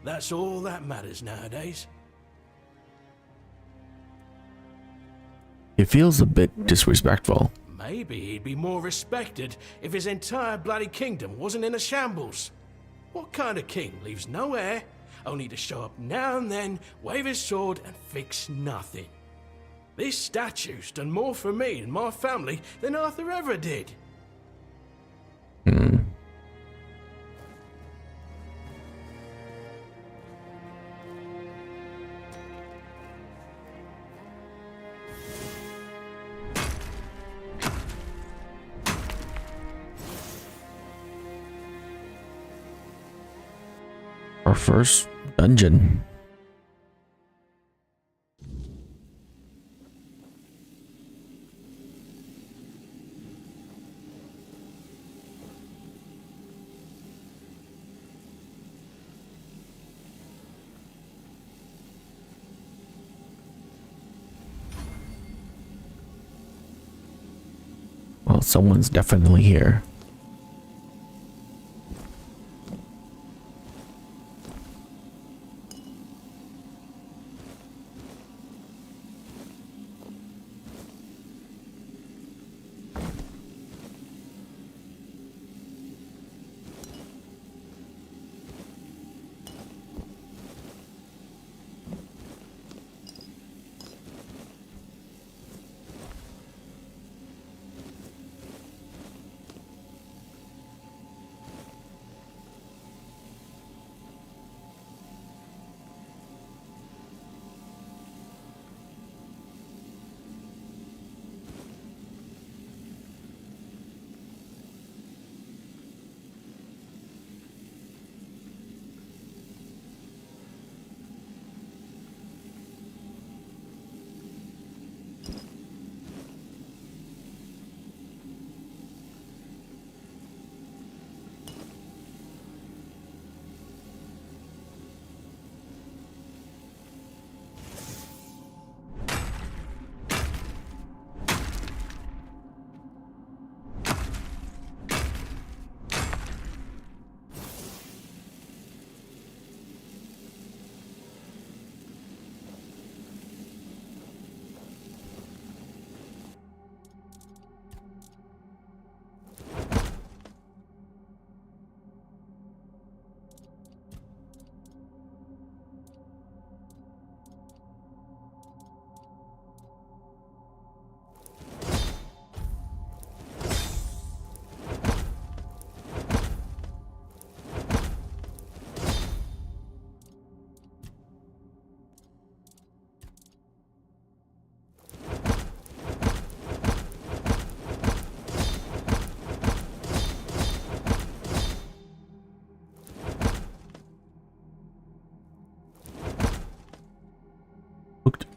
That's all that matters nowadays. It feels a bit disrespectful. Maybe he'd be more respected if his entire bloody kingdom wasn't in a shambles. What kind of king leaves no heir, only to show up now and then, wave his sword and fix nothing? This statue's done more for me and my family than Arthur ever did. Our first dungeon. Well, someone's definitely here.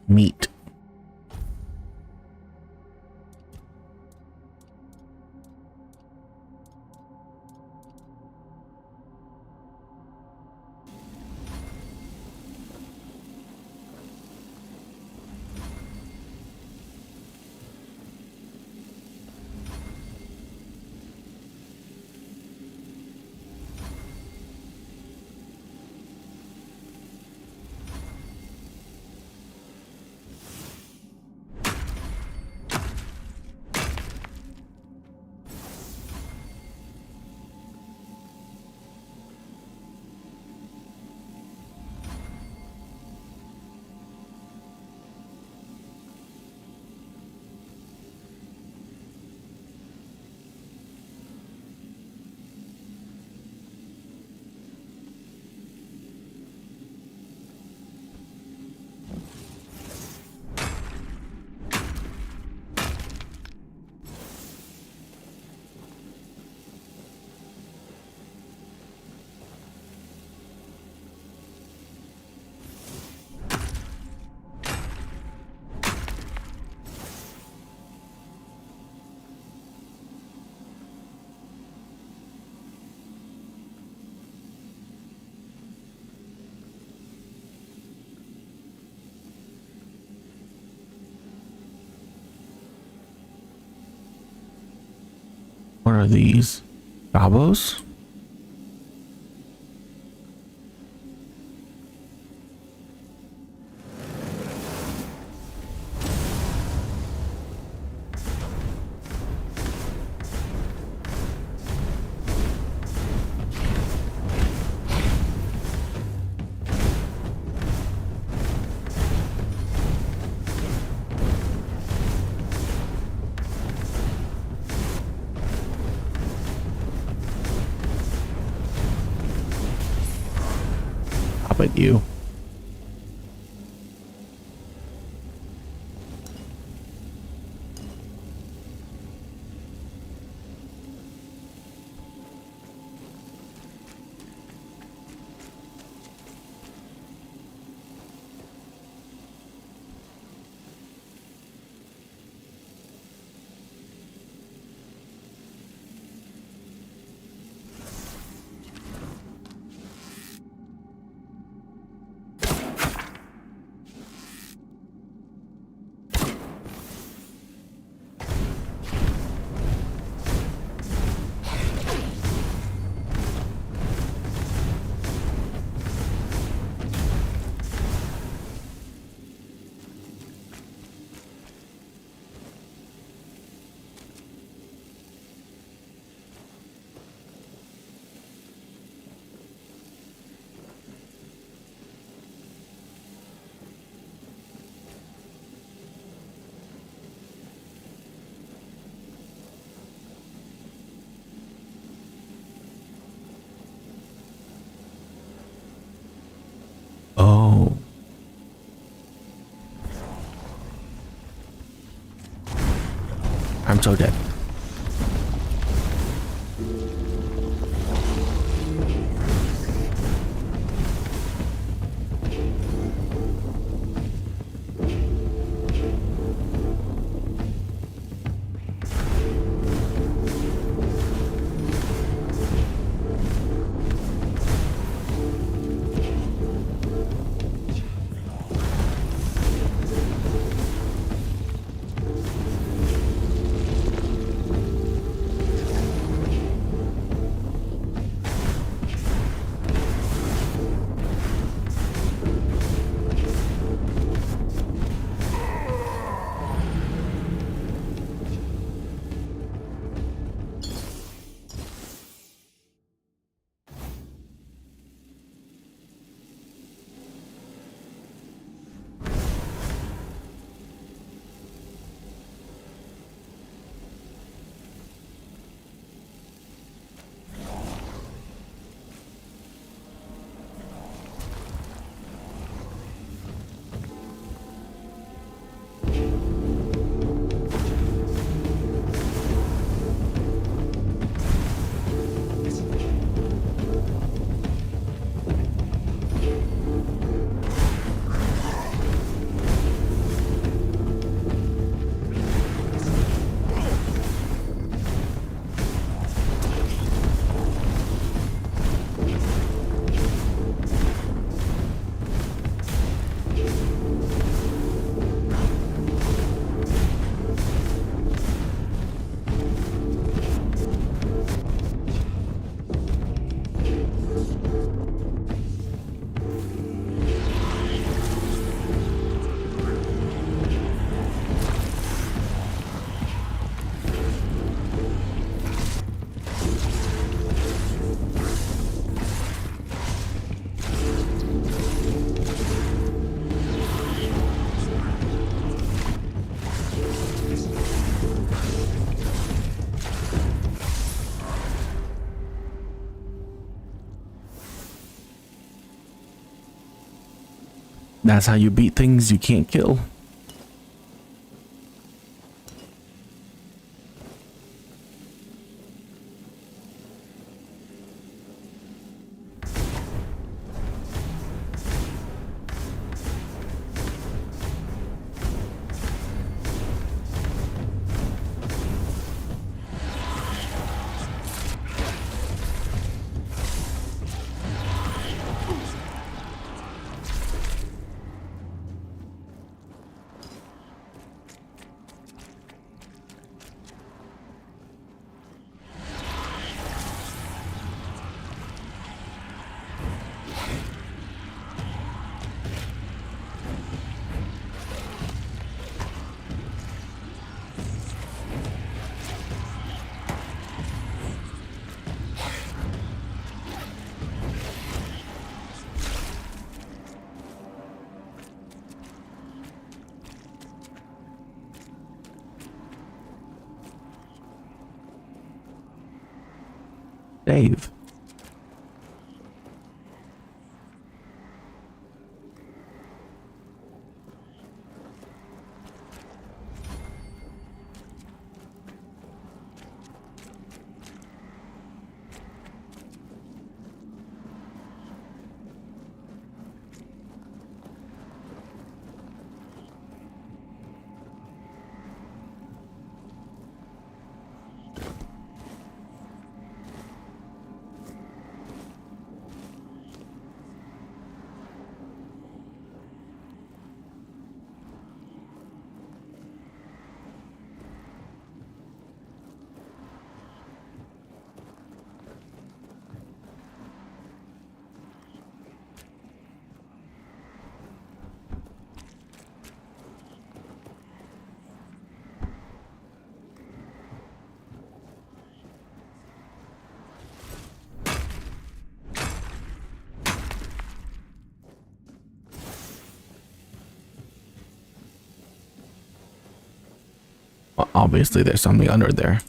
meat. What are these? Gobos? But you. Oh. I'm so dead. That's how you beat things you can't kill. Dave. Well, obviously there's something under there.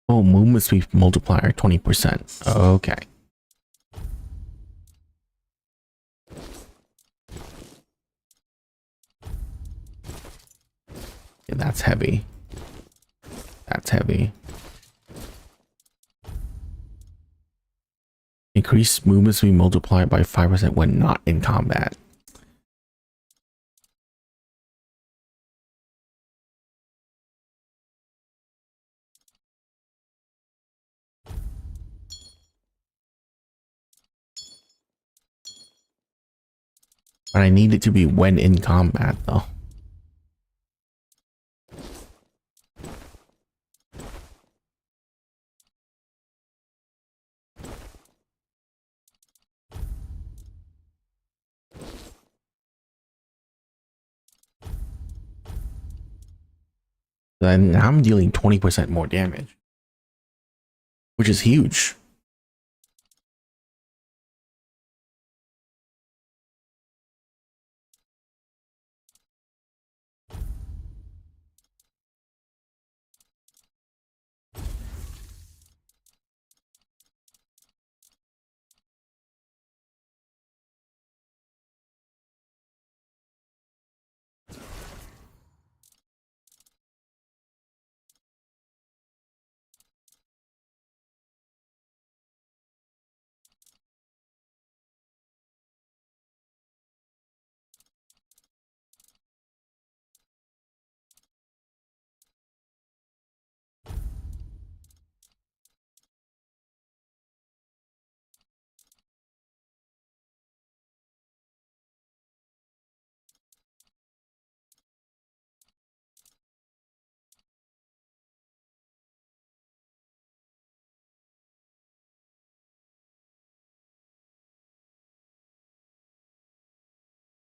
Oh, movement speed multiplier 20%. Okay. Yeah, that's heavy. That's heavy. Increase movement speed multiplier by 5% when not in combat. But I need it to be when in combat though. Then I'm dealing 20% more damage, which is huge.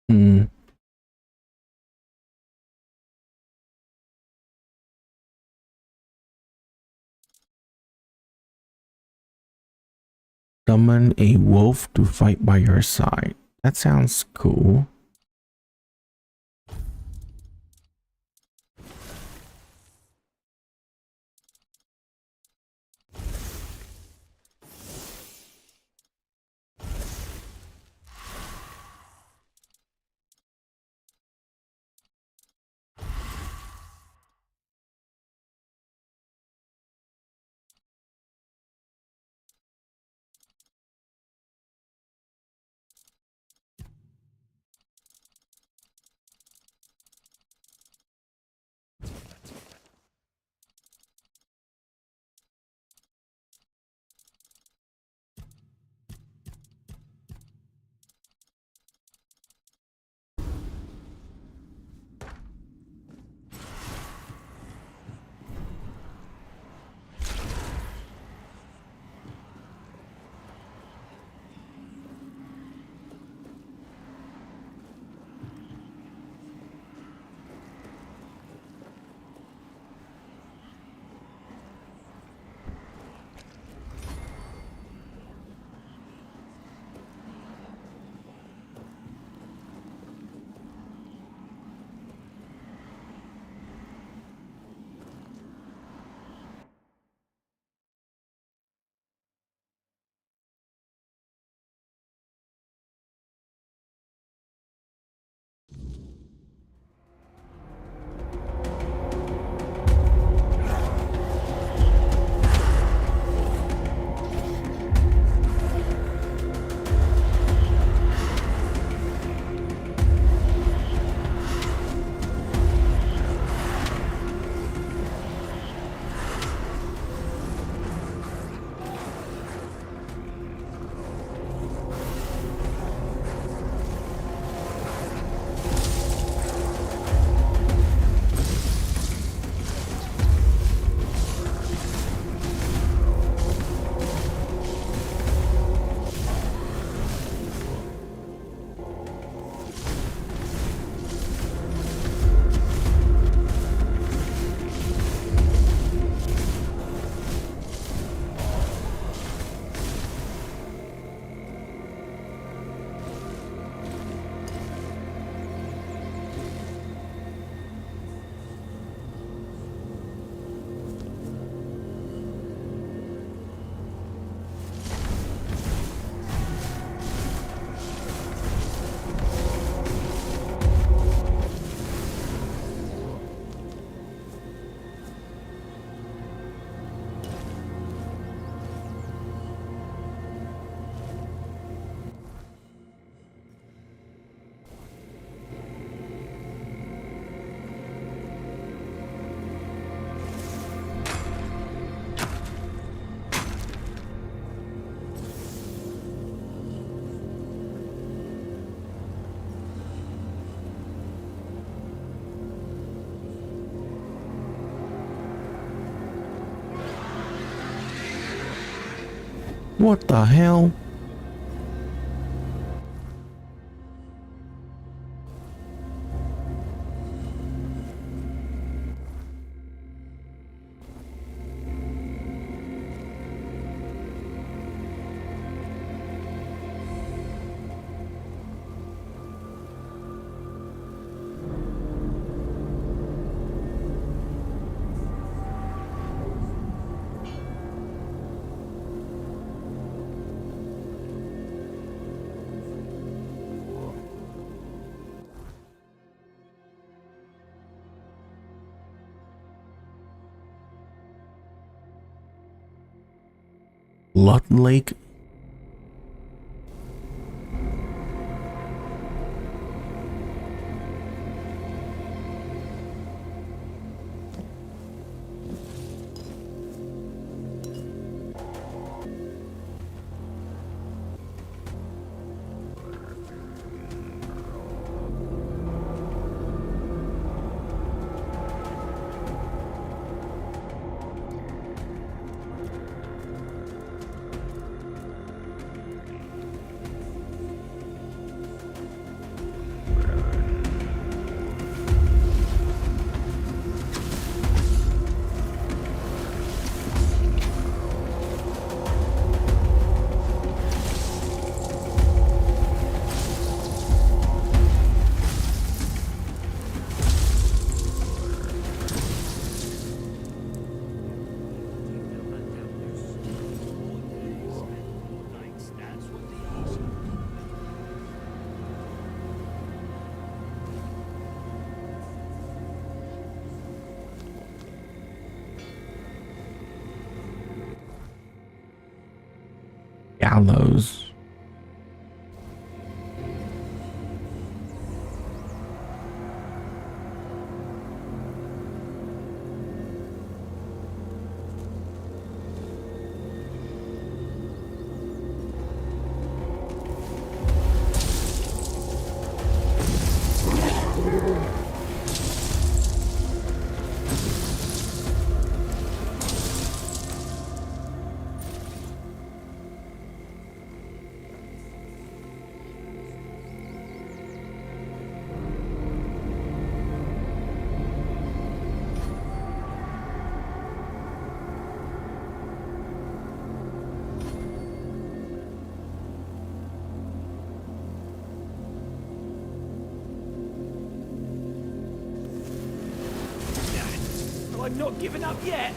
Hmm. Summon a wolf to fight by your side. That sounds cool. What the hell? Blood Lake? Gallows. I'm not giving up yet.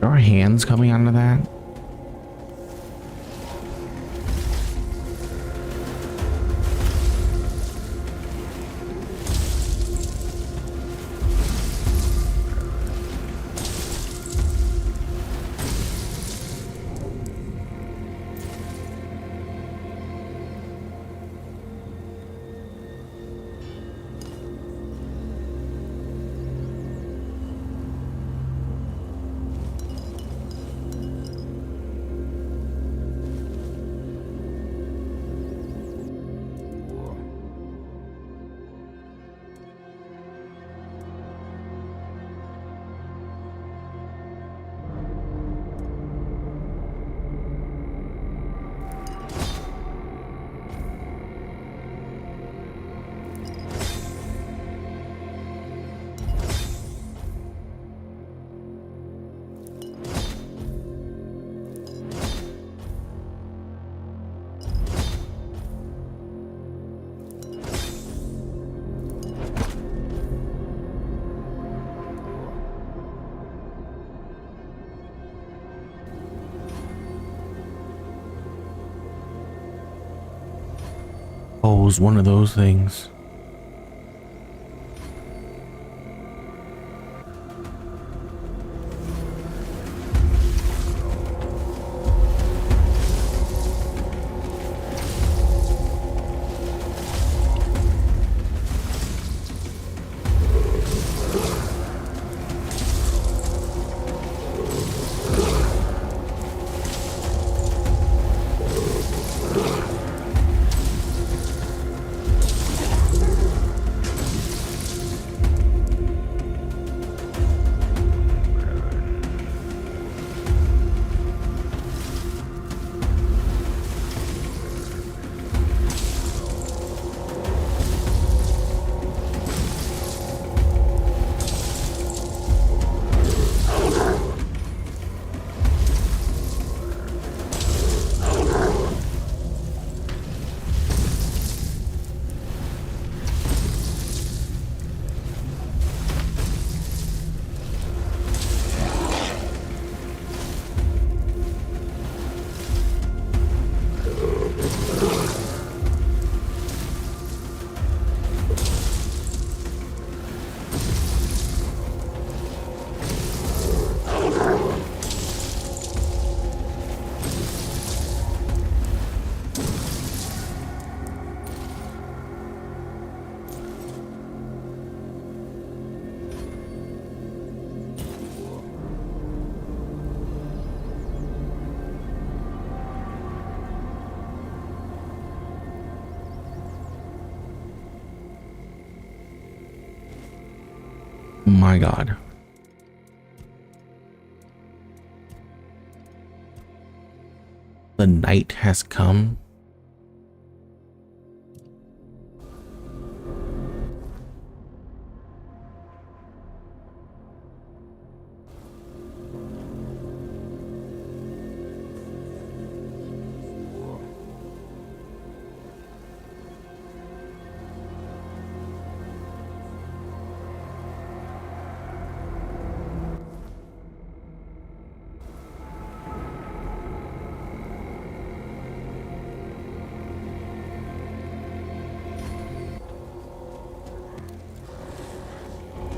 Are our hands coming out of that? Oh, it was one of those things. my god. The night has come.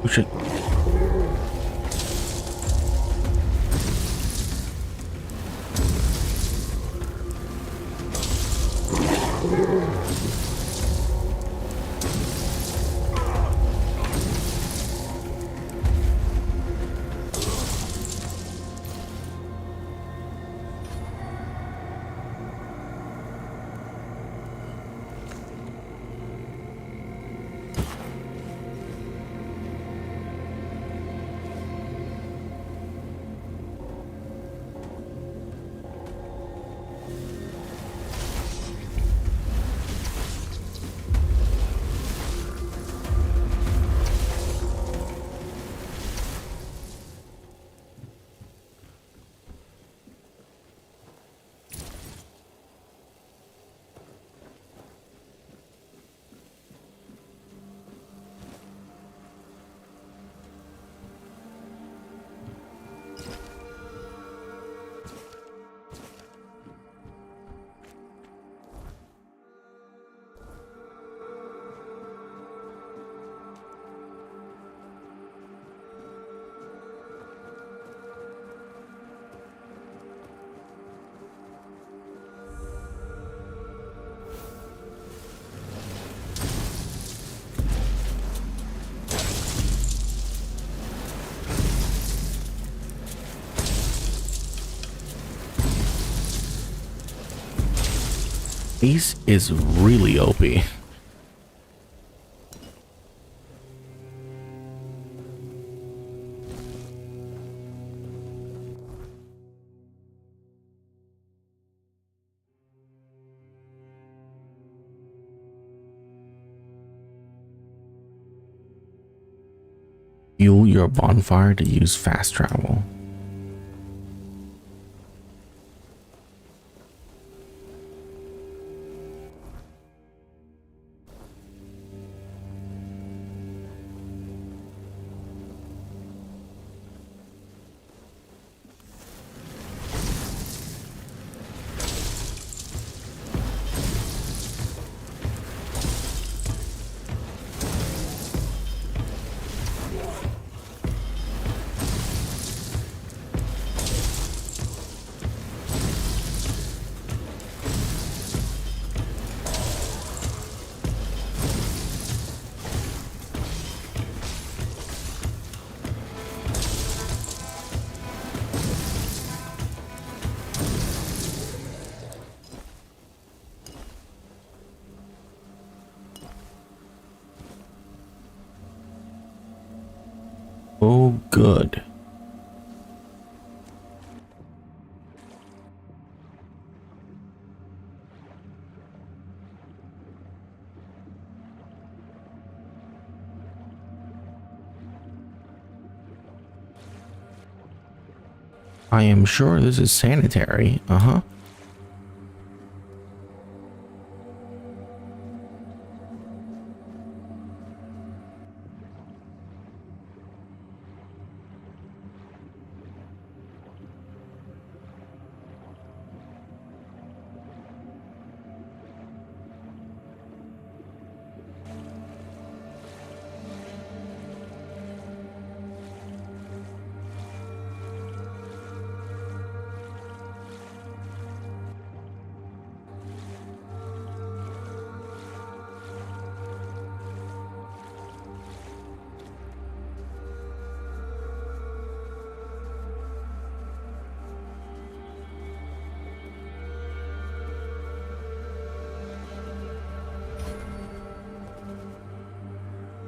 Oh shit. Ace is really OP. Fuel your bonfire to use fast travel. Oh, good. I am sure this is sanitary. Uh-huh.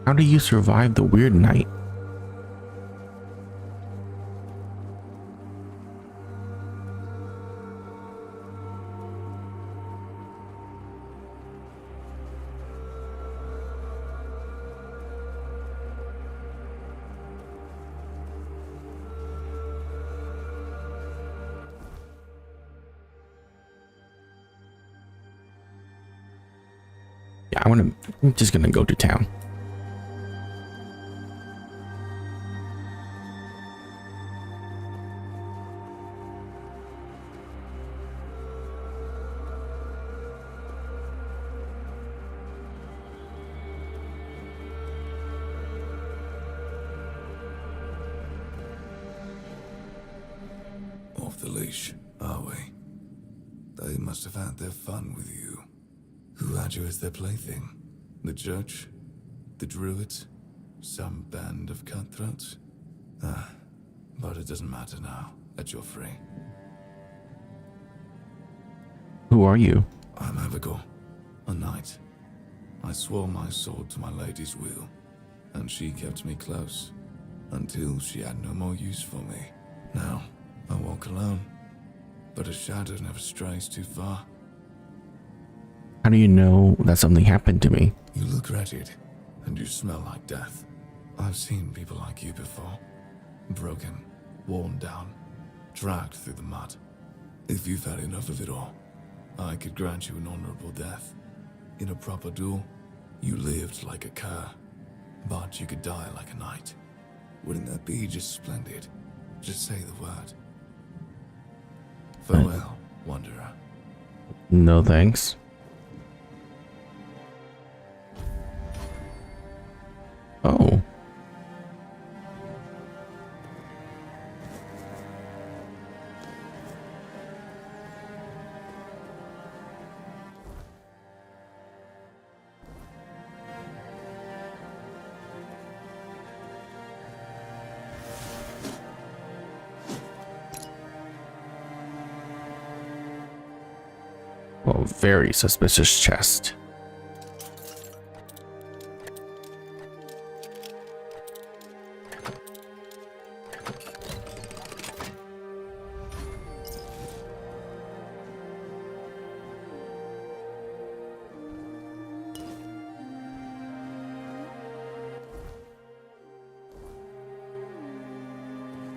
How do you survive the weird night? Yeah, I'm just gonna go to town. Off the leash, are we? They must have had their fun with you. Who had you as their plaything? The judge? The druids? Some band of cutthroats? But it doesn't matter now that you're free. Who are you? I'm Abigail, a knight. I swore my sword to my lady's will, and she kept me close until she had no more use for me. Now, I walk alone, but a shadow never strays too far. How do you know that something happened to me? You look wretched, and you smell like death. I've seen people like you before. Broken, worn down, dragged through the mud. If you've had enough of it all, I could grant you an honorable death. In a proper duel, you lived like a cur, but you could die like a knight. Wouldn't that be just splendid? Just say the word. Farewell, wanderer. No thanks. Oh. Well, very suspicious chest.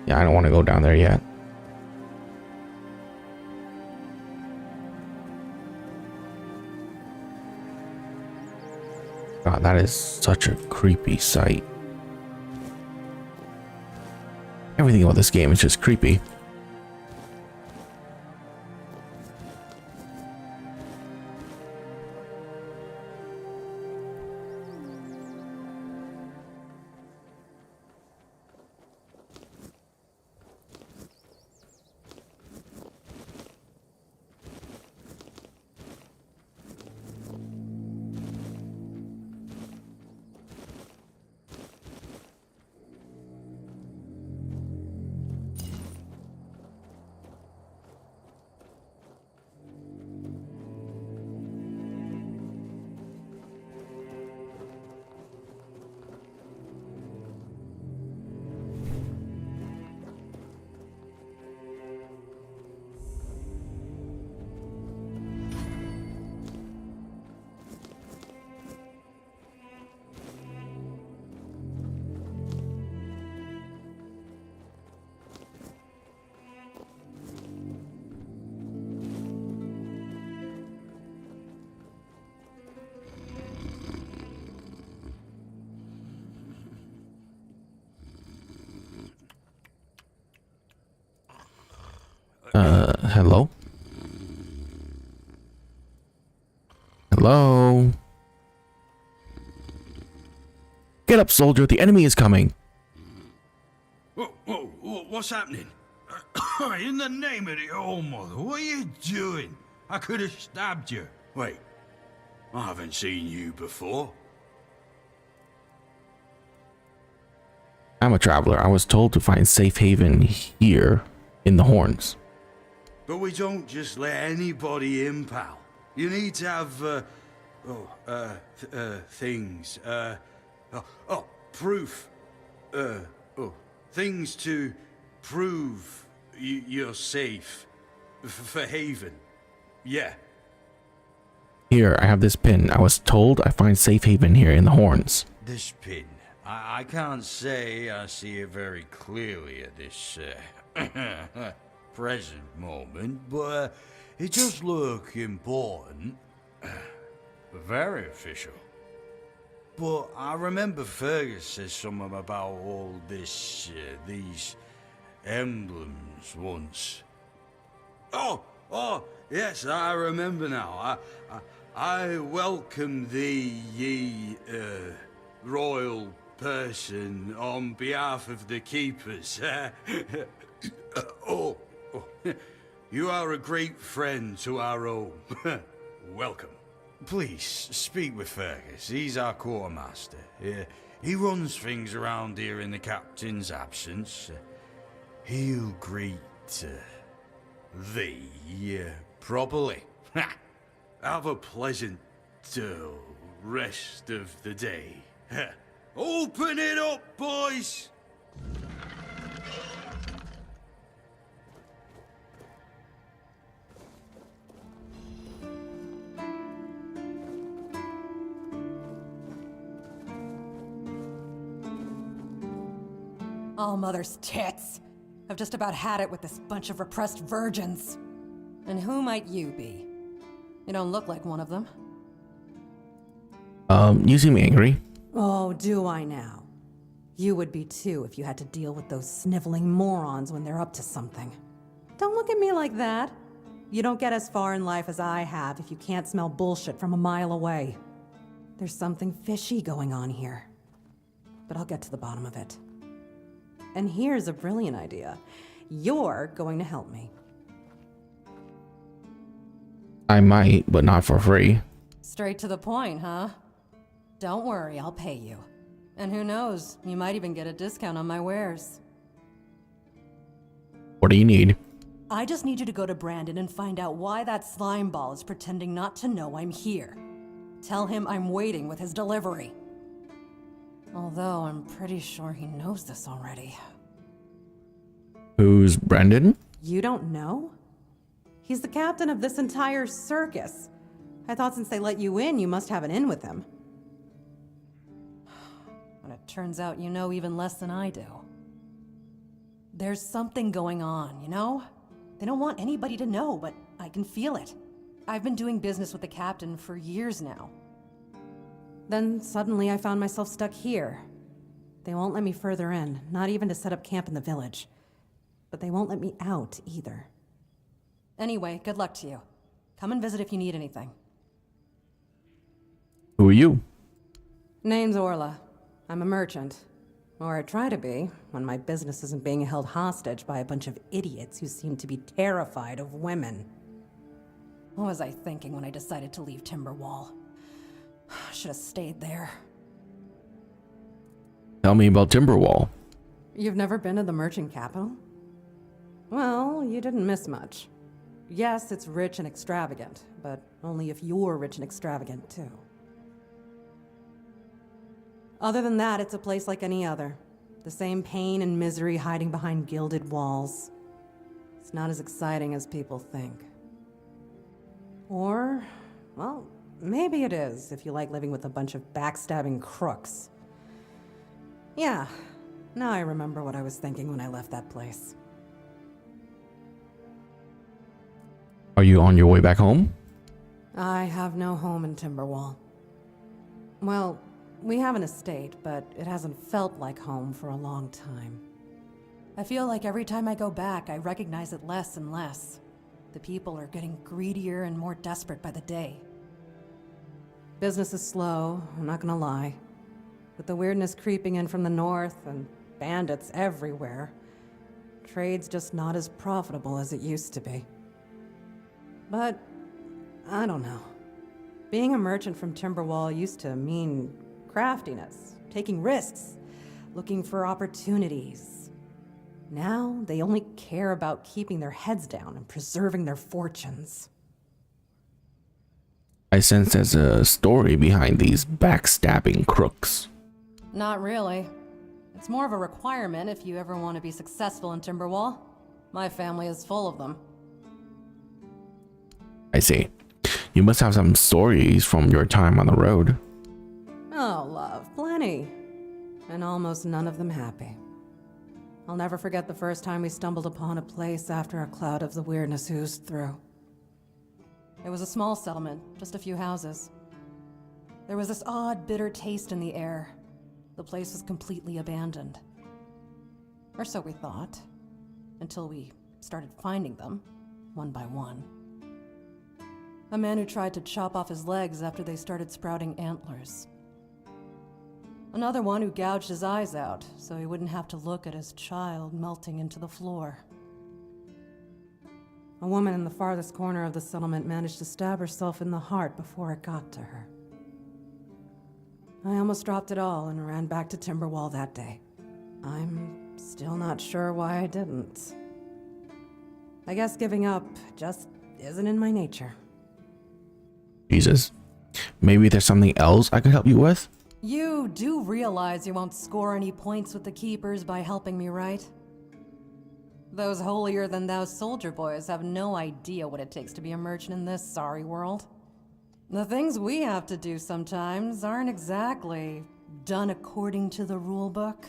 Yeah, I don't want to go down there yet. God, that is such a creepy sight. Everything about this game is just creepy. Hello? Hello? Get up, soldier. The enemy is coming. What's happening? In the name of the All-Mother, what are you doing? I could have stabbed you. Wait, I haven't seen you before. I'm a traveler. I was told to find safe haven here in the Horns. But we don't just let anybody in, pal. You need to have, things, proof. Things to prove you're safe. For Haven. Yeah. Here, I have this pin. I was told I find safe haven here in the Horns. This pin. I can't say I see it very clearly at this, present moment, but it does look important. Very official. But I remember Fergus said something about all this, these emblems once. Oh, yes, I remember now. I welcome thee, ye, royal person, on behalf of the keepers. You are a great friend to our home. Welcome. Please, speak with Fergus. He's our quartermaster. He runs things around here in the captain's absence. He'll greet thee properly. Have a pleasant rest of the day. Open it up, boys! All mother's tits. I've just about had it with this bunch of repressed virgins. And who might you be? You don't look like one of them. You seem angry. Oh, do I now? You would be too if you had to deal with those sniveling morons when they're up to something. Don't look at me like that. You don't get as far in life as I have if you can't smell bullshit from a mile away. There's something fishy going on here. But I'll get to the bottom of it. And here's a brilliant idea. You're going to help me. I might, but not for free. Straight to the point, huh? Don't worry, I'll pay you. And who knows, you might even get a discount on my wares. What do you need? I just need you to go to Brandon and find out why that slime ball is pretending not to know I'm here. Tell him I'm waiting with his delivery. Although I'm pretty sure he knows this already. Who's Brandon? You don't know? He's the captain of this entire circus. I thought since they let you in, you must have an in with him. But it turns out you know even less than I do. There's something going on, you know? They don't want anybody to know, but I can feel it. I've been doing business with the captain for years now. Then suddenly I found myself stuck here. They won't let me further in, not even to set up camp in the village. But they won't let me out either. Anyway, good luck to you. Come and visit if you need anything. Who are you? Name's Orla. I'm a merchant. Or I try to be, when my business isn't being held hostage by a bunch of idiots who seem to be terrified of women. What was I thinking when I decided to leave Timberwall? Should have stayed there. Tell me about Timberwall. You've never been to the merchant capital? Well, you didn't miss much. Yes, it's rich and extravagant, but only if you're rich and extravagant too. Other than that, it's a place like any other. The same pain and misery hiding behind gilded walls. It's not as exciting as people think. Or, well, maybe it is if you like living with a bunch of backstabbing crooks. Yeah, now I remember what I was thinking when I left that place. Are you on your way back home? I have no home in Timberwall. Well, we have an estate, but it hasn't felt like home for a long time. I feel like every time I go back, I recognize it less and less. The people are getting greedier and more desperate by the day. Business is slow, I'm not gonna lie. With the weirdness creeping in from the north and bandits everywhere, trade's just not as profitable as it used to be. But, I don't know. Being a merchant from Timberwall used to mean craftiness, taking risks, looking for opportunities. Now, they only care about keeping their heads down and preserving their fortunes. I sense there's a story behind these backstabbing crooks. Not really. It's more of a requirement if you ever want to be successful in Timberwall. My family is full of them. I see. You must have some stories from your time on the road. Oh, love, plenty. And almost none of them happy. I'll never forget the first time we stumbled upon a place after a cloud of the weirdness oozed through. It was a small settlement, just a few houses. There was this odd, bitter taste in the air. The place was completely abandoned. Or so we thought, until we started finding them, one by one. A man who tried to chop off his legs after they started sprouting antlers. Another one who gouged his eyes out so he wouldn't have to look at his child melting into the floor. A woman in the farthest corner of the settlement managed to stab herself in the heart before it got to her. I almost dropped it all and ran back to Timberwall that day. I'm still not sure why I didn't. I guess giving up just isn't in my nature. Jesus. Maybe there's something else I could help you with? You do realize you won't score any points with the Keepers by helping me, right? Those holier-than-thou soldier boys have no idea what it takes to be a merchant in this sorry world. The things we have to do sometimes aren't exactly done according to the rulebook.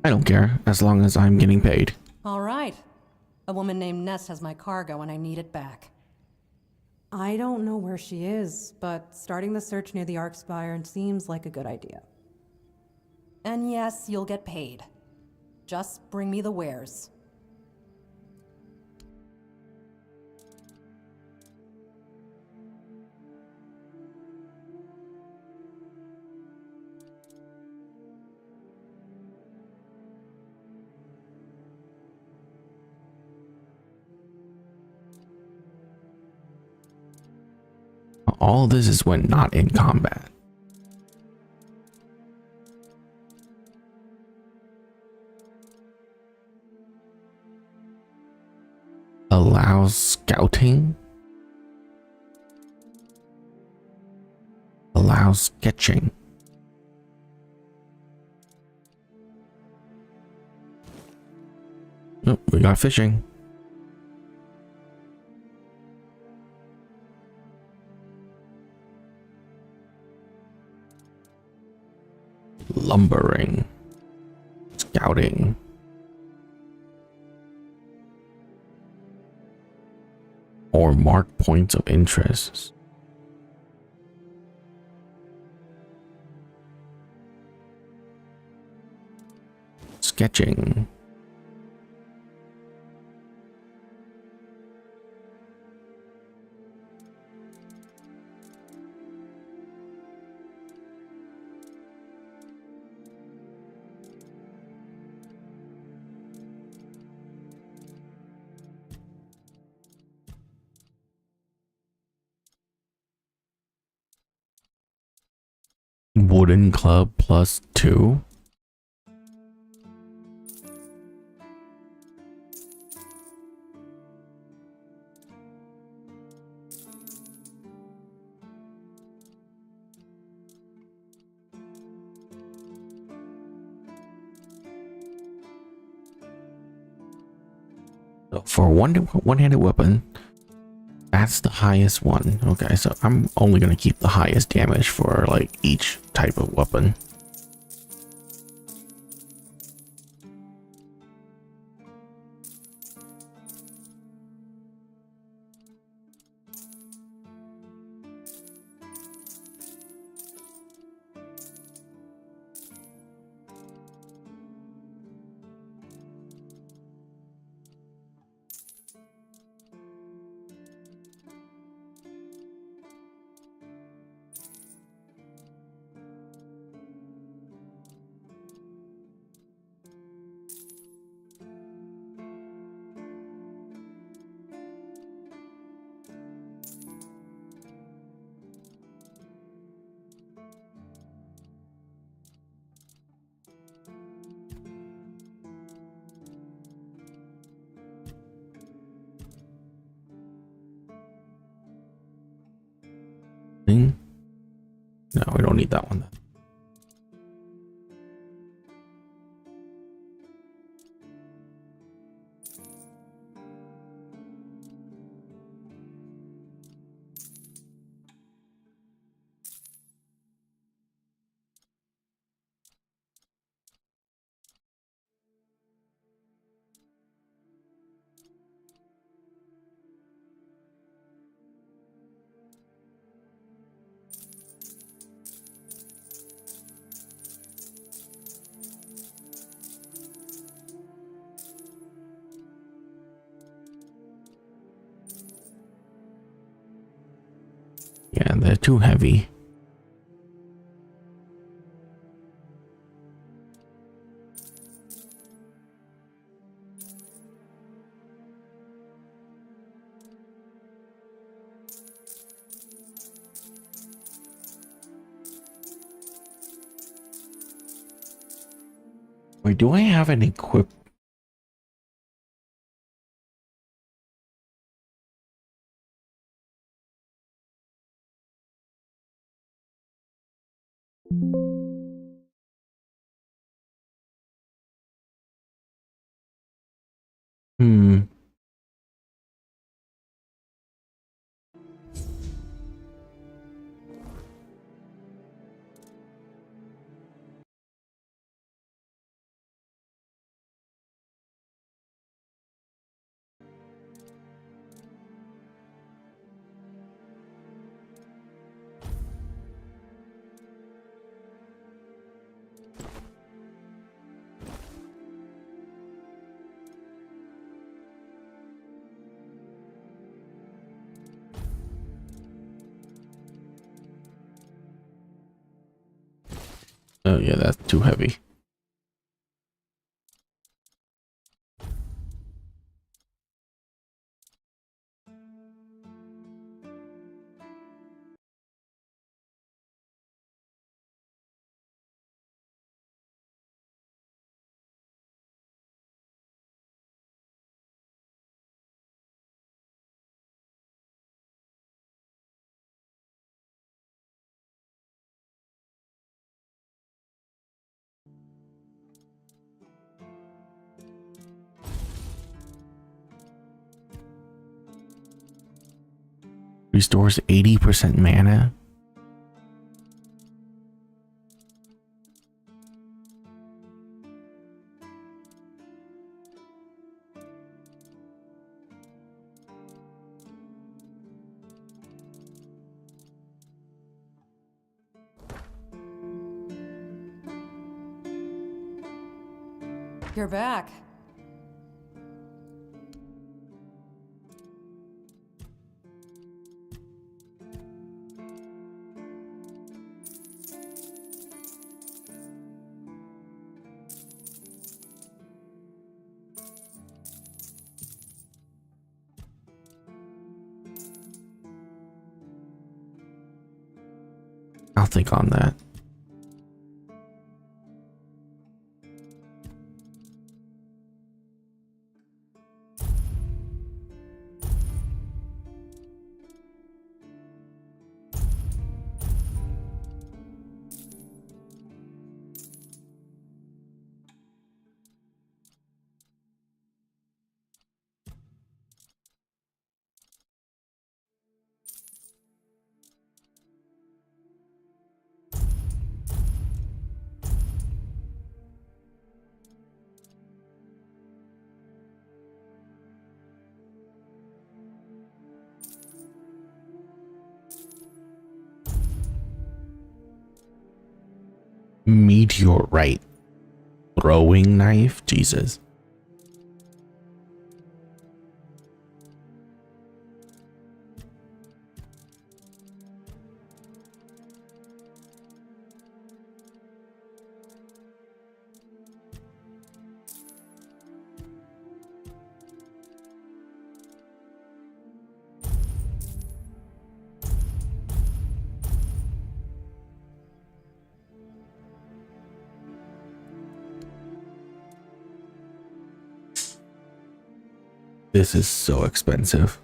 I don't care, as long as I'm getting paid. All right. A woman named Ness has my cargo and I need it back. I don't know where she is, but starting the search near the Arkspire seems like a good idea. And yes, you'll get paid. Just bring me the wares. All this is when not in combat. Allows scouting. Allows sketching. Oh, we got fishing. Lumbering. Scouting. Or mark points of interest. Sketching. Wooden club +2. So for one-handed weapon, that's the highest one. Okay, so I'm only gonna keep the highest damage for like each type of weapon. No, we don't need that one. Yeah, they're too heavy. Wait, do I have an equip? Hmm. Oh yeah, that's too heavy. Restores 80% mana. You're back. I'll think on that. Meteorite throwing knife, Jesus. This is so expensive.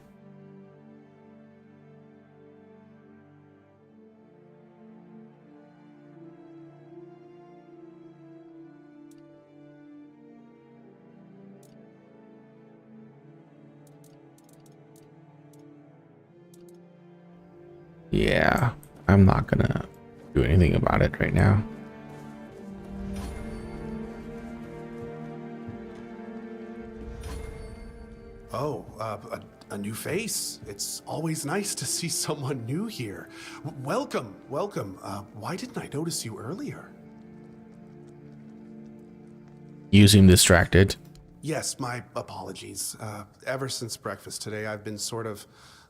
Yeah, I'm not gonna do anything about it right now. Oh, a new face. It's always nice to see someone new here. Welcome, welcome. Why didn't I notice you earlier? You seem distracted. Yes, my apologies. Ever since breakfast today, I've been sort of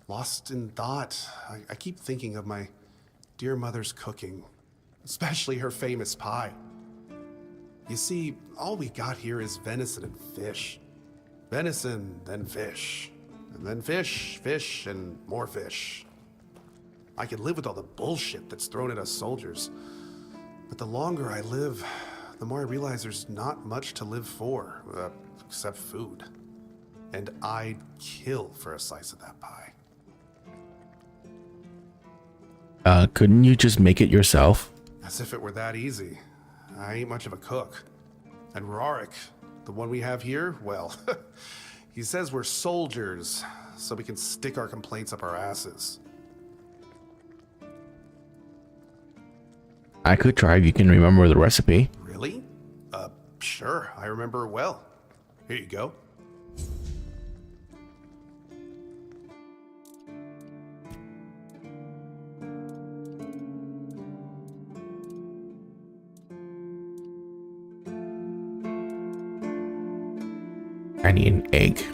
lost in thought. I keep thinking of my dear mother's cooking, especially her famous pie. You see, all we got here is venison and fish. Venison, then fish. And then fish, fish, and more fish. I can live with all the bullshit that's thrown at us soldiers. But the longer I live, the more I realize there's not much to live for, except food. And I'd kill for a slice of that pie. Couldn't you just make it yourself? As if it were that easy. I ain't much of a cook. And Rorik, the one we have here, well, he says we're soldiers, so we can stick our complaints up our asses. I could try if you can remember the recipe. Really? Sure, I remember it well. Here you go. I need an egg.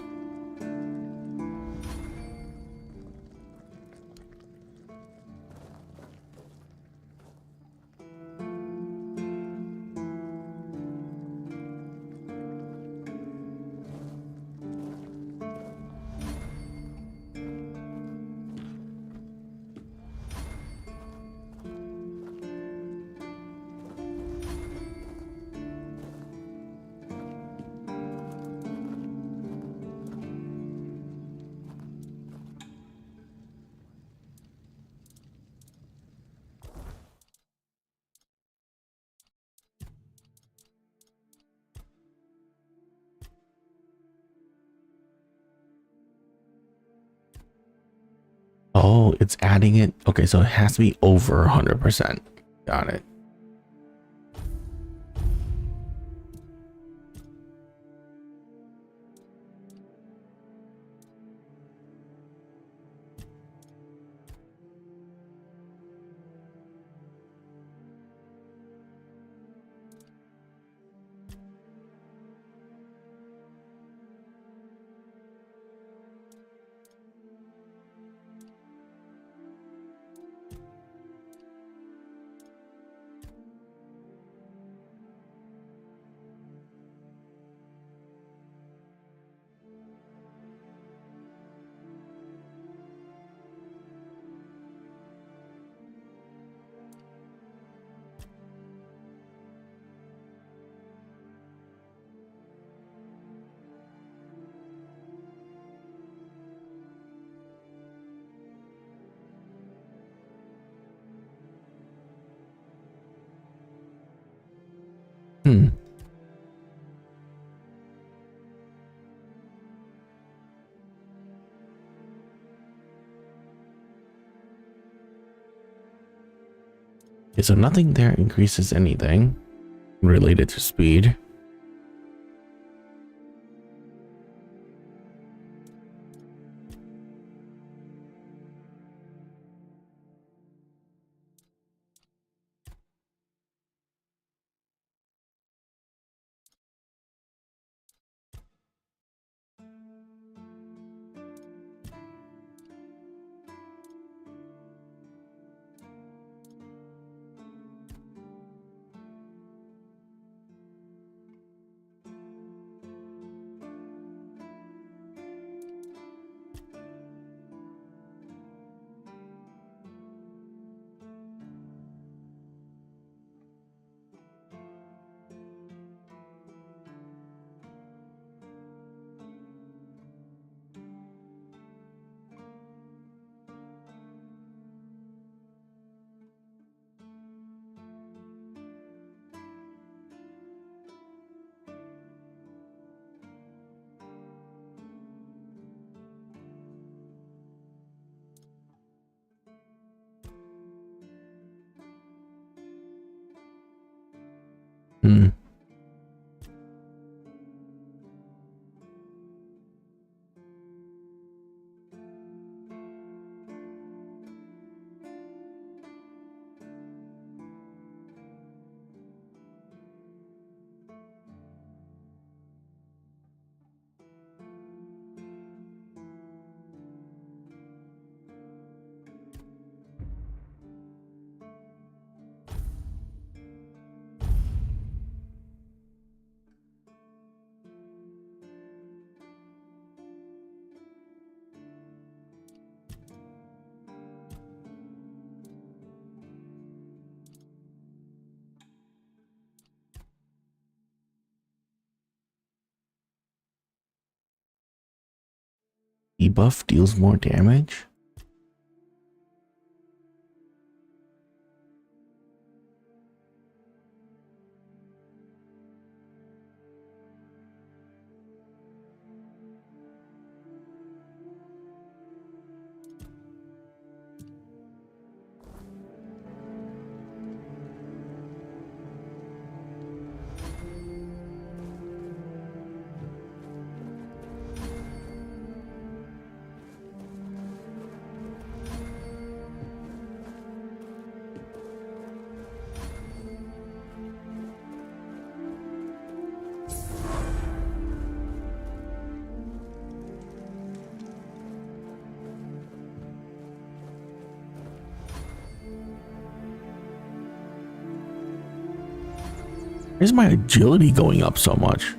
Oh, it's adding it. Okay, so it has to be over 100%. Got it. Okay, so nothing there increases anything related to speed. Debuff deals more damage? Why is my agility going up so much?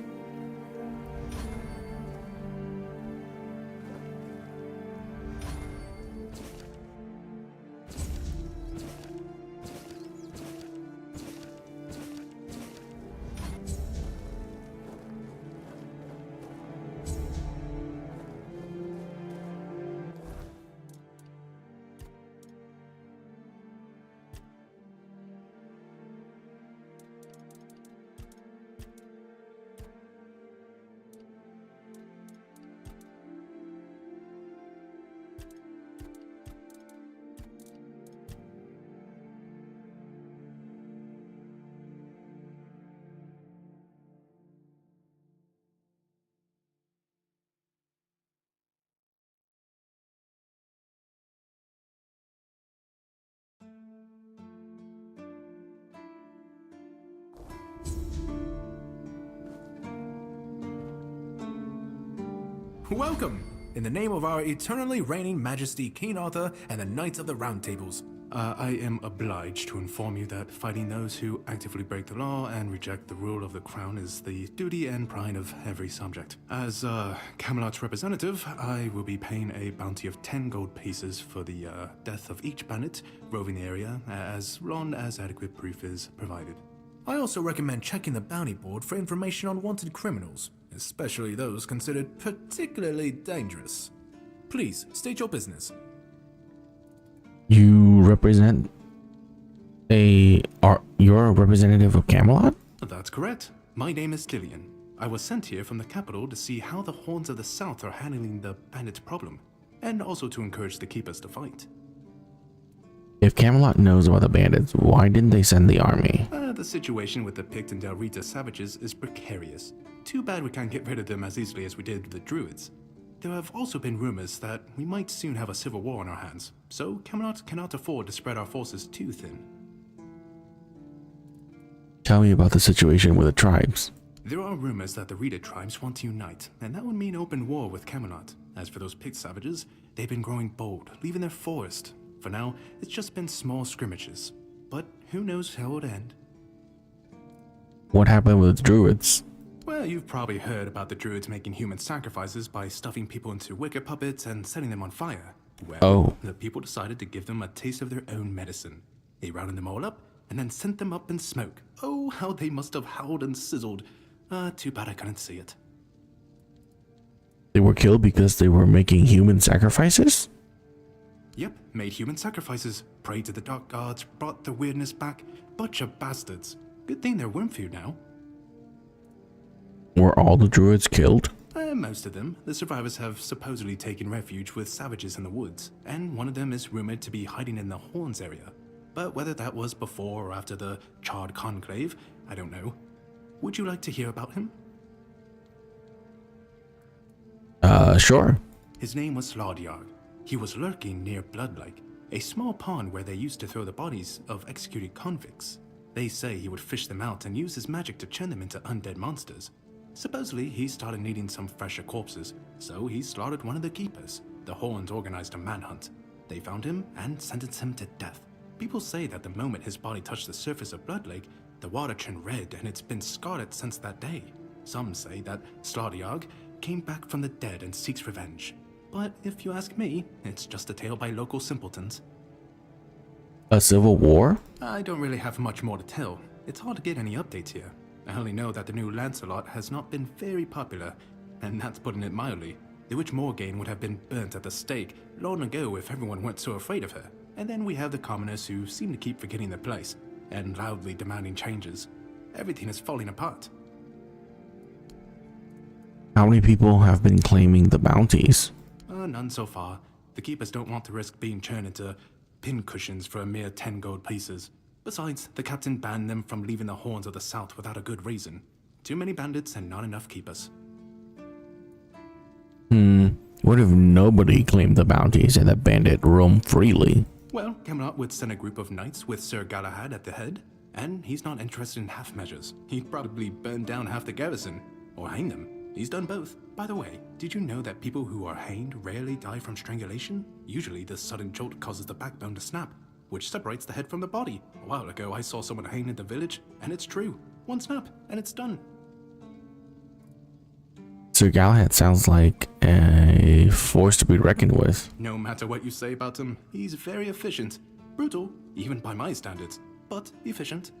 Welcome! In the name of our eternally reigning Majesty King Arthur and the Knights of the Round Tables, I am obliged to inform you that fighting those who actively break the law and reject the rule of the crown is the duty and pride of every subject. As Camelot's representative, I will be paying a bounty of 10 gold pieces for the death of each bandit roving the area, as long as adequate proof is provided. I also recommend checking the bounty board for information on wanted criminals, especially those considered particularly dangerous. Please, state your business. You represent you're a representative of Camelot? That's correct. My name is Dillian. I was sent here from the capital to see how the Horns of the South are handling the bandit problem, and also to encourage the Keepers to fight. If Camelot knows about the bandits, why didn't they send the army? The situation with the Pict and Del Rita savages is precarious. Too bad we can't get rid of them as easily as we did with the Druids. There have also been rumors that we might soon have a civil war on our hands, so Camelot cannot afford to spread our forces too thin. Tell me about the situation with the tribes. There are rumors that the Rita tribes want to unite, and that would mean open war with Camelot. As for those Pict savages, they've been growing bold, leaving their forest. For now, it's just been small scrimmages, but who knows how it would end. What happened with the Druids? Well, you've probably heard about the Druids making human sacrifices by stuffing people into wicker puppets and setting them on fire. Well, the people decided to give them a taste of their own medicine. They rounded them all up and then sent them up in smoke. Oh, how they must have howled and sizzled. Too bad I couldn't see it. They were killed because they were making human sacrifices? Yep, made human sacrifices, prayed to the dark gods, brought the weirdness back. Bunch of bastards. Good thing they're Wormfood now. Were all the Druids killed? Most of them. The survivors have supposedly taken refuge with savages in the woods, and one of them is rumored to be hiding in the Horns area. But whether that was before or after the Charred Conclave, I don't know. Would you like to hear about him? Sure. His name was Slaudyard. He was lurking near Blood Lake, a small pond where they used to throw the bodies of executed convicts. They say he would fish them out and use his magic to turn them into undead monsters. Supposedly, he started needing some fresher corpses, so he slaughtered one of the keepers. The Horns organized a manhunt. They found him and sentenced him to death. People say that the moment his body touched the surface of Blood Lake, the water turned red and it's been scarred since that day. Some say that Slaudyard came back from the dead and seeks revenge. But if you ask me, it's just a tale by local simpletons. A civil war? I don't really have much more to tell. It's hard to get any updates here. I only know that the new Lancelot has not been very popular, and that's putting it mildly. The Witch Morgaine would have been burnt at the stake long ago if everyone weren't so afraid of her. And then we have the commoners who seem to keep forgetting their place and loudly demanding changes. Everything is falling apart. How many people have been claiming the bounties? None so far. The keepers don't want to risk being turned into pincushions for a mere 10 gold pieces. Besides, the captain banned them from leaving the Horns of the South without a good reason. Too many bandits and not enough keepers. What if nobody claimed the bounties and the bandit roam freely? Well, Camelot would send a group of knights with Sir Galahad at the head, and he's not interested in half measures. He'd probably burn down half the garrison, or hang them. He's done both. By the way, did you know that people who are hanged rarely die from strangulation? Usually the sudden jolt causes the backbone to snap, which separates the head from the body. A while ago I saw someone hanged in the village, and it's true. One snap, and it's done. Sir Galahad sounds like a force to be reckoned with. No matter what you say about him, he's very efficient. Brutal, even by my standards, but efficient.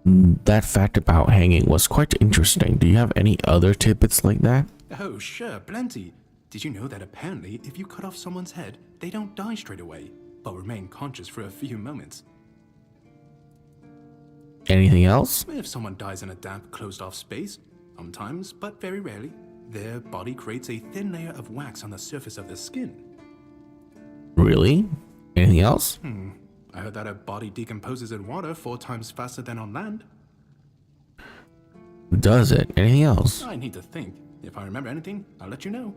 That fact about hanging was quite interesting. Do you have any other tidbits like that? Oh, sure, plenty. Did you know that apparently if you cut off someone's head, they don't die straight away, but remain conscious for a few moments? Anything else? If someone dies in a damp, closed-off space, sometimes, but very rarely, their body creates a thin layer of wax on the surface of the skin. Really? Anything else? I heard that a body decomposes in water 4 times faster than on land. Does it? Anything else? I need to think. If I remember anything, I'll let you know.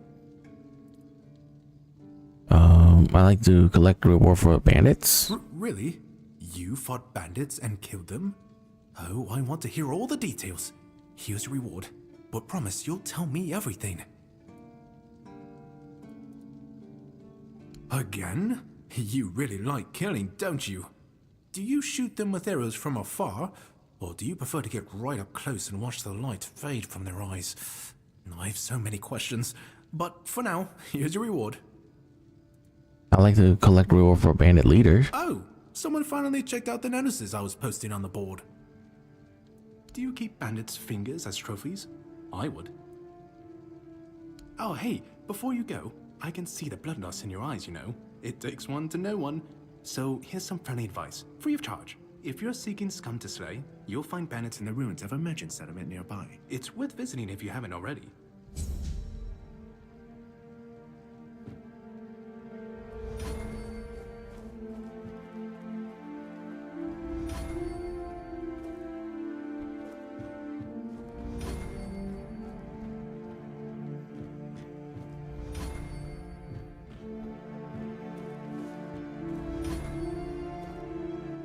I like to collect reward for bandits. Really? You fought bandits and killed them? Oh, I want to hear all the details. Here's your reward, but promise you'll tell me everything. Again? You really like killing, don't you? Do you shoot them with arrows from afar, or do you prefer to get right up close and watch the light fade from their eyes? I have so many questions, but for now, here's your reward. I like to collect reward for bandit leaders. Oh, someone finally checked out the notices I was posting on the board. Do you keep bandits' fingers as trophies? I would. Oh, hey, before you go, I can see the bloodlust in your eyes, you know. It takes one to know one. So here's some friendly advice, free of charge. If you're seeking scum to slay, you'll find bandits in the ruins of a merchant settlement nearby. It's worth visiting if you haven't already.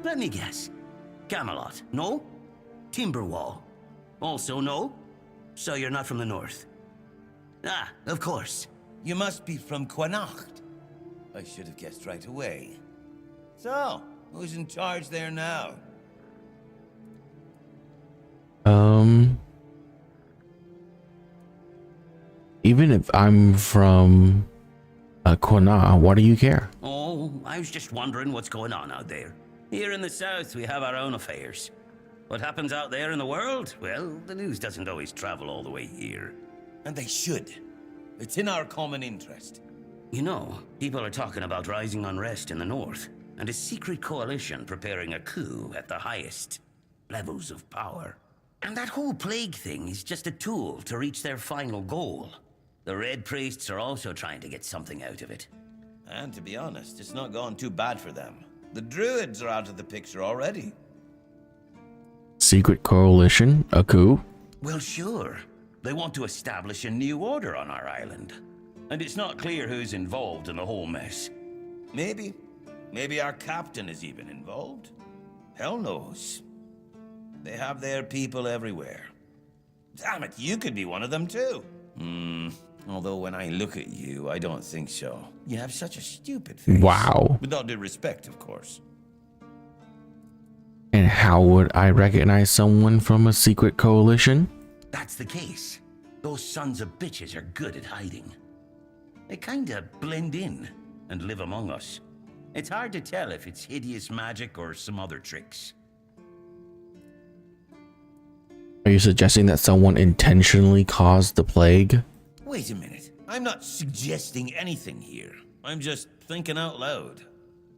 Let me guess. Camelot, no? Timberwall, also no? So you're not from the north? Ah, of course. You must be from Connacht. I should have guessed right away. So, who's in charge there now? Even if I'm from Connacht, why do you care? Oh, I was just wondering what's going on out there. Here in the south, we have our own affairs. What happens out there in the world? Well, the news doesn't always travel all the way here. And they should. It's in our common interest. You know, people are talking about rising unrest in the north, and a secret coalition preparing a coup at the highest levels of power. And that whole plague thing is just a tool to reach their final goal. The Red Priests are also trying to get something out of it. And to be honest, it's not gone too bad for them. The Druids are out of the picture already. Secret coalition? A coup? Well, sure. They want to establish a new order on our island. And it's not clear who's involved in the whole mess. Maybe. Maybe our captain is even involved. Hell knows. They have their people everywhere. Damn it, you could be one of them too. Although when I look at you, I don't think so. You have such a stupid face. Wow. With all due respect, of course. And how would I recognize someone from a secret coalition? That's the case. Those sons of bitches are good at hiding. They kinda blend in and live among us. It's hard to tell if it's hideous magic or some other tricks. Are you suggesting that someone intentionally caused the plague? Wait a minute. I'm not suggesting anything here. I'm just thinking out loud.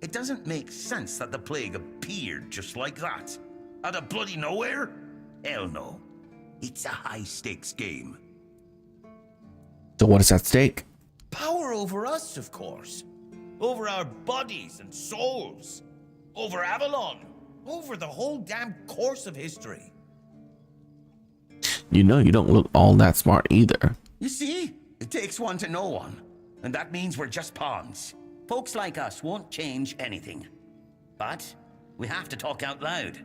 It doesn't make sense that the plague appeared just like that. Out of bloody nowhere? Hell no. It's a high-stakes game. So what is at stake? Power over us, of course. Over our bodies and souls. Over Avalon. Over the whole damn course of history. You know you don't look all that smart either. You see? It takes one to know one. And that means we're just pawns. Folks like us won't change anything. But we have to talk out loud.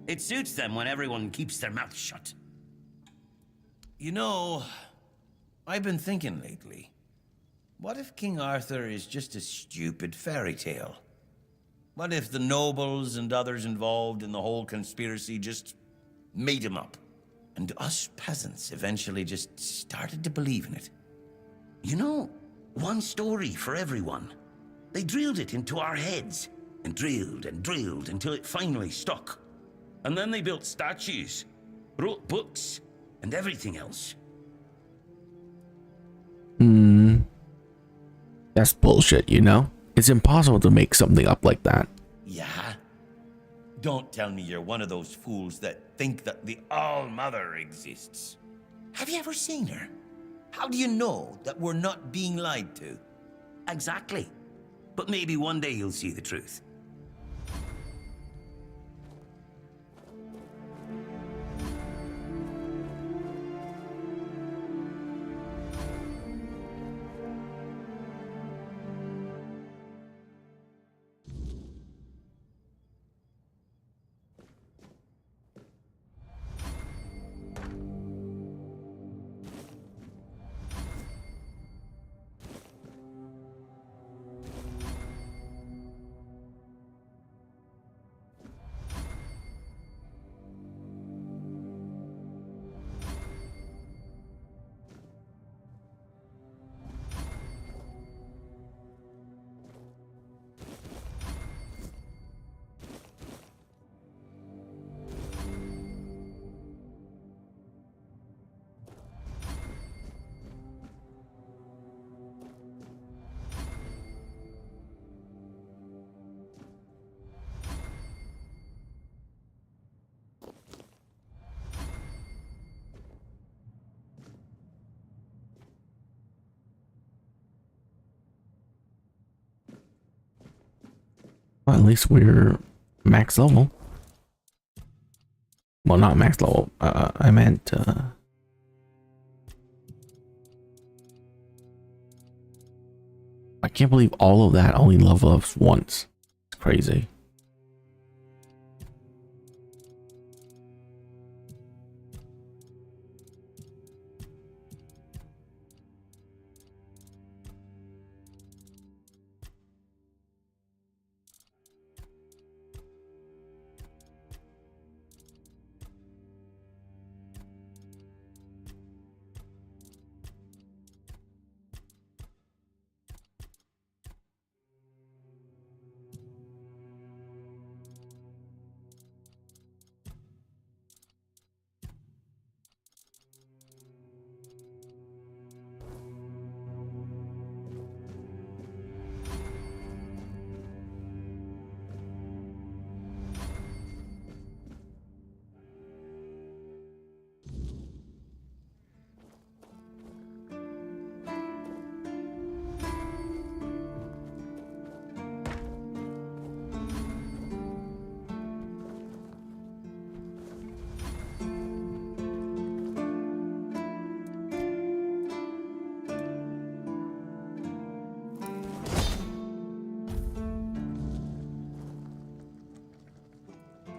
It suits them when everyone keeps their mouth shut. You know, I've been thinking lately. What if King Arthur is just a stupid fairy tale? What if the nobles and others involved in the whole conspiracy just made him up? And us peasants eventually just started to believe in it. You know, one story for everyone. They drilled it into our heads, and drilled until it finally stuck. And then they built statues, wrote books, and everything else. That's bullshit, you know? It's impossible to make something up like that. Yeah? Don't tell me you're one of those fools that think that the All-Mother exists. Have you ever seen her? How do you know that we're not being lied to? Exactly. But maybe one day you'll see the truth. Well, at least we're max level. Well, not max level. I meant I can't believe all of that only level up once. It's crazy.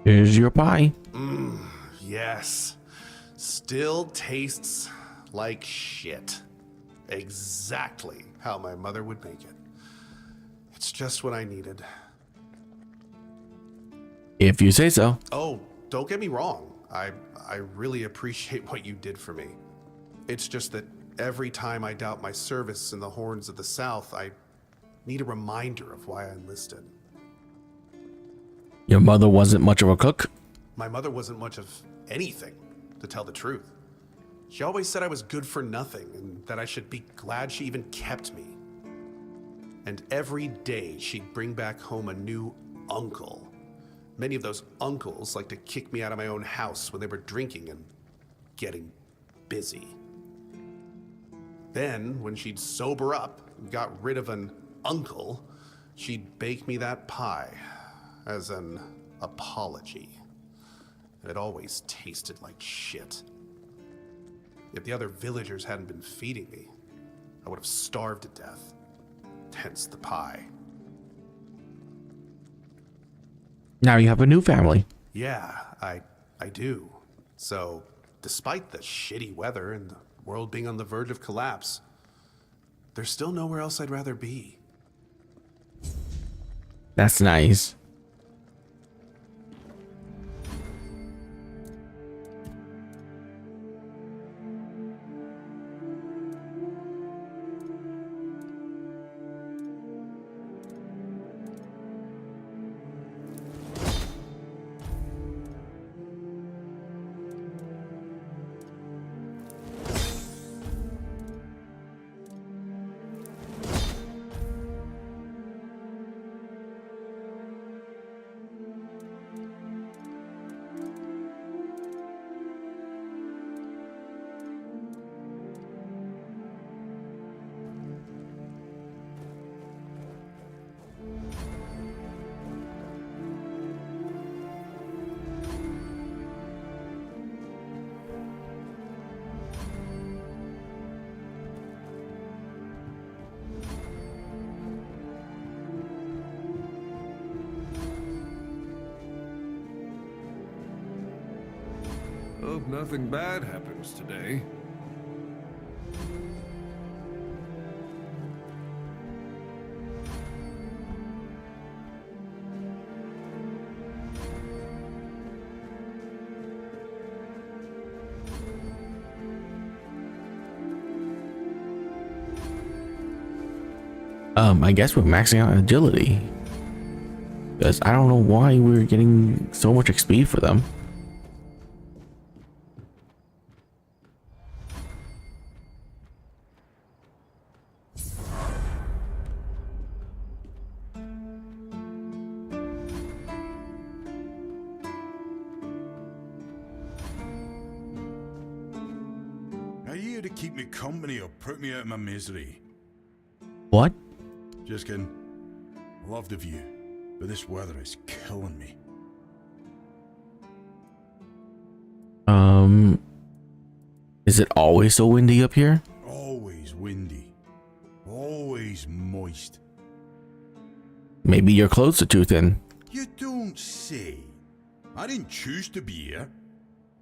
Here's your pie. Yes. Still tastes like shit. Exactly how my mother would make it. It's just what I needed. If you say so. Oh, don't get me wrong. I really appreciate what you did for me. It's just that every time I doubt my service in the Horns of the South, I need a reminder of why I enlisted. Your mother wasn't much of a cook? My mother wasn't much of anything, to tell the truth. She always said I was good for nothing and that I should be glad she even kept me. And every day she'd bring back home a new uncle. Many of those uncles like to kick me out of my own house when they were drinking and getting busy. Then, when she'd sober up and got rid of an uncle, she'd bake me that pie as an apology. And it always tasted like shit. If the other villagers hadn't been feeding me, I would have starved to death. Hence the pie. Now you have a new family. Yeah, I do. So, despite the shitty weather and the world being on the verge of collapse, there's still nowhere else I'd rather be. That's nice. Hope nothing bad happens today. I guess we're maxing out agility. Because I don't know why we're getting so much XP for them. Are you here to keep me company or put me out of my misery? What? Just kidding. I love the view, but this weather is killing me. Is it always so windy up here? Always windy. Always moist. Maybe your clothes are too thin. You don't say. I didn't choose to be here.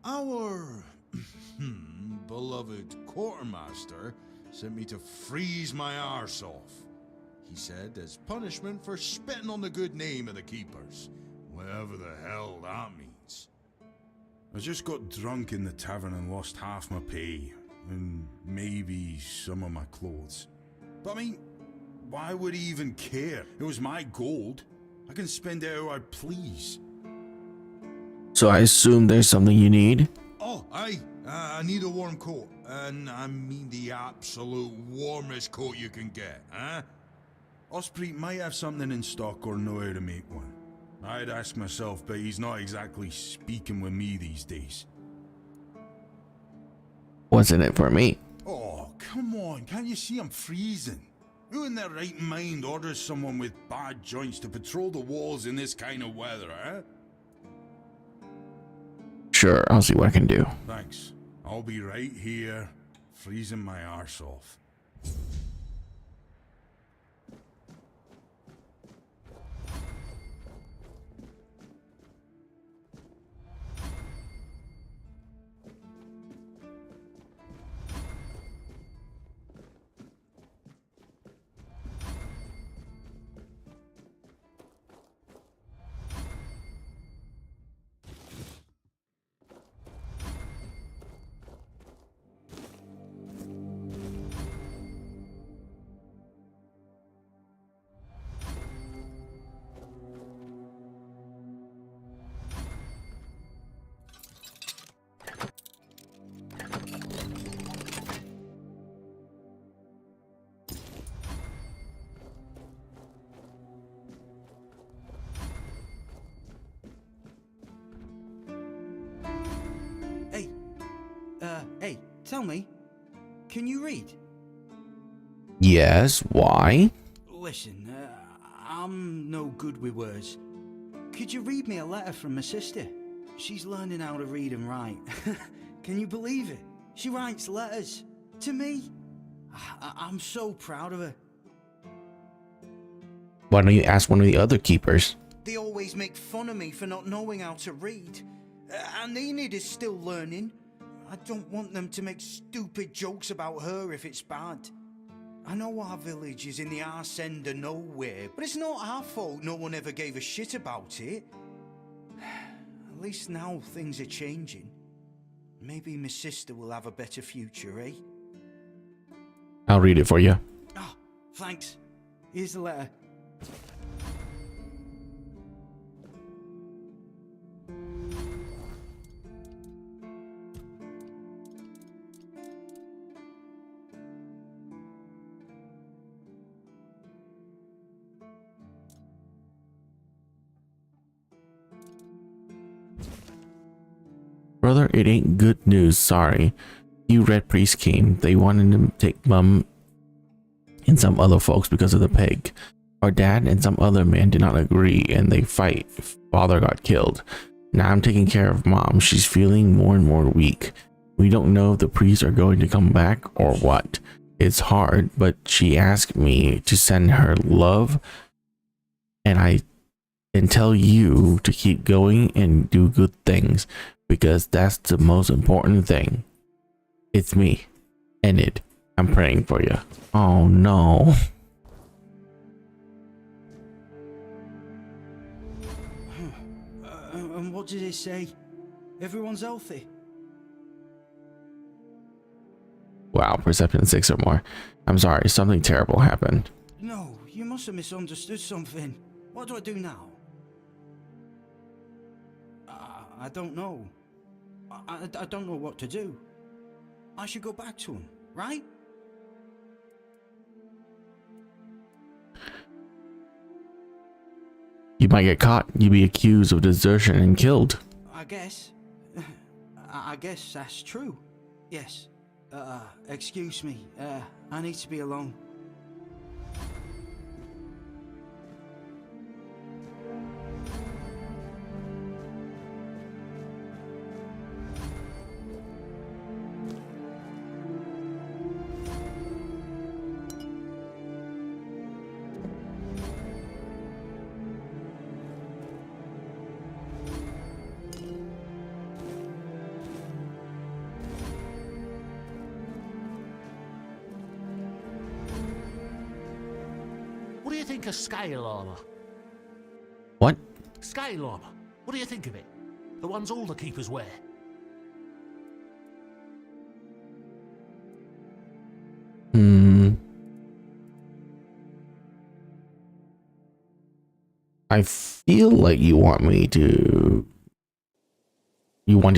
Our beloved quartermaster sent me to freeze my arse off. He said as punishment for spitting on the good name of the keepers, whatever the hell that means. I just got drunk in the tavern and lost half my pay, and maybe some of my clothes. But I mean, why would he even care? It was my gold. I can spend it how I please. So I assume there's something you need? Oh, I need a warm coat, and I mean the absolute warmest coat you can get, huh? Osprey might have something in stock or know how to make one. I'd ask myself, but he's not exactly speaking with me these days. Wasn't it for me? Oh, come on, can't you see I'm freezing? Who in their right mind orders someone with bad joints to patrol the walls in this kind of weather, huh? Sure, I'll see what I can do. Thanks. I'll be right here, freezing my arse off. Tell me, can you read? Yes, why? Listen, I'm no good with words. Could you read me a letter from my sister? She's learning how to read and write. Can you believe it? She writes letters to me. I'm so proud of her. Why don't you ask one of the other keepers? They always make fun of me for not knowing how to read. And Enid is still learning. I don't want them to make stupid jokes about her if it's bad. I know our village is in the arse end of nowhere, but it's not our fault no one ever gave a shit about it. At least now things are changing. Maybe my sister will have a better future, eh? I'll read it for you. Oh, thanks. Here's the letter. Brother, it ain't good news, sorry. You red priests came. They wanted to take Mum and some other folks because of the peg. Our dad and some other man did not agree and they fight. Father got killed. Now I'm taking care of Mom. She's feeling more and more weak. We don't know if the priests are going to come back or what. It's hard, but she asked me to send her love and tell you to keep going and do good things because that's the most important thing. It's me, Enid. I'm praying for you. Oh no. And what did it say? Everyone's healthy? Wow, perception 6 or more. I'm sorry, something terrible happened. No, you must have misunderstood something. What do I do now? I don't know. I don't know what to do. I should go back to him, right? You might get caught. You'd be accused of desertion and killed. I guess that's true. Yes. Excuse me. I need to be alone. What do you think of scale armor? What? Scale armor. What do you think of it? The ones all the keepers wear. I feel like you want to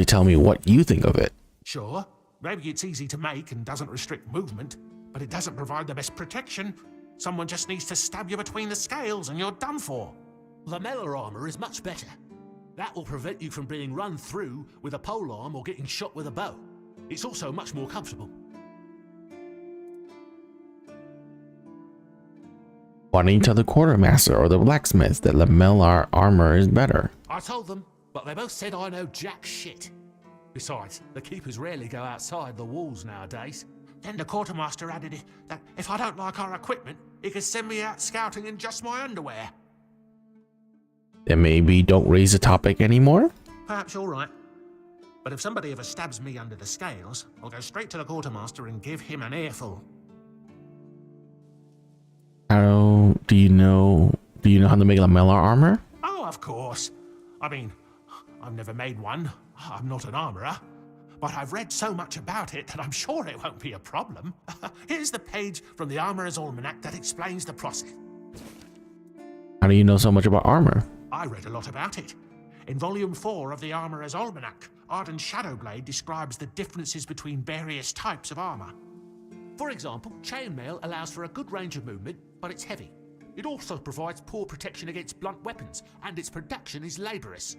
tell me what you think of it. Sure. Maybe it's easy to make and doesn't restrict movement, but it doesn't provide the best protection. Someone just needs to stab you between the scales and you're done for. Lamellar armor is much better. That will prevent you from being run through with a polearm or getting shot with a bow. It's also much more comfortable. Why don't you tell the quartermaster or the blacksmith that lamellar armor is better? I told them, but they both said I know jack shit. Besides, the keepers rarely go outside the walls nowadays. Then the quartermaster added that if I don't like our equipment, he could send me out scouting in just my underwear. Then maybe don't raise the topic anymore? Perhaps you're right. But if somebody ever stabs me under the scales, I'll go straight to the quartermaster and give him an earful. How do you know how to make lamellar armor? Oh, of course. I mean, I've never made one. I'm not an armorer. But I've read so much about it that I'm sure it won't be a problem. Here's the page from the Armorer's Almanac that explains the process. How do you know so much about armor? I read a lot about it. In Volume 4 of the Armorer's Almanac, Ardent Shadowblade describes the differences between various types of armor. For example, chainmail allows for a good range of movement, but it's heavy. It also provides poor protection against blunt weapons, and its production is laborious.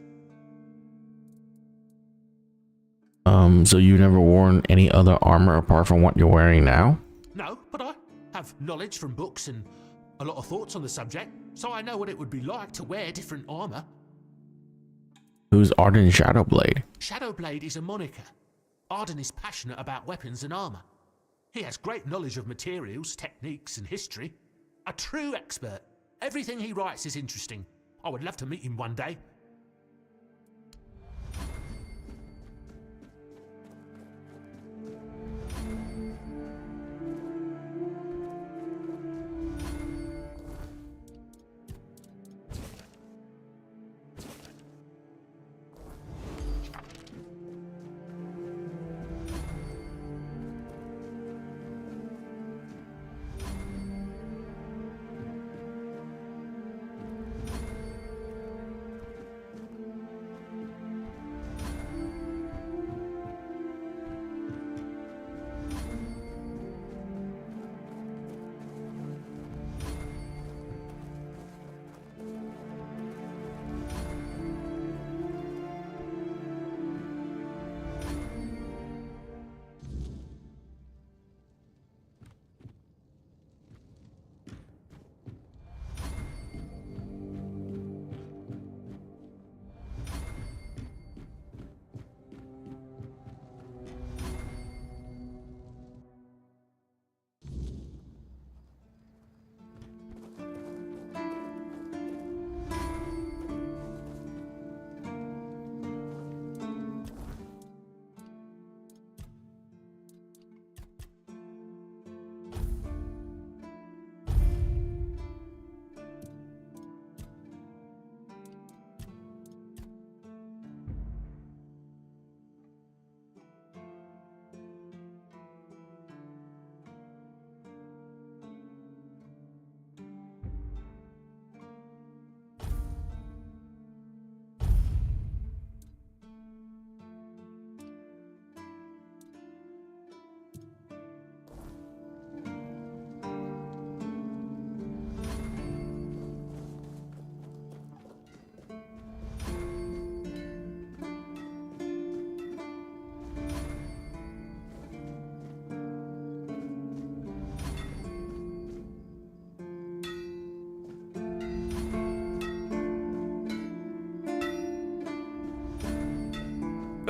So you never worn any other armor apart from what you're wearing now? No, but I have knowledge from books and a lot of thoughts on the subject, so I know what it would be like to wear different armor. Who's Arden Shadowblade? Shadowblade is a moniker. Arden is passionate about weapons and armor. He has great knowledge of materials, techniques, and history. A true expert. Everything he writes is interesting. I would love to meet him one day.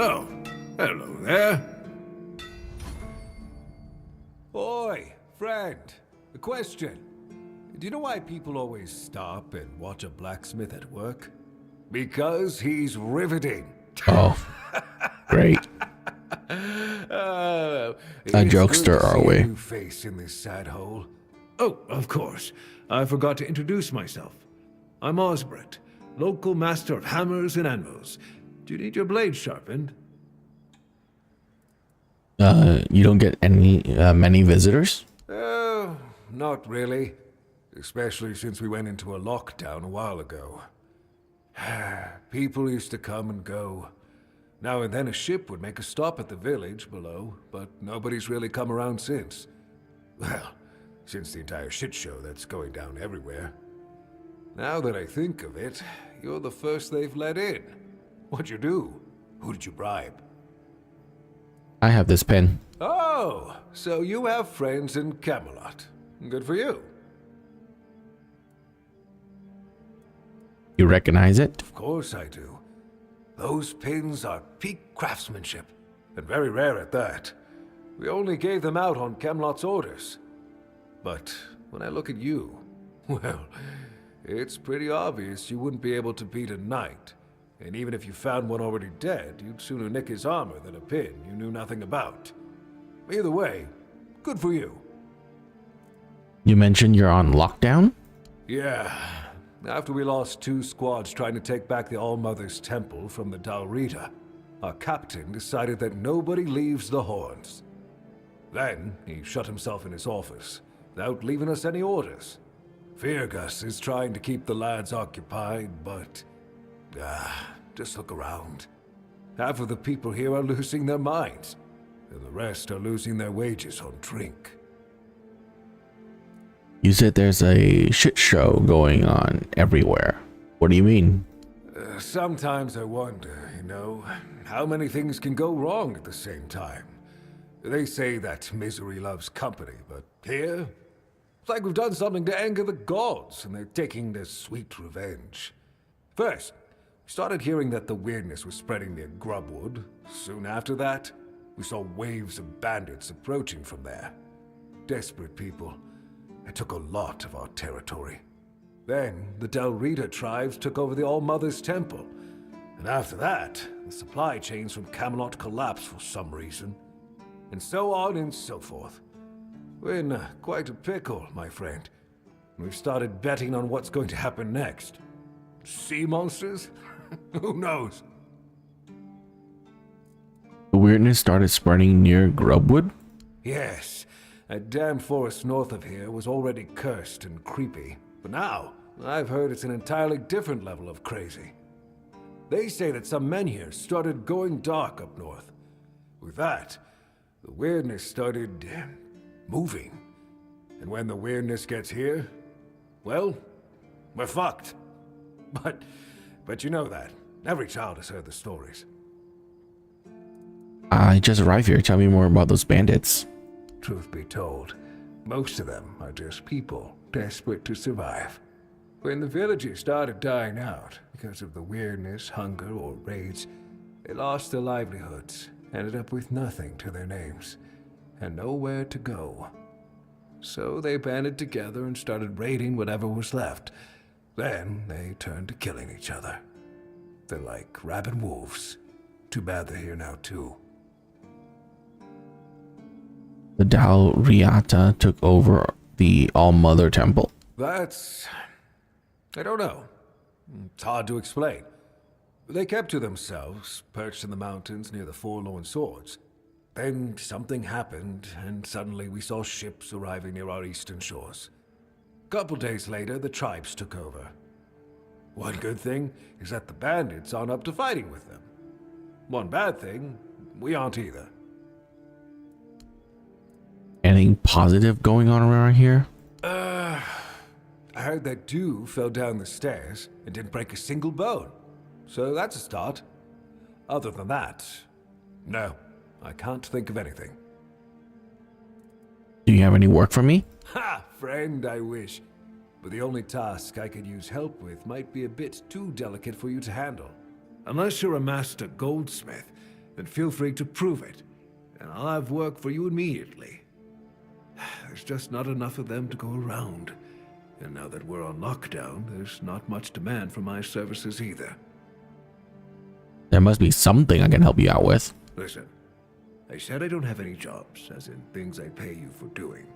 Oh, hello there. Oi, friend. A question. Do you know why people always stop and watch a blacksmith at work? Because he's riveting. Oh, great. A jokester, are we? New face in this sad hole. Oh, of course. I forgot to introduce myself. I'm Osbert, local master of hammers and anvils. Do you need your blade sharpened? You don't get any many visitors? Oh, not really. Especially since we went into a lockdown a while ago. People used to come and go. Now and then a ship would make a stop at the village below, but nobody's really come around since. Well, since the entire shit show that's going down everywhere. Now that I think of it, you're the first they've let in. What'd you do? Who did you bribe? I have this pen. Oh, so you have friends in Camelot. Good for you. You recognize it? Of course I do. Those pins are peak craftsmanship, and very rare at that. We only gave them out on Camelot's orders. But when I look at you, well, it's pretty obvious you wouldn't be able to beat a knight. And even if you found one already dead, you'd sooner nick his armor than a pin you knew nothing about. Either way, good for you. You mentioned you're on lockdown? Yeah. After we lost 2 squads trying to take back the All-Mother's Temple from the Dalrita, our captain decided that nobody leaves the Horns. Then he shut himself in his office, without leaving us any orders. Feargus is trying to keep the lads occupied, but... just look around. Half of the people here are losing their minds, and the rest are losing their wages on drink. You said there's a shit show going on everywhere. What do you mean? Sometimes I wonder, how many things can go wrong at the same time. They say that misery loves company, but here, it's like we've done something to anger the gods, and they're taking their sweet revenge. First, we started hearing that the weirdness was spreading near Grubwood. Soon after that, we saw waves of bandits approaching from there. Desperate people. They took a lot of our territory. Then, the Del Rita tribes took over the All-Mother's Temple. And after that, the supply chains from Camelot collapsed for some reason. And so on and so forth. We're in quite a pickle, my friend. We've started betting on what's going to happen next. Sea monsters? Who knows? The weirdness started spreading near Grubwood? Yes. That damn forest north of here was already cursed and creepy. But now, I've heard it's an entirely different level of crazy. They say that some men here started going dark up north. With that, the weirdness started moving. And when the weirdness gets here, well, we're fucked. But you know that. Every child has heard the stories. I just arrived here. Tell me more about those bandits. Truth be told, most of them are just people desperate to survive. When the villages started dying out because of the weirdness, hunger, or raids, they lost their livelihoods, ended up with nothing to their names, and nowhere to go. So they banded together and started raiding whatever was left. Then they turned to killing each other. They're like rabid wolves. Too bad they're here now too. The Dal Riata took over the All-Mother Temple? I don't know. It's hard to explain. They kept to themselves, perched in the mountains near the Forlorn Swords. Then something happened, and suddenly we saw ships arriving near our eastern shores. Couple days later, the tribes took over. One good thing is that the bandits aren't up to fighting with them. One bad thing, we aren't either. Anything positive going on around here? I heard that dew fell down the stairs and didn't break a single bone. So that's a start. Other than that, no, I can't think of anything. Do you have any work for me? Ha! Friend, I wish. But the only task I could use help with might be a bit too delicate for you to handle. Unless you're a master goldsmith, then feel free to prove it, and I'll have work for you immediately. There's just not enough of them to go around. And now that we're on lockdown, there's not much demand for my services either. There must be something I can help you out with. Listen, I said I don't have any jobs, as in things I pay you for doing.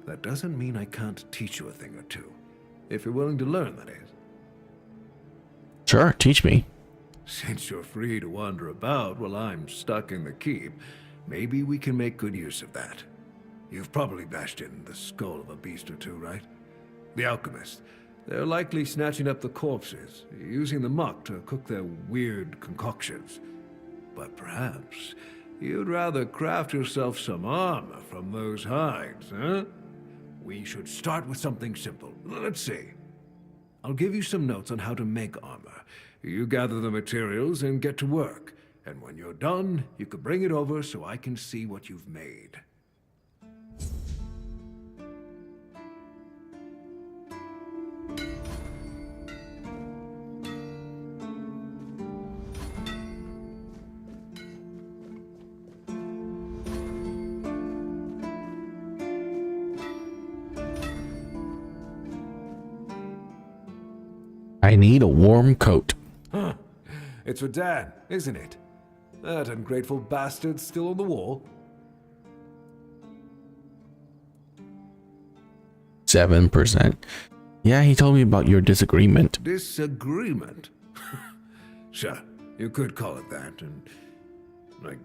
That doesn't mean I can't teach you a thing or two. If you're willing to learn, that is. Sure, teach me. Since you're free to wander about while I'm stuck in the keep, maybe we can make good use of that. You've probably bashed in the skull of a beast or two, right? The alchemists. They're likely snatching up the corpses, using the muck to cook their weird concoctions. But perhaps you'd rather craft yourself some armor from those hides, huh? We should start with something simple. Let's see. I'll give you some notes on how to make armor. You gather the materials and get to work. And when you're done, you can bring it over so I can see what you've made. I need a warm coat. Huh. It's for Dan, isn't it? That ungrateful bastard's still on the wall. 7%. Yeah, he told me about your disagreement. Disagreement? Sure, you could call it that, and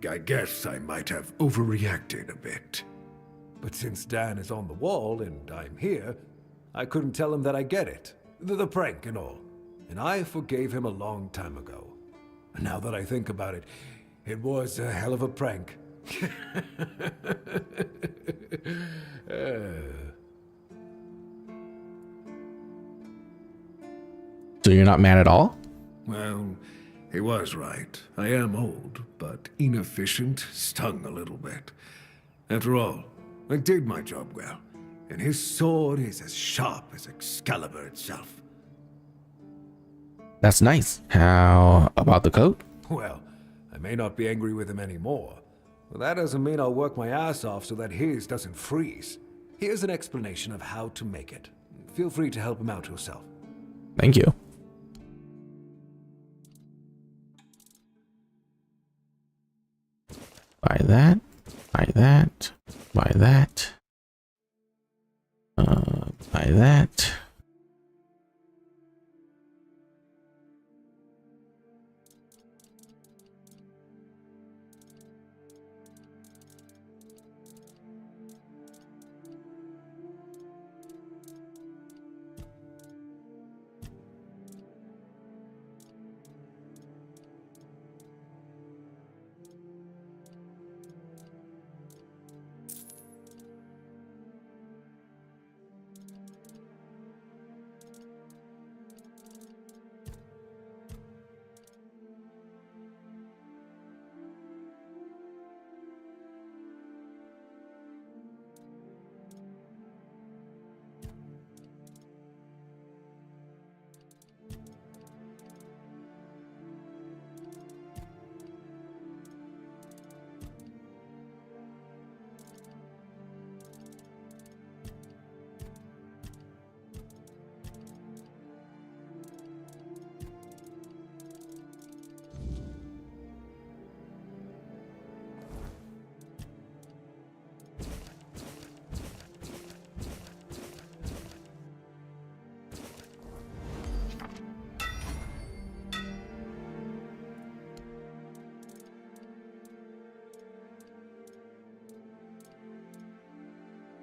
I guess I might have overreacted a bit. But since Dan is on the wall and I'm here, I couldn't tell him that I get it. The prank and all. And I forgave him a long time ago. Now that I think about it, it was a hell of a prank. So you're not mad at all? Well, he was right. I am old, but inefficient stung a little bit. After all, I did my job well, and his sword is as sharp as Excalibur itself. That's nice. How about the coat? Well, I may not be angry with him anymore, but that doesn't mean I'll work my ass off so that his doesn't freeze. Here's an explanation of how to make it. Feel free to help him out yourself. Thank you. Buy that. Buy that. Buy that. Buy that.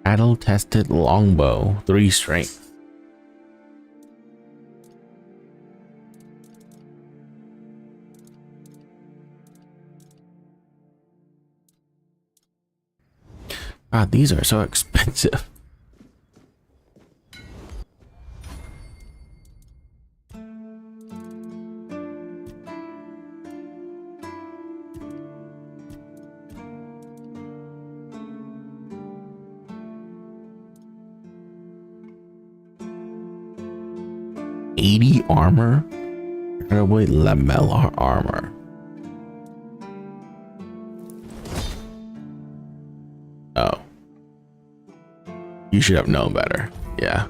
Battle-tested longbow, 3 strength. God, these are so expensive. Armor, incredibly lamellar armor. Oh, you should have known better. Yeah.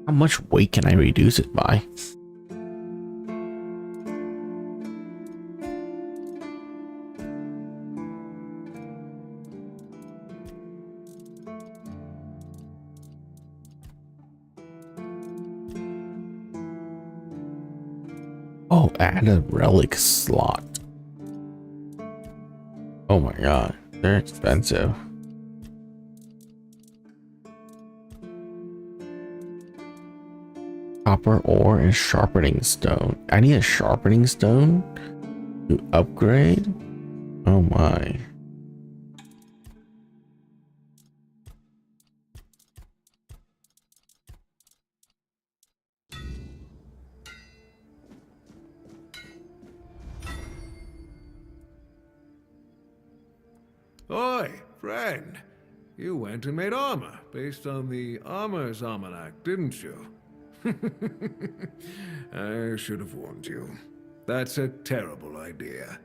How much weight can I reduce it by? Oh, add a relic slot. Oh my god, they're expensive. Copper ore and sharpening stone. I need a sharpening stone to upgrade? Oh my. Oi, friend. You went and made armor based on the Armor's Almanac, didn't you? I should have warned you. That's a terrible idea.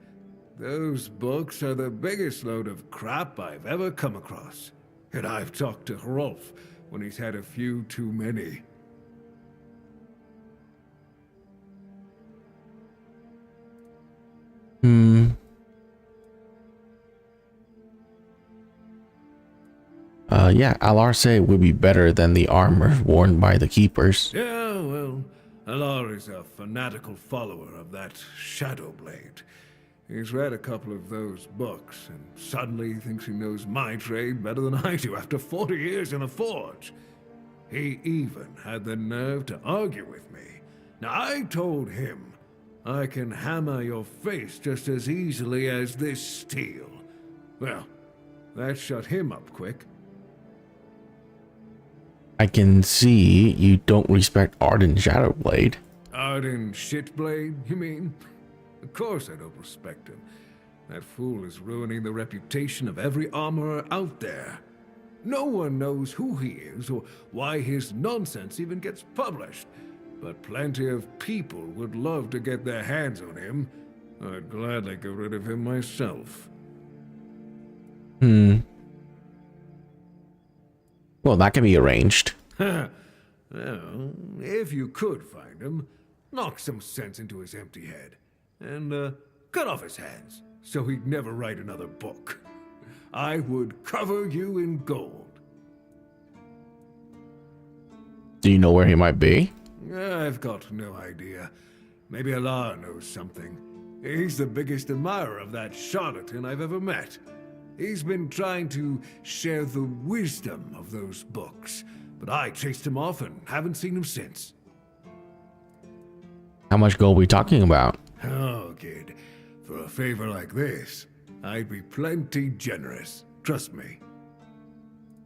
Those books are the biggest load of crap I've ever come across. And I've talked to Hrolf when he's had a few too many. Yeah, Alarse would be better than the armor worn by the keepers. Yeah, well, Alar is a fanatical follower of that Shadowblade. He's read a couple of those books, and suddenly he thinks he knows my trade better than I do after 40 years in a forge. He even had the nerve to argue with me. Now, I told him, I can hammer your face just as easily as this steel. Well, that shut him up quick. I can see you don't respect Arden Shadowblade. Arden Shitblade, you mean? Of course I don't respect him. That fool is ruining the reputation of every armorer out there. No one knows who he is or why his nonsense even gets published. But plenty of people would love to get their hands on him. I'd gladly get rid of him myself. Well, that can be arranged. Well, if you could find him, knock some sense into his empty head. And cut off his hands, so he'd never write another book. I would cover you in gold. Do you know where he might be? I've got no idea. Maybe Alar knows something. He's the biggest admirer of that charlatan I've ever met. He's been trying to share the wisdom of those books, but I chased him off and haven't seen him since. How much gold are we talking about? Oh, kid. For a favor like this, I'd be plenty generous. Trust me.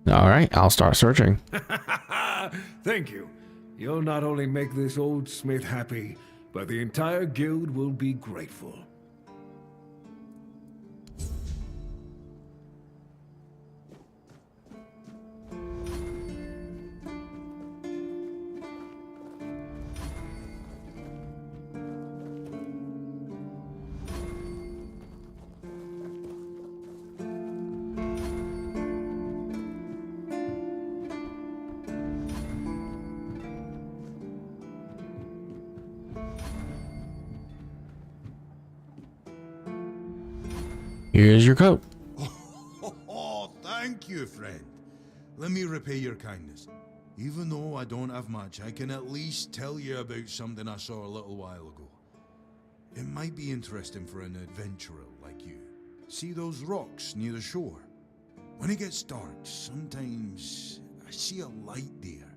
All right, I'll start searching. Thank you. You'll not only make this old smith happy, but the entire guild will be grateful. Here's your coat. Oh, thank you, friend. Let me repay your kindness. Even though I don't have much, I can at least tell you about something I saw a little while ago. It might be interesting for an adventurer like you. See those rocks near the shore? When it gets dark, sometimes I see a light there.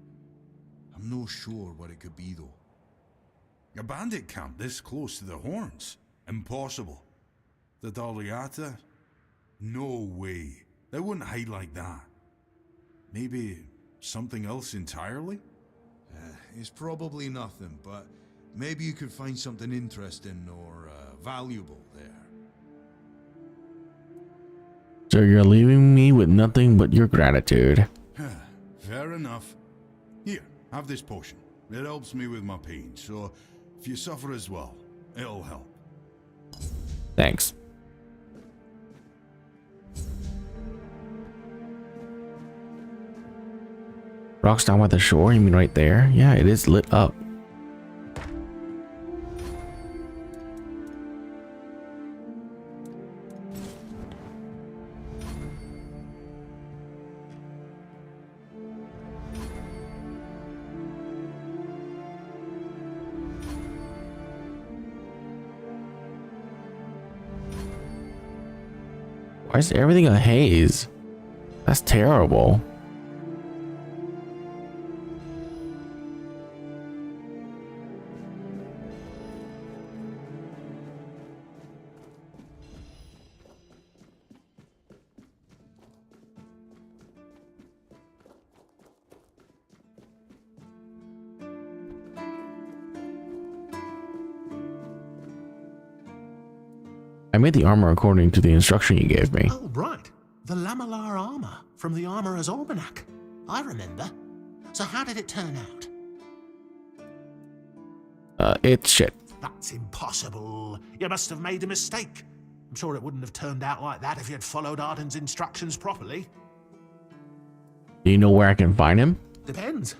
I'm no sure what it could be, though. A bandit camp this close to the Horns? Impossible. The Daliata? No way. They wouldn't hide like that. Maybe something else entirely? It's probably nothing, but maybe you could find something interesting or valuable there. So you're leaving me with nothing but your gratitude. Fair enough. Here, have this potion. It helps me with my pain, so if you suffer as well, it'll help. Thanks. Rocks down by the shore? You mean right there? Yeah, it is lit up. Why is everything a haze? That's terrible. I made the armor according to the instruction you gave me. Oh, right. The lamellar armor from the Armorer's Almanac. I remember. So how did it turn out? It's shit. That's impossible. You must have made a mistake. I'm sure it wouldn't have turned out like that if you had followed Arden's instructions properly. Do you know where I can find him? Depends.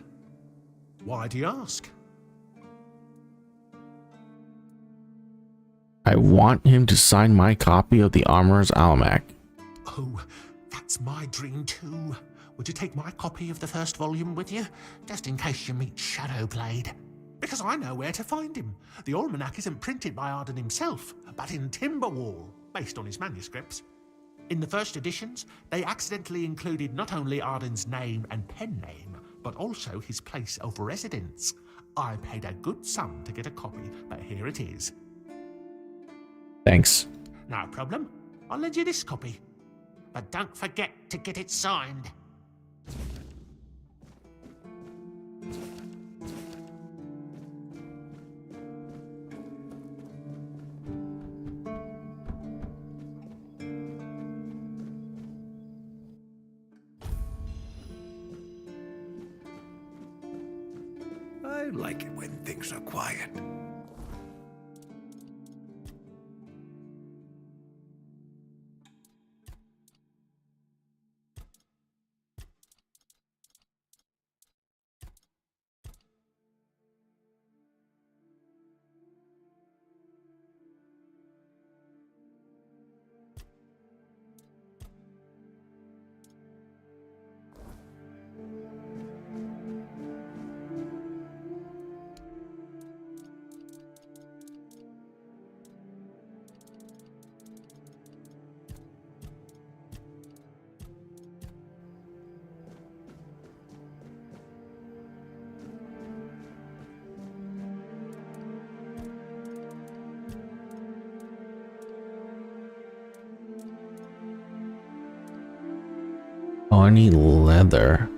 Why do you ask? I want him to sign my copy of the Armorer's Almanac. Oh, that's my dream too. Would you take my copy of the first volume with you? Just in case you meet Shadowblade. Because I know where to find him. The almanac isn't printed by Arden himself, but in Timberwall, based on his manuscripts. In the first editions, they accidentally included not only Arden's name and pen name, but also his place of residence. I paid a good sum to get a copy, but here it is. Thanks. No problem. I'll lend you this copy. But don't forget to get it signed. I like it when things are quiet. Oh, I need leather.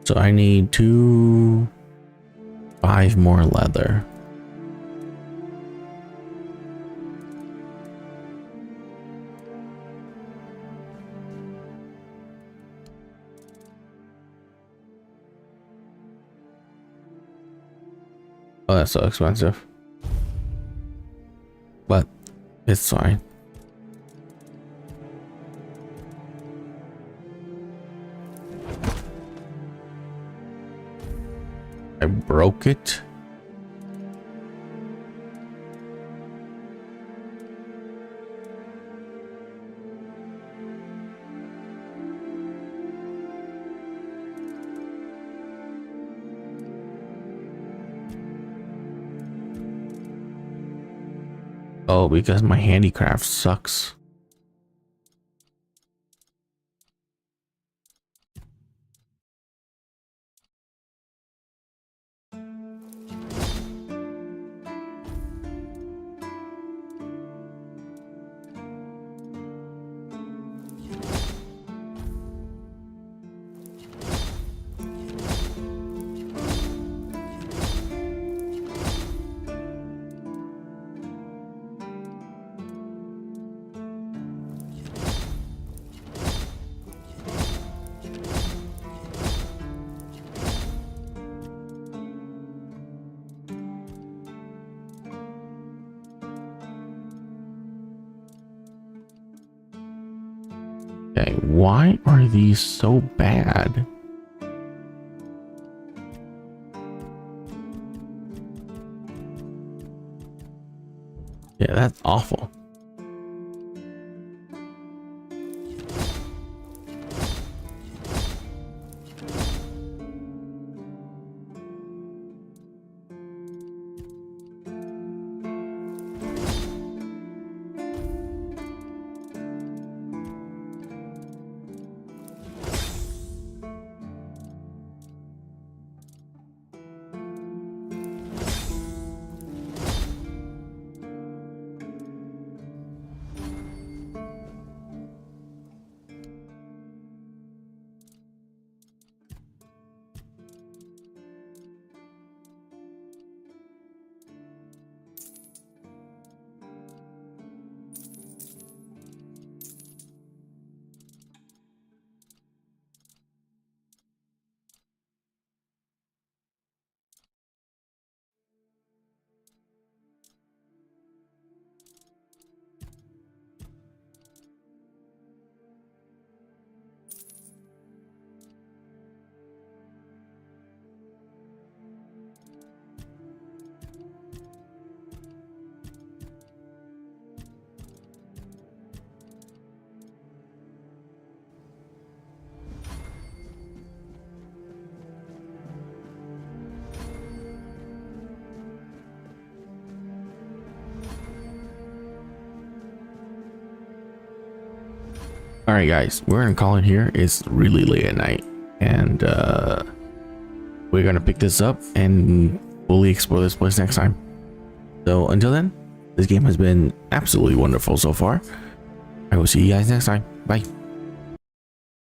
So I need 5 more leather. Oh, that's so expensive. But it's fine. I broke it. Oh, because my handicraft sucks. Okay, why are these so bad? Yeah, that's awful. All right, guys, we're gonna call it here. It's really late at night, and we're gonna pick this up and fully explore this place next time. So until then, this game has been absolutely wonderful so far. I will see you guys next time. Bye.